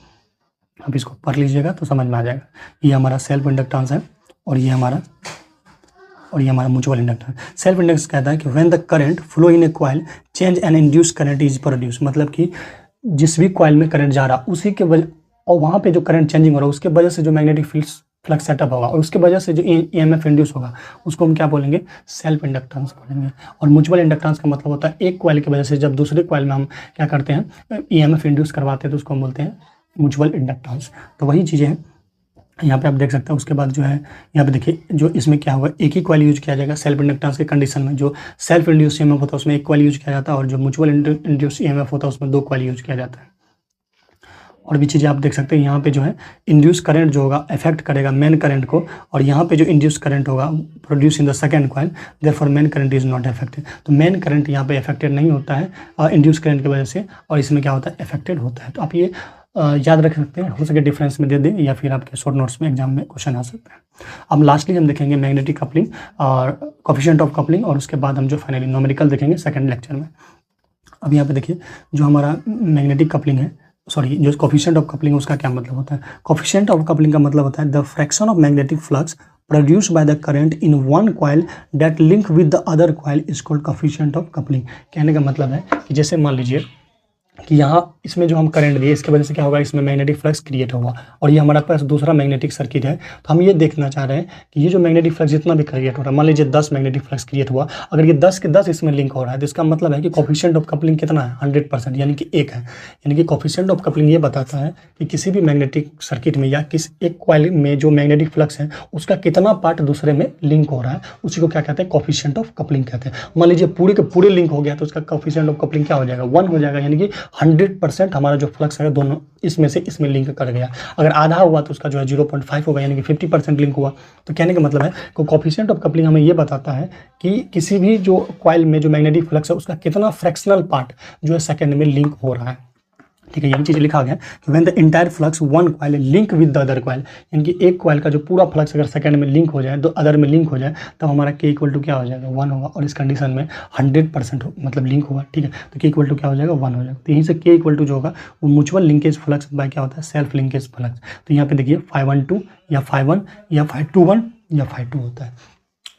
आप इसको पढ़ लीजिएगा तो समझ में आ जाएगा। ये हमारा सेल्फ इंडक्टेंस है और ये हमारा म्यूचुअल इंडक्टेंस। सेल्फ इंडक्टेंस कहता है कि when the current flow in A coil change and induce current is produce, मतलब कि जिस भी कॉइल में करंट जा रहा उसी के वजह और वहाँ पे जो करंट चेंजिंग हो रहा है उसके वजह से जो मैग्नेटिक फ्लक्स सेटअप होगा और उसके वजह से जो EMF इंड्यूस होगा उसको हम क्या बोलेंगे, सेल्फ इंडक्टेंस बोलेंगे। और म्यूचुअल इंडक्टेंस का मतलब होता है एक कॉइल की वजह से जब दूसरे कॉइल में हम क्या करते हैं EMF इंड्यूस करवाते हैं तो उसको हम बोलते हैं म्यूचुअल इंडक्टेंस। तो वही चीज़ें हैं यहाँ पे आप देख सकते हैं। उसके बाद जो है यहाँ पे देखिए जो इसमें क्या होगा, एक ही कॉइल यूज किया जाएगा सेल्फ इंडक्टेंस के कंडीशन में। जो सेल्फ इंड्यूस EMF होता है उसमें एक कॉइल यूज किया जाता है और जो म्यूचुअल इंड्यूस EMF होता है उसमें 2 कॉइल यूज किया जाता है। और भी चीज़ें आप देख सकते हैं यहाँ पे जो है इंड्यूस करंट जो होगा इफेक्ट करेगा मेन करंट को, और यहाँ पे जो इंड्यूस करंट होगा produce in the second coil, therefore main current is not affected. तो मेन करंट यहाँ पे अफेक्टेड नहीं होता है इंड्यूस करंट की वजह से, और इसमें क्या होता है अफेक्टेड होता है। तो आप ये याद रख सकते हैं, हो सके डिफरेंस में दे दें या फिर आपके शॉर्ट नोट्स में एग्जाम में क्वेश्चन आ सकता है। अब लास्टली हम देखेंगे मैग्नेटिक कपलिंग और कोफिशिएंट ऑफ कपलिंग, और उसके बाद हम जो फाइनली न्यूमेरिकल देखेंगे सेकंड लेक्चर में। अब यहाँ पे देखिए जो हमारा मैग्नेटिक कपलिंग है, सॉरी जो कोफिशिएंट ऑफ कपलिंग उसका क्या मतलब होता है। कोफिशिएंट ऑफ कपलिंग का मतलब होता है the fraction of magnetic flux produced by the current in one coil that link with the other coil is called coefficient of coupling. कहने का मतलब है कि जैसे मान लीजिए कि यहाँ इसमें जो हम करंट दिए इसके वजह से क्या होगा, इसमें मैग्नेटिक फ्लक्स क्रिएट होगा, और ये हमारा पास दूसरा मैग्नेटिक सर्किट है। तो हम ये देखना चाह रहे हैं कि ये जो मैग्नेटिक फ्लक्स जितना भी क्रिएट हो रहा है, मान लीजिए 10 मैग्नेटिक फ्लक्स क्रिएट हुआ, अगर ये 10 के 10 इसमें लिंक हो रहा है तो इसका मतलब है कि कोफिशिएंट ऑफ कपलिंग कितना है 100%, यानी कि 1 है। यानी कि कोफिशिएंट ऑफ कपलिंग ये बताता है कि किसी भी मैग्नेटिक सर्किट में या किस एक कॉइल में जो मैग्नेटिक फ्लक्स है उसका कितना पार्ट दूसरे में लिंक हो रहा है, उसी को क्या कहते हैं कोफिशिएंट ऑफ कपलिंग कहते हैं। मान लीजिए पूरे के पूरे लिंक हो गया तो उसका कोफिशिएंट ऑफ कपलिंग क्या हो जाएगा 1 हो जाएगा, यानी कि 100% हमारा जो फ्लक्स है दोनों इसमें से इसमें लिंक कर गया। अगर आधा हुआ तो उसका जो है 0.5 होगा, यानी कि 50% लिंक हुआ। तो कहने का मतलब है कि कोफिशिएंट ऑफ कपलिंग हमें ये बताता है कि किसी भी जो कॉइल में जो मैग्नेटिक फ्लक्स है उसका कितना फ्रैक्शनल पार्ट जो है सेकंड में लिंक हो रहा है। ठीक है, यही चीज़ लिखा गया कि when the entire flux one coil link with the other coil, यानी कि एक कॉइल का जो पूरा फ्लक्स अगर सेकंड में लिंक हो जाए तो अदर में लिंक हो जाए तब हमारा के इक्वल टू क्या हो जाएगा 1 होगा, और इस कंडीशन में 100% मतलब लिंक होगा। ठीक है, तो के इक्वल टू क्या हो जाएगा 1 हो जाएगा। तो यहीं से के इक्वल टू जो होगा वो म्यूचुअल लिंकेज फ्लक्स बाय क्या होता है सेल्फ लिंकेज फ्लक्स। तो यहाँ पे देखिए 512 या 5 या 521 या 5 होता है।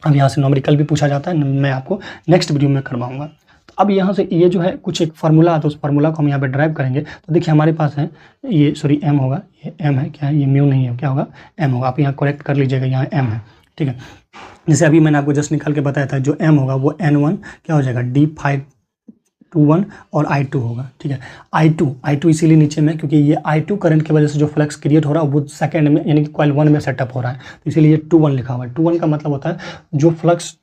अब यहाँ से न्यूमेरिकल भी पूछा जाता है, मैं आपको नेक्स्ट वीडियो में करवाऊंगा। तो अब यहाँ से ये जो है कुछ एक फार्मूला है तो उस फार्मूला को हम यहाँ पे ड्राइव करेंगे। तो देखिए हमारे पास है ये सॉरी एम होगा, ये एम है क्या है, ये म्यू नहीं है, क्या होगा एम होगा। आप यहाँ करेक्ट कर लीजिएगा, यहाँ एम है। ठीक है, जैसे अभी मैंने आपको जस्ट निकाल के बताया था जो एम होगा वो N1 क्या हो जाएगा D521 और I2 होगा। ठीक है, I2 इसीलिए नीचे में क्योंकि ये I2 करंट की वजह से जो फ्लक्स क्रिएट हो रहा है वो सेकंड में यानी कि कॉइल 1 में सेटअप हो रहा है, तो इसीलिए 21 लिखा हुआ है। 21 का मतलब होता है जो फ्लक्स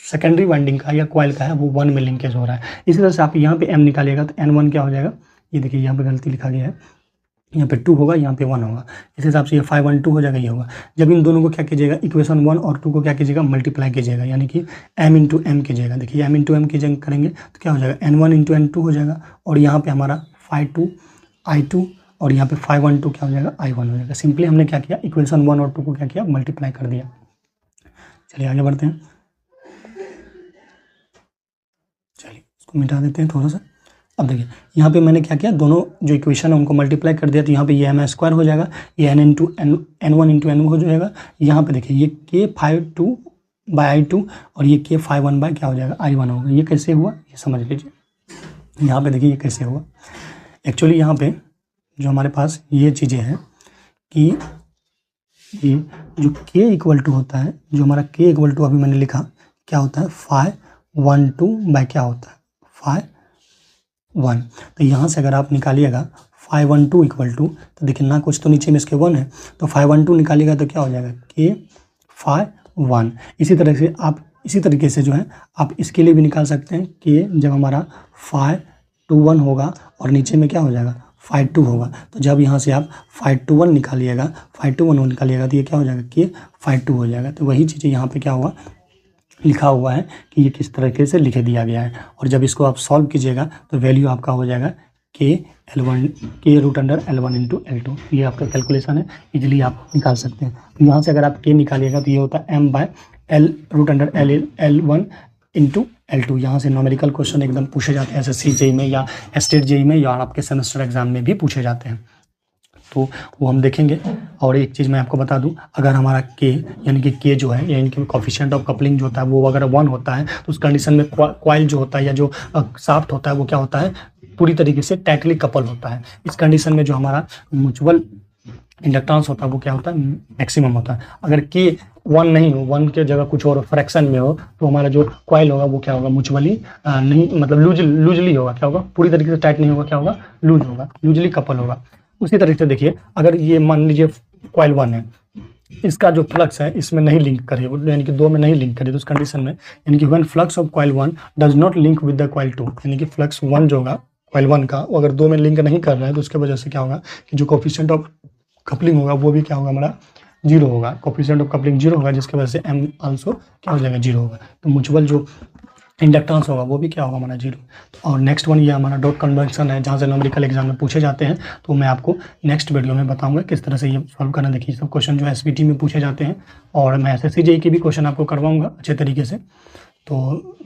सेकेंडरी वाइंडिंग का या कॉइल का है वो 1 में लिंकेज हो रहा है। इसी तरह से आप यहाँ पे M निकालिएगा तो N1 क्या हो जाएगा, ये देखिए यहाँ पे गलती लिखा गया है, यहाँ पे 2 होगा, यहाँ पे 1 होगा। इस हिसाब से ये 512 हो जाएगा, ये होगा। जब इन दोनों को क्या कीजिएगा इक्वेशन 1 और 2 को क्या कीजिएगा मल्टीप्लाई कीजिएगा, यानी कि M इंटू एम कीजिएगा। देखिए M इंटू एम कीजिएगा करेंगे तो क्या हो जाएगा N1 इंटू N2 हो जाएगा, और यहाँ पे हमारा 5 I2 और यहाँ पे 512 क्या हो जाएगा I1 हो जाएगा। सिंपली हमने क्या किया इक्वेशन 1 और 2 को क्या किया मल्टीप्लाई कर दिया। चलिए आगे बढ़ते हैं, चलिए इसको मिटा देते हैं थोड़ा सा। अब देखिए यहाँ पे मैंने क्या किया दोनों जो इक्वेशन है उनको मल्टीप्लाई कर दिया, तो यहाँ पे ये एम स्क्वायर हो जाएगा, ये N1 इंटू एन हो जाएगा। यहाँ पे देखिए ये K52 बाई I2 और ये K51 बाई क्या हो जाएगा I1 होगा। ये कैसे हुआ ये समझ लीजिए। यहाँ पे देखिए ये कैसे हुआ, एक्चुअली यहाँ पे जो हमारे पास ये चीज़ें हैं कि ये जो K इक्वल टू होता है, जो हमारा K इक्वल टू अभी मैंने लिखा क्या होता है 512 बाई क्या होता है 5 1। तो यहाँ से अगर आप निकालिएगा 512 इक्वल टू, तो देखिए ना कुछ तो नीचे में इसके 1 है, तो 512 निकालिएगा तो क्या हो जाएगा के 5 1। इसी तरीके से जो है आप इसके लिए भी निकाल सकते हैं कि जब हमारा 521 होगा और नीचे में क्या हो जाएगा 52 होगा, तो जब यहाँ से आप 521 निकालिएगा तो ये क्या हो जाएगा कि 52 हो जाएगा। तो वही चीज़ें यहाँ पे क्या हुआ लिखा हुआ है कि ये किस तरीके से लिख दिया गया है, और जब इसको आप सॉल्व कीजिएगा तो वैल्यू आपका हो जाएगा के √L1 इंटू L2। ये आपका कैलकुलेशन है, इजीली आप निकाल सकते हैं। तो यहाँ से अगर आप के निकालिएगा तो ये होता है m/L √L1 इंटू L2। यहाँ से नॉमेरिकल क्वेश्चन एकदम पूछे जाते हैं SSC जेई में या स्टेट जेई में या आपके सेमेस्टर एग्जाम में भी पूछे जाते हैं, तो वो हम देखेंगे। और एक चीज़ मैं आपको बता दूं, अगर हमारा के यानी कि के जो है यानी कि कोफिशिएंट ऑफ कपलिंग जो होता है वो अगर 1 होता है तो उस कंडीशन में कॉइल जो होता है या जो शाफ्ट होता है वो क्या होता है पूरी तरीके से टाइटली कपल होता है। इस कंडीशन में जो हमारा म्यूचुअल इंडक्टेंस होता है वो क्या होता है मैक्सिमम होता है। अगर के 1 नहीं हो, 1 के जगह कुछ और फ्रैक्शन में हो तो हमारा जो कॉइल होगा वो क्या होगा म्यूचुअली नहीं मतलब लूजली होगा, क्या होगा पूरी तरीके से टाइट नहीं होगा, क्या होगा लूज होगा, लूजली कपल होगा। उसी तरीके से देखिए अगर ये मान लीजिए कॉइल 1 है, इसका जो फ्लक्स है इसमें नहीं लिंक करे यानी कि 2 में नहीं लिंक करे, तो उस कंडीशन में यानी कि when flux of coil 1 does not link with the coil 2, यानी कि फ्लक्स 1 जो होगा कॉइल 1 का वो अगर 2 में लिंक नहीं कर रहा है तो उसके वजह से क्या होगा कि जो कोफिशिएंट ऑफ कपलिंग होगा वो भी क्या होगा हमारा 0 होगा, कोफिशिएंट ऑफ कपलिंग 0 होगा, जिसकी वजह से m आल्सो क्या हो जाएगा 0 होगा। तो म्यूचुअल जो इंडक्टेंस होगा वो भी क्या होगा हमारा 0। और नेक्स्ट वन ये हमारा डॉट कन्वेंशन है जहाँ से न्यूमेरिकल एग्जाम में पूछे जाते हैं, तो मैं आपको नेक्स्ट वीडियो में बताऊंगा किस तरह से ये सॉल्व करना। देखिए सब क्वेश्चन जो है SBT में पूछे जाते हैं और मैं SSC जेई के भी क्वेश्चन आपको करवाऊंगा अच्छे तरीके से, तो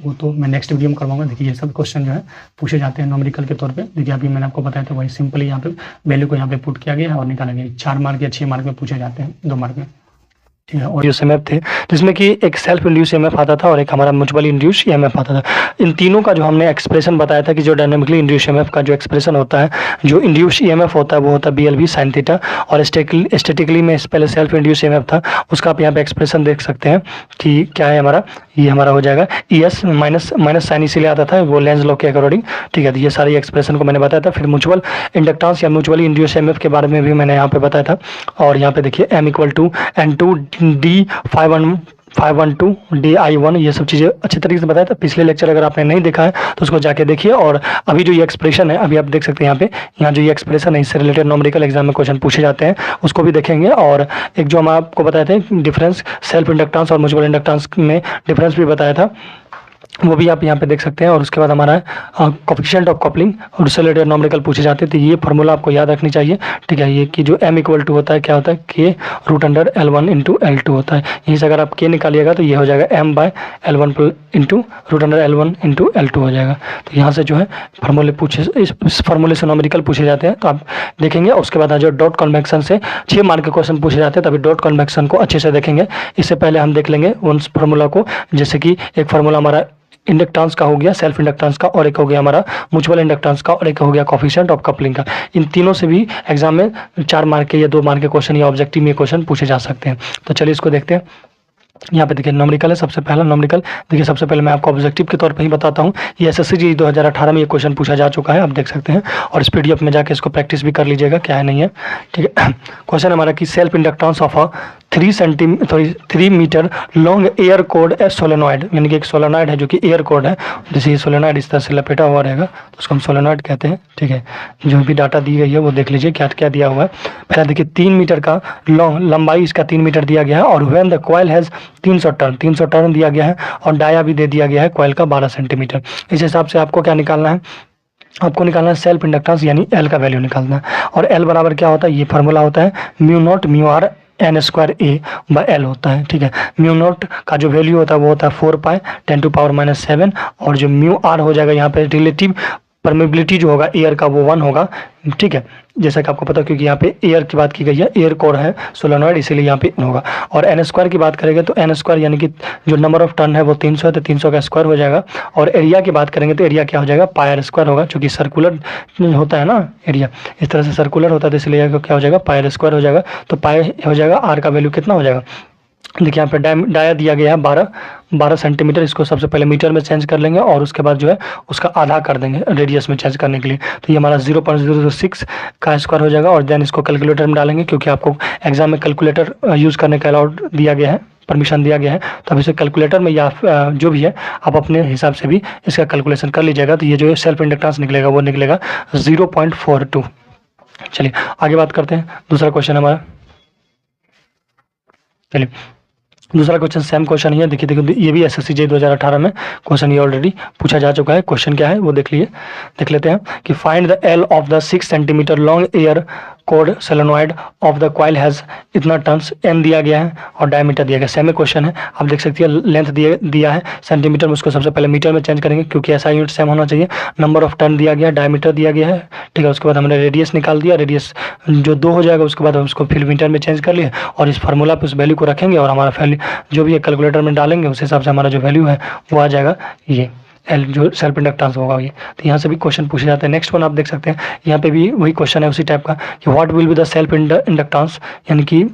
वो तो मैं नेक्स्ट वीडियो में करवाऊंगा। देखिए ये सब क्वेश्चन जो है पूछे जाते हैं न्यूमेरिकल के तौर पे। देखिए अभी मैंने आपको बताया था वही सिंपली यहाँ पे वैल्यू को यहाँ पे पुट किया गया है और निकाला गया। 4 मार्क या 6 मार्क में पूछे जाते हैं, 2 मार्क में, ठीक है। और इंड्यूस EMF थे जिसमें कि एक सेल्फ इंड्यूस EMF आता था और एक हमारा म्यूचुअली इंड्यूस EMF आता था। इन तीनों का जो हमने एक्सप्रेशन बताया था कि जो डायनामिकली इंड्यूस EMF का जो एक्सप्रेशन होता है, जो इंड्यूस EMF होता है वो होता है BLV sin थीटा, और स्टैटिकली में पहले सेल्फ इंड्यूस EMF था उसका आप यहाँ पे एक्सप्रेशन देख सकते हैं कि क्या है हमारा, ये हमारा हो जाएगा ES माइनस साइन इसीलिए आता था वो लेंज लॉ के अकॉर्डिंग, ठीक है। तो ये सारी एक्सप्रेशन को मैंने बताया था। फिर म्यूचुअल इंडक्टेंस या म्यूचुअली इंड्यूस EMF के बारे में भी मैंने यहाँ पे बताया था। और यहाँ पे देखिए m = N2 D 512 DI1 ये सब चीज़ें अच्छे तरीके से बताया था। पिछले लेक्चर अगर आपने नहीं देखा है तो उसको जाके देखिए। और अभी जो ये एक्सप्रेशन है अभी आप देख सकते हैं यहाँ जो ये एक्सप्रेशन है इससे रिलेटेड न्यूमेरिकल एग्जाम में क्वेश्चन पूछे जाते हैं, उसको भी देखेंगे। और एक जो हम आपको बताए थे डिफरेंस सेल्फ इंडक्टेंस और म्यूचुअल इंडक्टेंस में डिफरेंस भी बताया था, वो भी आप यहाँ पे देख सकते हैं। और उसके बाद हमारा कोफिशिएंट ऑफ कपलिंग और उससे रिलेटेड न्यूमेरिकल पूछे जाते हैं। तो ये फार्मूला आपको याद रखनी चाहिए, ठीक है। ये कि जो m = होता है क्या होता है के √L1 इंटू L2 होता है। यहीं से अगर आप के निकालिएगा तो ये हो जाएगा m/L1 into √L1 into L2 हो जाएगा। तो यहाँ से जो है फार्मूले पूछे, इस फार्मूले से न्यूमेरिकल पूछे जाते हैं, तो आप देखेंगे। उसके बाद जो डॉट कन्वेक्शन से 6 मार्क के क्वेश्चन पूछे जाते हैं, तभी डॉट कन्वेक्शन को अच्छे से देखेंगे। इससे पहले हम देख लेंगे उन फार्मूला को, जैसे कि एक फार्मूला हमारा इंडक्टेंस का हो गया, सेल्फ इंडक्टेंस का, और एक हो गया हमारा म्यूचुअल इंडक्टेंस का, और एक हो गया कोफिशिएंट ऑफ कपलिंग का। इन तीनों से भी एग्जाम में 4 मार्क के या 2 मार्क के क्वेश्चन या ऑब्जेक्टिव में क्वेश्चन पूछे जा सकते हैं। तो चलिए इसको देखते हैं। यहाँ पे देखिए न्यूमेरिकल है, सबसे पहला न्यूमेरिकल देखिए। सबसे पहले मैं आपको ऑब्जेक्टिव के तौर पे ही बताता हूँ। ये SSC जेईई 2018 में ये क्वेश्चन पूछा जा चुका है, आप देख सकते हैं। और इस PDF में जाके इसको प्रैक्टिस भी कर लीजिएगा, क्या है नहीं है, ठीक है। क्वेश्चन हमारा कि self inductance of 3 metre long air cored a solenoid, यानी कि एक सोलेनॉइड है जो कि एयर कोड है। जैसे ये सोलेनॉइड इस तरह से लपेटा हुआ रहेगा तो उसको हम सोलेनॉइड कहते हैं, ठीक है। जो भी डाटा दी गई है वो देख लीजिए क्या क्या दिया हुआ है। पहला देखिए 3 मीटर का लंबाई इसका 3 मीटर दिया गया है, और when the coil has 300 turn दिया गया है, और डाया भी दे दिया गया है कॉइल का 12 सेंटीमीटर। इस हिसाब से आपको क्या निकालना है, आपको निकालना है सेल्फ इंडक्टेंस यानी L का वैल्यू निकालना है। और L बराबर क्या होता है, ये फार्मूला होता है μ0 μr n²a/L होता है, ठीक है। μ0 का जो वैल्यू होता है वो होता है 4π 10⁻⁷, और जो μr हो जाएगा यहाँ पे रिलेटिव परमेबिलिटी जो होगा एयर का वो 1 होगा, ठीक है। जैसा कि आपको पता, क्योंकि यहाँ पे एयर की बात की गई है, एयर कोर है सोलेनॉइड, इसीलिए यहाँ पे होगा। और n² की बात करेंगे तो n² यानी कि जो नंबर ऑफ टर्न है वो 300 है, तो 300 का स्क्वायर हो जाएगा। और एरिया की बात करेंगे तो एरिया क्या हो जाएगा πr² होगा, क्योंकि सर्कुलर होता है ना एरिया, इस तरह से सर्कुलर होता है, तो इसलिए क्या हो जाएगा πr² हो जाएगा। तो पाई हो जाएगा, r का वैल्यू कितना हो जाएगा देखिए यहाँ पे डाया दिया गया है 12 सेंटीमीटर। इसको सबसे पहले मीटर में चेंज कर लेंगे और उसके बाद जो है उसका आधा कर देंगे रेडियस में चेंज करने के लिए। तो ये हमारा 0.006 का स्क्वायर हो जाएगा। और देन इसको कैलकुलेटर में डालेंगे, क्योंकि आपको एग्जाम में कैलकुलेटर यूज़ करने का अलाउड दिया गया है, परमिशन दिया गया है। तो अब इसे कैलकुलेटर में या जो भी है आप अपने हिसाब से भी इसका कैलकुलेशन कर लीजिएगा। तो ये जो सेल्फ इंडक्टेंस निकलेगा वो निकलेगा 0.42। चलिए आगे बात करते हैं। दूसरा क्वेश्चन हमारा, चलिए दूसरा क्वेश्चन सेम क्वेश्चन ही है। देखिए ये भी एसएससी जे 2018 में क्वेश्चन ये ऑलरेडी पूछा जा चुका है। क्वेश्चन क्या है वो देख लेते हैं कि find the L of the 6 centimetre long air cored solenoid of the coil has इतना टर्न्स एन दिया गया है और डायमीटर दिया गया। सेम क्वेश्चन है, आप देख सकते हैं लेंथ दिया है सेंटीमीटर में, उसको सबसे पहले मीटर में चेंज करेंगे क्योंकि ऐसा यूनिट सेम होना चाहिए। नंबर ऑफ टर्न दिया गया, डायमीटर दिया गया है, ठीक है। उसके बाद हमने रेडियस निकाल दिया, रेडियस जो 2 हो जाएगा उसके बाद हम उसको फिर मीटर में चेंज कर लिए और इस फार्मूला पे उस वैल्यू को रखेंगे और हमारा वैल्यू जो भी है कैलकुलेटर में डालेंगे, उस हिसाब से हमारा जो वैल्यू है वो आ जाएगा ये एल जो सेल्फ इंडक्टेंस होगा ये। तो यहाँ से भी क्वेश्चन पूछे जाते हैं। नेक्स्ट वन आप देख सकते हैं, यहाँ पे भी वही क्वेश्चन है उसी टाइप का कि what will be the self inductance, यानी कि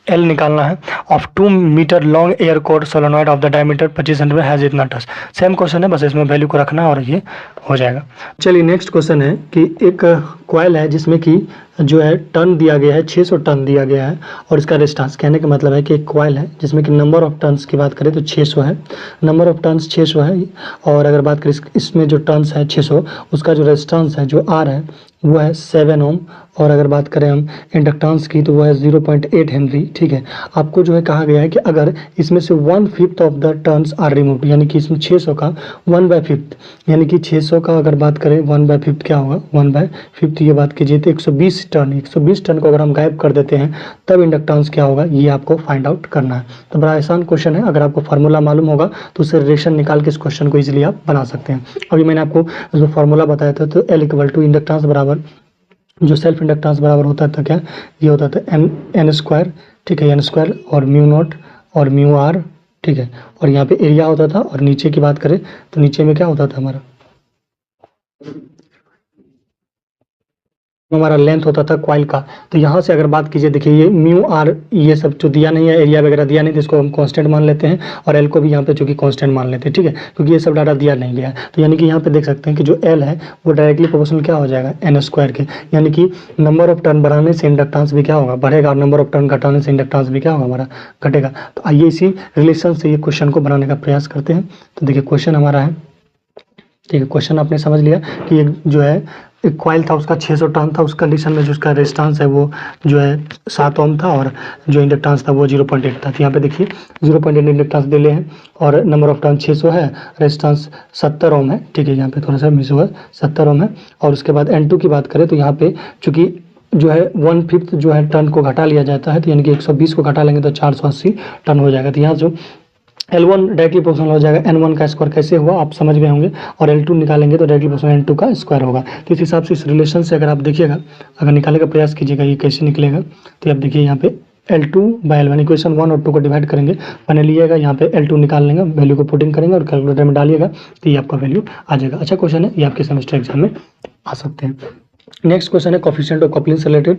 एल निकालना है of 2 metre long air cored solenoid of the diameter 25 centimetre has इतना टर्न्स। सेम क्वेश्चन है, बस इसमें वैल्यू को रखना है और ये हो जाएगा। चलिए नेक्स्ट क्वेश्चन है कि एक कॉइल है जिसमें कि जो है टर्न दिया गया है 600 टर्न दिया गया है और इसका रेजिस्टेंस, कहने का मतलब है कि एक कॉइल है जिसमें कि नंबर ऑफ टर्न्स की बात करें तो 600 है, नंबर ऑफ टर्न्स 600 है। और अगर बात करें इसमें जो टर्न्स है 600, उसका जो रेजिस्टेंस है जो आर है वो है 7 ओम। और अगर बात करें हम इंडक्टेंस की तो वो है 0.8 हेनरी, ठीक है। आपको जो है कहा गया है कि अगर इसमें से 1/5 of the turns are removed, यानी कि इसमें 600 का 1/5, यानी कि 600 का अगर बात करें 1/5 क्या होगा, 1/5 ये बात कीजिए तो 120 टर्न को अगर हम गायब कर देते हैं तब इंडक्टेंस क्या होगा, ये आपको फाइंड आउट करना है। तो बड़ा आसान क्वेश्चन है, अगर आपको फार्मूला मालूम होगा तो उससे रिलेशन निकाल के इस क्वेश्चन को इजीली आप बना सकते हैं। अभी मैंने आपको जो फार्मूला बताया था तो एल इक्वल टू इंडक्टेंस बराबर जो सेल्फ इंडक्टेंस बराबर होता था क्या, ये होता था एन स्क्वायर, ठीक है, एन स्क्वायर और म्यू नॉट और म्यू आर, ठीक है। और यहाँ पे एरिया होता था और नीचे की बात करें तो नीचे में क्या होता था हमारा लेंथ होता था कॉइल का। तो यहाँ से अगर बात कीजिए, देखिए ये म्यू आर ये सब जो दिया नहीं है, एरिया वगैरह दिया नहीं, तो इसको हम कांस्टेंट मान लेते हैं और एल को भी यहाँ पे चूंकि कांस्टेंट मान लेते हैं, ठीक है, क्योंकि ये सब डाटा दिया नहीं गया है। तो यानी कि यहाँ पे देख सकते हैं कि जो एल है वो डायरेक्टली प्रोपोर्शनल क्या हो जाएगा, एन स्क्वायर के, यानी कि नंबर ऑफ टर्न बढ़ाने से इंडक्टेंस भी क्या होगा, बढ़ेगा, और नंबर ऑफ टर्न घटाने से इंडक्टेंस भी क्या होगा, हमारा घटेगा। तो आइए इसी रिलेशन से ये क्वेश्चन को बनाने का प्रयास करते हैं। तो देखिए क्वेश्चन हमारा है, ठीक है, क्वेश्चन आपने समझ लिया कि एक जो है एक कॉइल था उसका 600 टर्न था, उस कंडीशन में जो उसका रेजिस्टेंस है वो जो है 7 ओम था और जो इंडक्टेंस था वो 0.8 था। तो यहाँ पे देखिए 0.8 इंडक्टेंस दे ले हैं और नंबर ऑफ टर्न 600 है, रेजिस्टेंस 70 ओम है, ठीक है, यहाँ पे थोड़ा सा मिस हुआ, 70 ओम है। और उसके बाद N2 की बात करें तो यहाँ पे चूंकि जो है 1/5 जो है टर्न को घटा लिया जाता है, तो यानी कि 120 को घटा लेंगे तो 480 टर्न हो जाएगा। तो यहाँ जो L1 डायरेक्टली प्रोपोर्शनल हो जाएगा N1 का स्क्वायर, कैसे हुआ आप समझ गए होंगे, और L2 निकालेंगे तो डायरेक्टली प्रोपोर्शनल N2 का स्क्वायर होगा। तो इस हिसाब से इस रिलेशन से अगर आप देखिएगा, अगर निकालने का प्रयास कीजिएगा ये कैसे निकलेगा, तो आप देखिए यहाँ पे L2/L1 इक्वेशन 1 और 2 को डिवाइड करेंगे, बना लीजिएगा, यहाँ पे L2 निकाल लेंगे, वैल्यू को पुटिंग करेंगे और कैलकुलेटर में डालिएगा तो ये आपका वैल्यू आ जाएगा। अच्छा क्वेश्चन है, ये आपके सेमेस्टर एग्जाम में आ सकते हैं। नेक्स्ट क्वेश्चन है कोफिशिएंट ऑफ कपलिंग से रिलेटेड,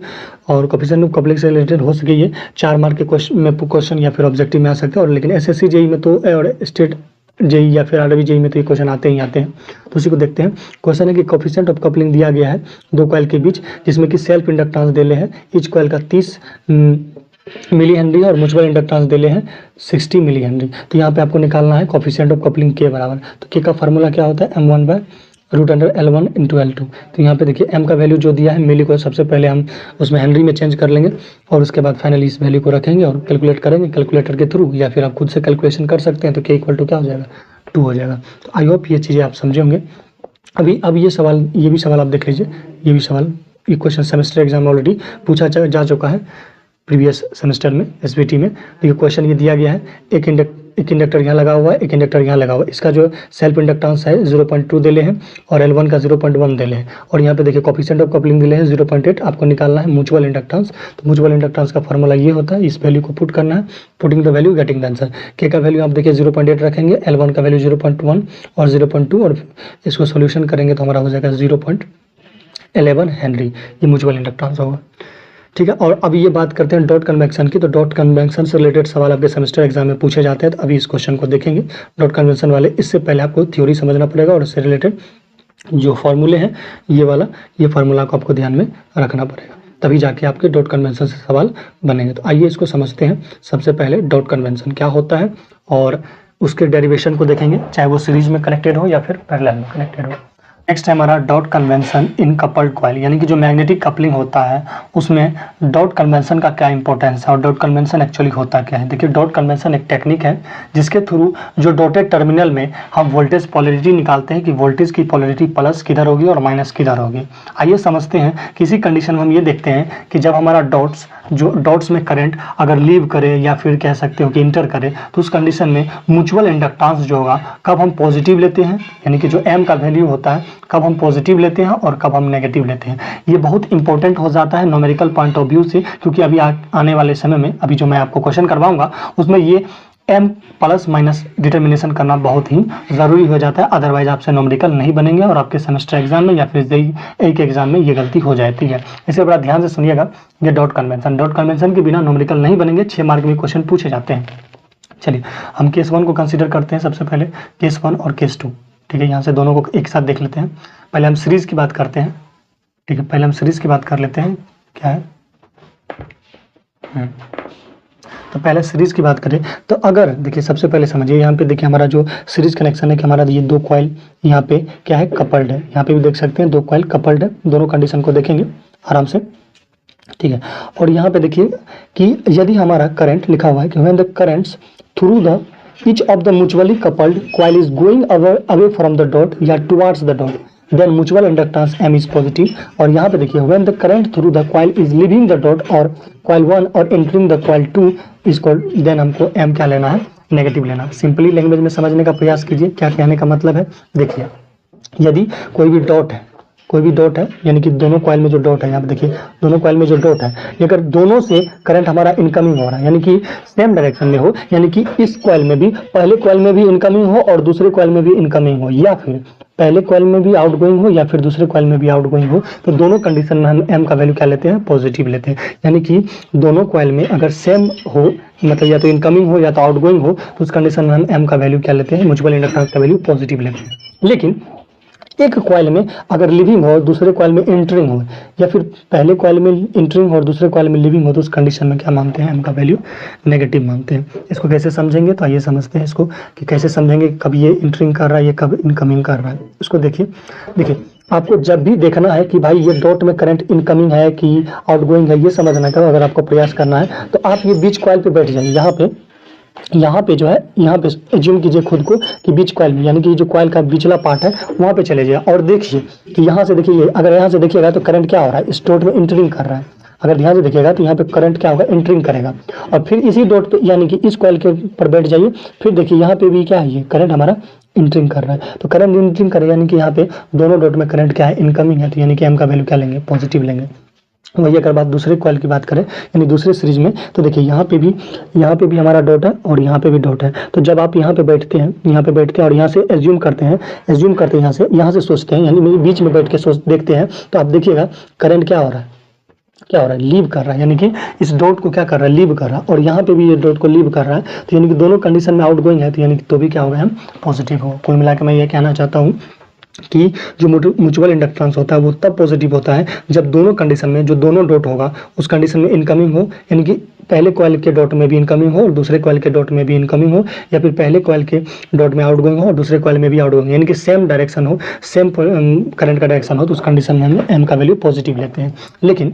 और कोफिशिएंट ऑफ कपलिंग से रिलेटेड हो सके ये 4 मार्क के क्वेश्चन या फिर ऑब्जेक्टिव में आ सकते हैं, और लेकिन एसएससी जेई में तो और स्टेट जेई या फिर आरबी जेई में तो ये क्वेश्चन आते ही आते हैं। तो उसी को देखते हैं। क्वेश्चन है कि कोफिशिएंट ऑफ कपलिंग दिया गया है 2 कॉइल के बीच, जिसमें कि सेल्फ इंडक्टेंस दे ले हैं ईच कॉइल का 30 मिली हेनरी और म्यूचुअल इंडक्टेंस दे ले हैं 60 मिली हेनरी। तो यहाँ पे आपको निकालना है कोफिशिएंट ऑफ कपलिंग के बराबर। तो के का फार्मूला क्या होता है, m1/√L1 × L2। तो यहाँ पे देखिए m का वैल्यू जो दिया है मिली को सबसे पहले हम उसमें हेनरी में चेंज कर लेंगे और उसके बाद फाइनली इस वैल्यू को रखेंगे और कैलकुलेट करेंगे कैलकुलेटर के थ्रू, या फिर आप खुद से कैलकुलेशन कर सकते हैं। तो k = क्या हो जाएगा, 2 हो जाएगा। तो आई होप ये चीज़ें आप समझे होंगे। अब ये भी सवाल आप देख लीजिए, ये भी सवाल ये क्वेश्चन सेमेस्टर एग्जाम में ऑलरेडी पूछा जा चुका है प्रीवियस सेमेस्टर में एसबीटी में। तो ये क्वेश्चन ये दिया गया है, एक इंडक्टर यहाँ लगा हुआ है, एक इंडक्टर यहाँ लगा हुआ है, इसका जो सेल्फ इंडक्टेंस है 0.2 दे ले हैं और L1 का 0.1 दे ले हैं, और यहाँ पे देखिए कोफिशिएंट ऑफ कपलिंग दे ले हैं 0.8। आपको निकालना है म्यूचुअल इंडक्टेंस। तो म्यूचुअल इंडक्टेंस का फॉर्मूला ये होता है, इस वैल्यू को पुट करना है, putting the value getting the answer. के का वैल्यू आप देखिए 0.8 रखेंगे, L1 का वैल्यू 0.1 और 0.2, और इसको सोल्यूशन करेंगे तो हमारा हो जाएगा 0.11 हेनरी, ये म्यूचुअल इंडक्टेंस होगा। ठीक है। और अभी ये बात करते हैं डॉट कन्वेक्शन की। तो डॉट कन्वेक्शन से रिलेटेड सवाल आपके सेमेस्टर एग्जाम में पूछे जाते हैं, तो अभी इस क्वेश्चन को देखेंगे डॉट कन्वेंशन वाले। इससे पहले आपको थ्योरी समझना पड़ेगा और इससे रिलेटेड जो फॉर्मूले हैं ये फार्मूला को आपको ध्यान में रखना पड़ेगा, तभी जाके आपके डॉट कन्वेंशन से सवाल बनेंगे। तो आइए इसको समझते हैं। सबसे पहले डॉट कन्वेंशन क्या होता है और उसके डेरिवेशन को देखेंगे, चाहे वो सीरीज में कनेक्टेड हो या फिर पैरेलल में कनेक्टेड हो। नेक्स्ट है हमारा dot convention in coupled coil, यानी कि जो मैग्नेटिक कपलिंग होता है उसमें डॉट कन्वेंशन का क्या इंपॉर्टेंस है और डॉट कन्वेंशन एक्चुअली होता क्या है। देखिए, डॉट कन्वेंशन एक टेक्निक है जिसके थ्रू जो डॉटेड टर्मिनल में हम वोल्टेज पोलैरिटी निकालते हैं कि वोल्टेज की पोलैरिटी प्लस किधर होगी और माइनस किधर होगी। आइए समझते हैं। किसी कंडीशन में हम ये देखते हैं कि जब हमारा डॉट्स में करंट अगर लीव करे या फिर कह सकते हो कि इंटर करे, तो उस कंडीशन में म्यूचुअल इंडक्टेंस जो होगा कब हम पॉजिटिव लेते हैं, यानी कि जो एम का वैल्यू होता है कब हम पॉजिटिव लेते हैं और कब हम नेगेटिव लेते हैं। ये बहुत इंपॉर्टेंट हो जाता है न्यूमेरिकल पॉइंट ऑफ व्यू से, क्योंकि अभी आने वाले समय में अभी जो मैं आपको क्वेश्चन करवाऊंगा उसमें ये एम प्लस माइनस डिटर्मिनेशन करना बहुत ही ज़रूरी हो जाता है, अदरवाइज आपसे न्यूमेरिकल नहीं बनेंगे और आपके सेमेस्टर एग्जाम में या फिर जेईई के एग्जाम में ये गलती हो जाती है। इसे बड़ा ध्यान से सुनिएगा। ये डॉट कन्वेंशन के बिना न्यूमेरिकल नहीं बनेंगे, 6 मार्क में क्वेश्चन पूछे जाते हैं। चलिए हम केस 1 को कंसिडर करते हैं। सबसे पहले केस 1 और केस 2, ठीक है। यहाँ से दोनों को एक साथ देख लेते हैं। पहले हम सीरीज की बात करते हैं, ठीक है। पहले हम सीरीज की बात कर लेते हैं, क्या है तो पहले सीरीज की बात करें तो अगर देखिए सबसे पहले समझिए, यहाँ पे देखिए हमारा जो सीरीज कनेक्शन है कि हमारा ये 2 कॉइल यहाँ पे क्या है, कपल्ड है। यहाँ पे भी देख सकते हैं 2 कॉइल कपल्ड है। दोनों कंडीशन को देखेंगे आराम से, ठीक है। और यहाँ पे देखिए कि यदि हमारा करंट लिखा हुआ है कि when the currents through the each of the mutually coupled coil is going away from the dot या towards the dot, then mutual inductance M is positive। और यहाँ पे देखिए when the current through the coil is leaving the dot और coil 1 और entering the coil 2 is called, then हमको M क्या लेना है, नेगेटिव लेना है। सिंपली लैंग्वेज में समझने का प्रयास कीजिए क्या कहने का मतलब है। देखिए, यदि कोई भी डॉट है यानी कि दोनों कॉइल में जो डॉट है, यहाँ पे देखिए दोनों कॉइल में जो डॉट है, अगर दोनों से करंट हमारा इनकमिंग हो रहा है यानी कि सेम डायरेक्शन में हो, यानी कि इस कॉइल में भी पहले कॉइल में भी इनकमिंग हो और दूसरे कॉइल में भी इनकमिंग हो, या फिर पहले कॉइल में भी आउटगोइंग हो या फिर दूसरे कॉइल में भी आउटगोइंग हो, तो दोनों कंडीशन में हम एम का वैल्यू क्या लेते हैं, पॉजिटिव लेते हैं। यानी कि दोनों कॉइल में अगर सेम हो, मतलब या तो इनकमिंग हो या तो आउटगोइंग हो, तो उस कंडीशन में हम एम का वैल्यू क्या लेते हैं, म्यूचुअल इंडक्टेंस का वैल्यू पॉजिटिव लेते हैं। लेकिन एक कॉइल में अगर लिविंग हो, दूसरे कॉइल में एंटरिंग हो, या फिर पहले कॉइल में एंटरिंग हो और दूसरे कॉइल में लिविंग हो, तो उस कंडीशन में क्या मानते हैं, एम का वैल्यू नेगेटिव मानते हैं। इसको कैसे समझेंगे, तो आइए समझते हैं इसको कि कैसे समझेंगे कब ये एंटरिंग कर रहा है, ये कब इनकमिंग कर रहा है। इसको देखिए आपको जब भी देखना है कि भाई ये डॉट में करंट इनकमिंग है कि आउटगोइंग है, ये समझना का अगर आपको प्रयास करना है, तो आप ये बीच कॉइल पे बैठ जाइए। यहाँ पे जो है, यहाँ पे एज्यूम कीजिए खुद को कि बीच कॉइल में, यानी कि जो कॉइल का बिचला पार्ट है वहाँ पे चले जाइए और देखिए कि यहाँ से देखिए, अगर यहाँ से देखिएगा तो करंट क्या हो रहा है, इस डॉट में इंटरिंग कर रहा है। अगर ध्यान से देखिएगा तो यहाँ पे करंट क्या होगा, इंटरिंग करेगा। और फिर इसी डॉट पे यानी कि इस कॉइल के ऊपर बैठ जाइए, फिर देखिए यहाँ पे भी क्या है, ये करंट हमारा इंटरिंग कर रहा है। तो करंट इंटरिंग करेगा यानी कि यहाँ पे दोनों डॉट में करंट क्या है, इनकमिंग है, तो यानी कि एम का वैल्यू क्या लेंगे, पॉजिटिव लेंगे। वही अगर बात दूसरे कॉइल की बात करें यानी दूसरे सीरीज में, तो देखिए यहाँ पे भी हमारा डॉट है और यहाँ पे भी डॉट है। तो जब आप यहाँ पे बैठते हैं और यहाँ से एज्यूम करते हैं यहाँ से सोचते हैं, यानी मेरे बीच में बैठ के देखते हैं, तो आप देखिएगा करंट क्या हो रहा है, लीव कर रहा है, यानी कि इस डॉट को क्या कर रहा है, लीव कर रहा है। और यहाँ पे भी ये डॉट को लीव कर रहा है, तो यानी कि दोनों कंडीशन में आउटगोइंग है, तो यानी कि तो भी क्या होगा, हम पॉजिटिव हो। कुल मिलाकर मैं ये कहना चाहता हूँ कि जो म्यूचुअल इंडक्टेंस होता है वो तब पॉजिटिव होता है जब दोनों कंडीशन में जो दोनों डॉट होगा उस कंडीशन में इनकमिंग हो, यानी कि पहले कॉइल के डॉट में भी इनकमिंग हो और दूसरे कॉइल के डॉट में भी इनकमिंग हो, या फिर पहले कॉइल के डॉट में आउटगोइंग हो और दूसरे कॉइल में भी आउटगोइंग, यानी कि सेम डायरेक्शन हो, सेम करंट का डायरेक्शन हो, तो उस कंडीशन में हम एम का वैल्यू पॉजिटिव लेते हैं। लेकिन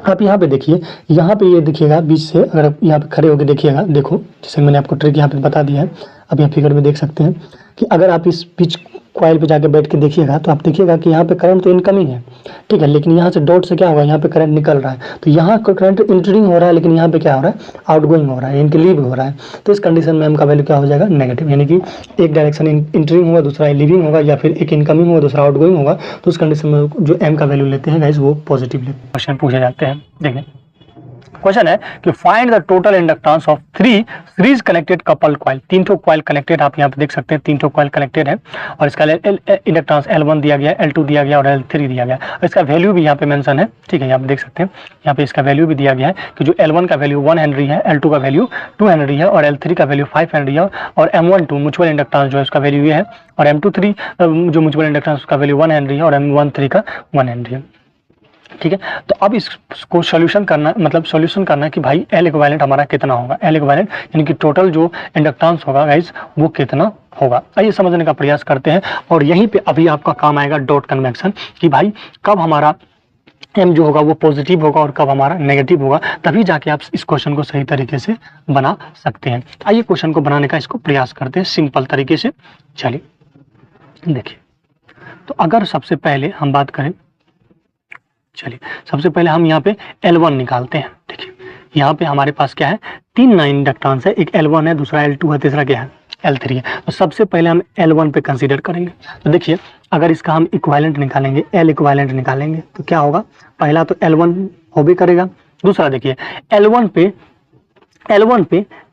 आप यहाँ पे देखिए, यहाँ पे ये देखिएगा बीच से, अगर आप यहाँ पे खड़े होकर देखिएगा, देखो जैसे मैंने आपको ट्रिक यहाँ पे बता दिया है, अब यहाँ फिगर में देख सकते हैं कि अगर आप इस बीच कॉइल पे जाके बैठ के देखिएगा तो आप देखिएगा कि यहाँ पे करंट तो इनकमिंग है, ठीक है, लेकिन यहाँ से डॉट से क्या होगा, यहाँ पे करंट निकल रहा है। तो यहाँ करंट इंटरिंग हो रहा है, लेकिन यहाँ पे क्या हो रहा है, आउटगोइंग हो रहा है, इनके लीव हो रहा है। तो इस कंडीशन में एम का वैल्यू क्या हो जाएगा, नेगेटिव, यानी कि एक डायरेक्शन इंटरिंग होगा, दूसरा लीविंग होगा, या फिर एक इनकमिंग होगा, दूसरा आउटगोइंग होगा, तो उस कंडीशन में जो एम का वैल्यू लेते हैं गाइस वो पॉजिटिव लेते हैं। क्वेश्चन पूछे जाते हैं, देखिए क्वेश्चन है कि find the total inductance of 3 series connected couple coil. 3 ठो कॉइल कनेक्टेड, आप यहाँ पे देख सकते हैं 3 ठो कॉइल कनेक्टेड है और इसका इंडक्टेंस L1 दिया गया, L2 दिया गया और L3 दिया गया और इसका वैल्यू भी यहाँ पे मेंशन है। ठीक है, यहाँ पे देख सकते हैं, यहाँ पे इसका वैल्यू भी दिया गया है कि जो L1 का वैल्यू 1 हेनरी है, L2 का वैल्यू 2 हेनरी है और L3 का वैल्यू 5 हेनरी है और M12 म्यूचुअल इंडक्टेंस जो है उसका वैल्यू ये है और M23 जो म्यूचुअल इंडक्टेंस उसका वैल्यू 1 हेनरी है और M13 का 1 हेनरी है। ठीक है, तो अब इसको सॉल्यूशन करना, मतलब सॉल्यूशन करना है कि भाई L इक्विवेलेंट हमारा कितना होगा। L इक्विवेलेंट यानी कि टोटल जो इंडक्टेंस होगा गाइस वो कितना होगा, आइए समझने का प्रयास करते हैं। और यहीं पे अभी आपका काम आएगा डॉट कन्वेक्शन कि भाई कब हमारा M जो होगा वो पॉजिटिव होगा और कब हमारा नेगेटिव होगा, तभी जाके आप इस क्वेश्चन को सही तरीके से बना सकते हैं। आइए क्वेश्चन को बनाने का इसको प्रयास करते हैं सिंपल तरीके से। चलिए देखिए, तो अगर सबसे पहले हम बात करें, चलिए सबसे पहले हम यहाँ पे L1 निकालते हैं। देखिए यहाँ पे हमारे पास क्या है, 3 नए इंडक्टेंस है, एक L1 है, दूसरा L2 है, तीसरा क्या है L3 है। तो सबसे पहले हम L1 पे कंसीडर करेंगे। तो देखिए अगर इसका हम इक्विवेलेंट निकालेंगे, L इक्विवेलेंट निकालेंगे तो क्या होगा, पहला तो L1 हो भी करेगा, दूसरा देखिए L1 पे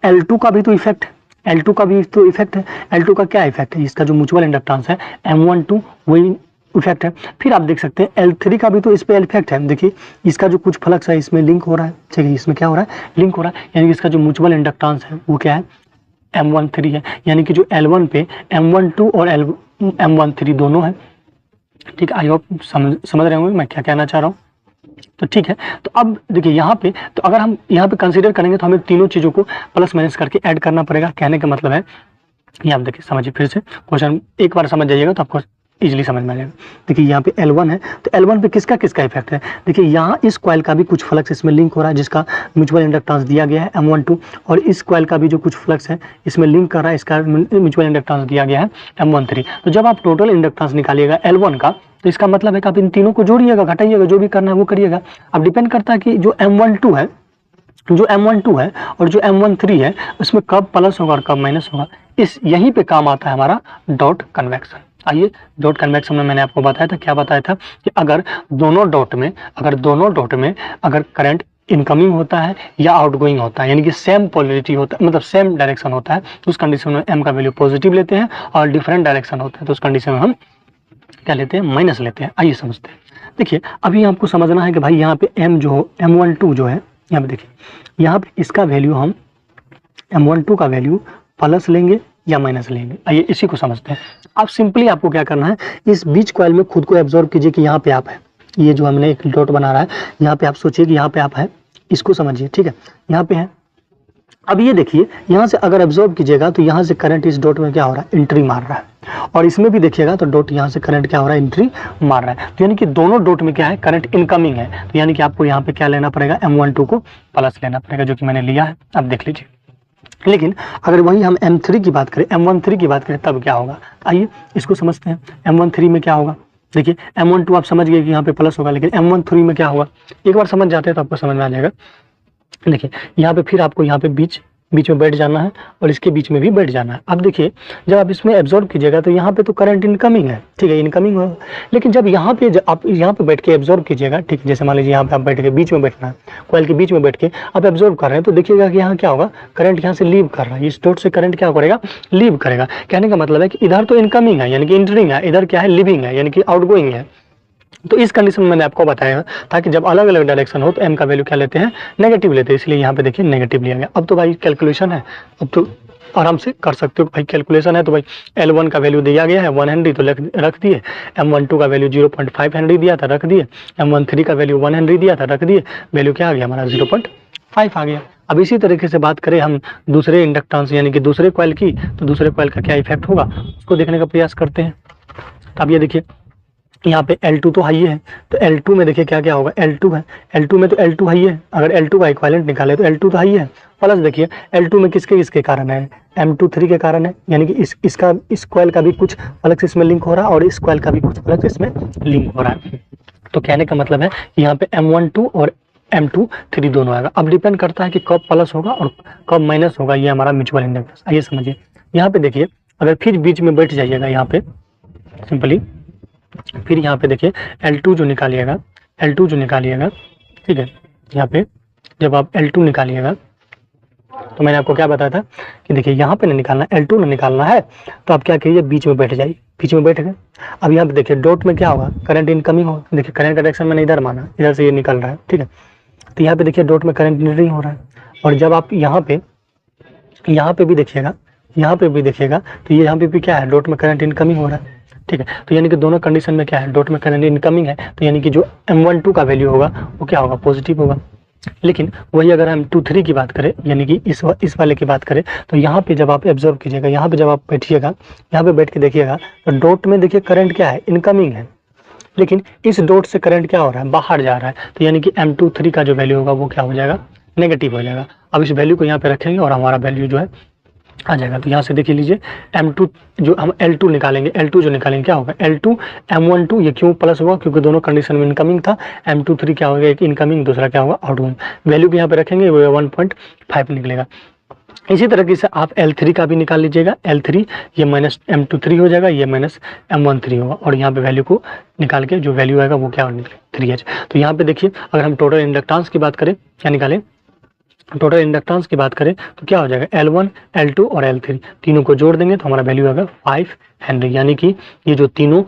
L2 का भी तो इफेक्ट, L2 का भी तो इफेक्ट है। L2 का क्या इफेक्ट है, इसका जो म्यूचुअल इंडक्टेंस है M12 वही इफेक्ट है। फिर आप देख सकते हैं L3 का भी तो इस पे इफेक्ट है। देखिए इसका जो कुछ फ्लक्स है इसमें लिंक हो रहा है। ठीक है, इसमें क्या हो रहा है, लिंक हो रहा है, यानी कि इसका जो म्यूचुअल इंडक्टेंस है वो क्या है M13 है, यानी कि जो L1 पे M12 और M13 दोनों है। ठीक है, आई होप समझ रहे होंगे मैं क्या कहना चाह रहा हूँ। तो ठीक है, तो अब देखिए यहाँ पे, तो अगर हम यहाँ पे कंसीडर करेंगे तो हमें तीनों चीज़ों को प्लस माइनस करके ऐड करना पड़ेगा। कहने का मतलब है, यहाँ देखिए समझिए फिर से क्वेश्चन एक बार समझ जाइएगा तो आपको इजीली समझ में आ जाएगा। देखिए यहाँ पे L1 है, तो L1 पे किसका किसका इफेक्ट है। देखिए यहाँ इस कॉइल का भी कुछ फ्लक्स इसमें लिंक हो रहा है जिसका म्यूचुअल इंडक्टेंस दिया गया है M12 और इस कॉइल का भी जो कुछ फ्लक्स है इसमें लिंक कर रहा है, इसका म्यूचुअल इंडक्टेंस दिया गया है M13। तो जब आप टोटल इंडक्टेंस निकालिएगा L1 का, तो इसका मतलब है कि आप इन तीनों को जोड़िएगा, घटाइएगा, जो भी करना है वो करिएगा। अब डिपेंड करता है कि जो M12 है और जो M13 है उसमें कब प्लस होगा और कब माइनस होगा। इस यहीं पे काम आता है हमारा डॉट कन्वेक्शन। आइए डॉट कन्वेक्शन में मैंने आपको बताया था, क्या बताया था कि अगर दोनों डॉट में अगर करंट इनकमिंग होता है या आउटगोइंग होता है, यानी कि सेम पोलरिटी होता है, मतलब सेम डायरेक्शन होता है, तो उस कंडीशन में M का वैल्यू पॉजिटिव लेते हैं और डिफरेंट डायरेक्शन होता है तो उस कंडीशन में हम क्या लेते हैं, माइनस लेते हैं। आइए समझते हैं। देखिए अभी आपको समझना है कि भाई यहाँ पे M जो हो M12 जो है, यहाँ पे देखिए यहाँ पे इसका वैल्यू हम M12 का वैल्यू प्लस लेंगे या माइनस लेंगे। आइए इसी को समझते हैं। अब सिंपली आपको क्या करना है, इस बीच कॉइल में खुद को एब्जॉर्ब कीजिए कि यहाँ पे आप है, ये जो हमने एक डॉट बना रहा है यहाँ पे आप सोचिए कि यहाँ पे आप है, इसको समझिए। ठीक है, यहाँ पे है। अब ये देखिए यहाँ से अगर एब्जॉर्ब कीजिएगा तो यहाँ से करंट इस डॉट में क्या हो रहा है, एंट्री मार रहा है और इसमें भी देखिएगा तो डॉट यहाँ से करंट क्या हो रहा है, एंट्री मार रहा है। तो यानी कि दोनों डॉट में क्या है, करंट इनकमिंग है। तो यानी कि आपको यहाँ पे क्या लेना पड़ेगा, M12 को प्लस लेना पड़ेगा, जो कि मैंने लिया है, अब देख लीजिए। लेकिन अगर वही हम M3 की बात करें, M13 की बात करें तब क्या होगा, आइए इसको समझते हैं। M13 में क्या होगा, देखिए M12 आप समझ गए कि यहाँ पे प्लस होगा, लेकिन M13 में क्या होगा, एक बार समझ जाते हैं तो आपको समझ में आ जाएगा। देखिए यहाँ पे फिर आपको यहाँ पे बीच में बैठ जाना है और इसके बीच में भी बैठ जाना है। अब देखिए जब आप इसमें एब्जॉर्ब कीजिएगा तो यहाँ पे तो करंट इनकमिंग है, ठीक है, इनकमिंग होगा। लेकिन जब यहाँ पे आप यहाँ पे बैठ के एब्जॉर्ब कीजिएगा, ठीक है, जैसे मान लीजिए यहाँ पे आप बैठ के बीच में बैठना है, कॉइल के बीच में बैठ के आप एब्जॉर्ब कर रहे हैं, तो देखिएगा कि यहाँ क्या होगा, करंट यहाँ से लीव कर रहा है, इस डॉट से करंट क्या करेगा, लीव करेगा। कहने का मतलब है कि इधर तो इनकमिंग है यानी कि एंटरिंग है, इधर क्या है, लिविंग है यानी कि आउटगोइंग है। तो इस कंडीशन में मैंने आपको बताया ताकि जब अलग अलग डायरेक्शन हो तो M का वैल्यू क्या लेते हैं, नेगेटिव लेते हैं, इसलिए यहाँ पे देखिए नेगेटिव लिया गया। अब तो भाई कैलकुलेशन है, अब तो आराम से कर सकते हो भाई, कैलकुलेशन है तो भाई L1 का वैल्यू दिया गया है 1 हेनरी तो रख दिए, M12 का वैल्यू 0.5 हेनरी दिया था, रख दिए, M13 का वैल्यू 1 हेनरी दिया था, रख दिए, वैल्यू क्या आ गया हमारा 0.5 आ गया। अब इसी तरीके से बात करें हम दूसरे इंडक्टेंस यानी कि दूसरे कॉइल की, तो दूसरे कॉइल का क्या इफेक्ट होगा उसको देखने का प्रयास करते हैं। अब ये देखिए यहाँ पे L2 तो हाई है, तो L2 में देखिए क्या क्या होगा, L2 है, L2 में तो L2 हाई है, अगर L2 का इक्विवेलेंट निकाले तो L2 तो हाई है, प्लस देखिए L2 में किसके कारण है, M23 के कारण है, यानी कि इस कॉइल का भी कुछ फ्लक्स इसमें लिंक हो रहा है और इस कॉइल का भी कुछ फ्लक्स इसमें लिंक हो रहा है। तो कहने का मतलब है यहाँ पे M12 और M23 दोनों आएगा। अब डिपेंड करता है कि कब प्लस होगा और कब माइनस होगा, ये हमारा म्यूचुअल इंडक्टेंस। आइए समझिए, यहाँ पे देखिए अगर फिर बीच में बैठ जाइएगा यहाँ पे सिंपली, फिर यहाँ पे देखिए L2 जो निकालिएगा, ठीक है, यहाँ पे जब आप L2 निकालिएगा तो मैंने आपको क्या बताया था कि देखिए यहाँ पे ना निकालना, L2 ना निकालना है तो आप क्या कीजिए, बीच में बैठ जाइए, बीच में बैठ गए। अब यहाँ पे देखिए डॉट में क्या होगा, करंट इनकमिंग होगा। देखिए करंट का डायरेक्शन मैंने इधर माना, इधर से ये निकल रहा है, ठीक है। तो यहाँ पे देखिए डॉट में करंट नहीं हो रहा है, और जब आप यहाँ पे भी देखिएगा, यहाँ पे भी देखिएगा तो ये यहाँ पे भी क्या है, डॉट में करंट इनकमिंग हो रहा है, ठीक है। तो यानी कि दोनों कंडीशन में क्या है, डॉट में करंट इनकमिंग है, तो यानी कि जो M12 का वैल्यू होगा वो क्या होगा, पॉजिटिव होगा। लेकिन वही अगर हम M23 की बात करें, यानी कि इस वाले की बात करें, तो यहाँ पे जब आप एब्जॉर्व कीजिएगा, यहाँ पे जब आप बैठिएगा, यहाँ पे बैठ के देखिएगा तो डॉट में देखिए करंट क्या है, इनकमिंग है, लेकिन इस डॉट से करंट क्या हो रहा है, बाहर जा रहा है। तो यानी कि M23 का जो वैल्यू होगा वो क्या हो जाएगा, नेगेटिव हो जाएगा। अब इस वैल्यू को यहाँ पे रखेंगे और हमारा वैल्यू जो है आ जाएगा। तो यहाँ से देखिए लीजिए, M2 जो हम L2 निकालेंगे, L2 जो निकालेंगे क्या होगा, L2 M12, ये क्यों प्लस हुआ, क्योंकि दोनों कंडीशन में इनकमिंग था। M23 क्या होगा, एक इनकमिंग, दूसरा क्या होगा, आउटगोइंग। वैल्यू भी यहाँ पे रखेंगे, वो 1.5 निकलेगा। इसी तरह से आप L3 का भी निकाल लीजिएगा, L3 ये माइनस M23 हो जाएगा, ये माइनस M13 होगा, और यहाँ पे वैल्यू को निकाल के जो वैल्यू आएगा वो क्या होगा, 3H। तो यहाँ पे देखिए अगर हम टोटल इंडक्टेंस की बात करें, क्या निकालें, टोटल इंडक्टेंस की बात करें तो क्या हो जाएगा, L1, L2 और L3 तीनों को जोड़ देंगे तो हमारा वैल्यू आएगा 5 हेनरी। यानी कि ये जो तीनों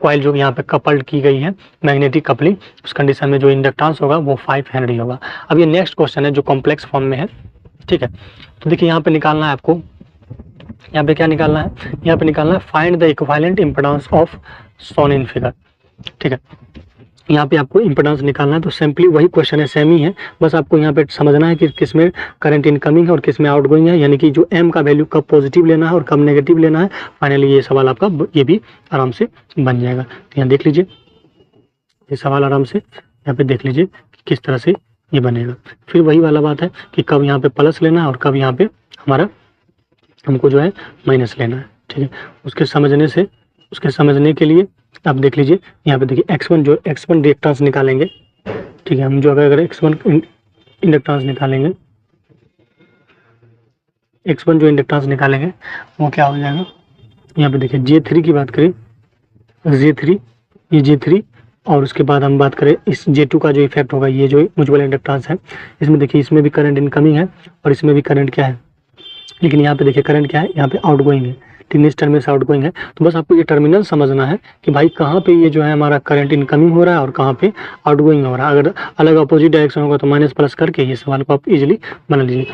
कॉइल जो यहाँ पे कपल्ड की गई है, मैग्नेटिक कपलिंग, उस कंडीशन में जो इंडक्टेंस होगा वो 5 हेनरी होगा। अब ये नेक्स्ट क्वेश्चन है जो कॉम्प्लेक्स फॉर्म में है, ठीक है। तो देखिए यहाँ पे निकालना है आपको, यहाँ पे क्या निकालना है, यहाँ पे निकालना है find the equivalent impedance of shown in figure, ठीक है। यहाँ पे आपको इम्पीडेंस निकालना है, तो सिंपली वही क्वेश्चन है, सेम ही है, बस आपको यहाँ पे समझना है कि किस में करंट इनकमिंग है और किस में आउटगोइंग है, यानी कि जो M का वैल्यू कब पॉजिटिव लेना है और कब नेगेटिव लेना है। फाइनली ये सवाल आपका ये भी आराम से बन जाएगा। तो यहाँ देख लीजिए, ये सवाल आराम से यहाँ पे देख लीजिए कि किस तरह से ये बनेगा। फिर वही वाला बात है कि कब यहाँ पे प्लस लेना है और कब यहाँ पे हमको जो है माइनस लेना है, ठीक है। उसके समझने के लिए आप देख लीजिए, यहाँ पे देखिए X1 रिएक्टेंस निकालेंगे, ठीक है। हम जो अगर X1 इंडक्टेंस निकालेंगे, X1 जो इंडक्टेंस निकालेंगे वो क्या हो जाएगा, यहाँ पे देखिए J3 की बात करें, J3 और उसके बाद हम बात करें इस J2 का जो इफेक्ट होगा, ये जो म्यूचुअल इंडक्टेंस है, इसमें देखिए इसमें भी करंट इनकमिंग है और इसमें भी करंट क्या है, लेकिन यहाँ पे देखिए करंट क्या है, यहाँ पे आउटगोइंग है, तीन टर्मिनल से आउटगोइंग है। तो बस आपको ये टर्मिनल समझना है कि भाई कहाँ पे ये जो है हमारा करंट इनकमिंग हो रहा है और कहाँ पे आउटगोइंग हो रहा है। अगर अलग अपोजिट डायरेक्शन होगा तो माइनस प्लस करके ये सवाल को आप इजीली बना लीजिए।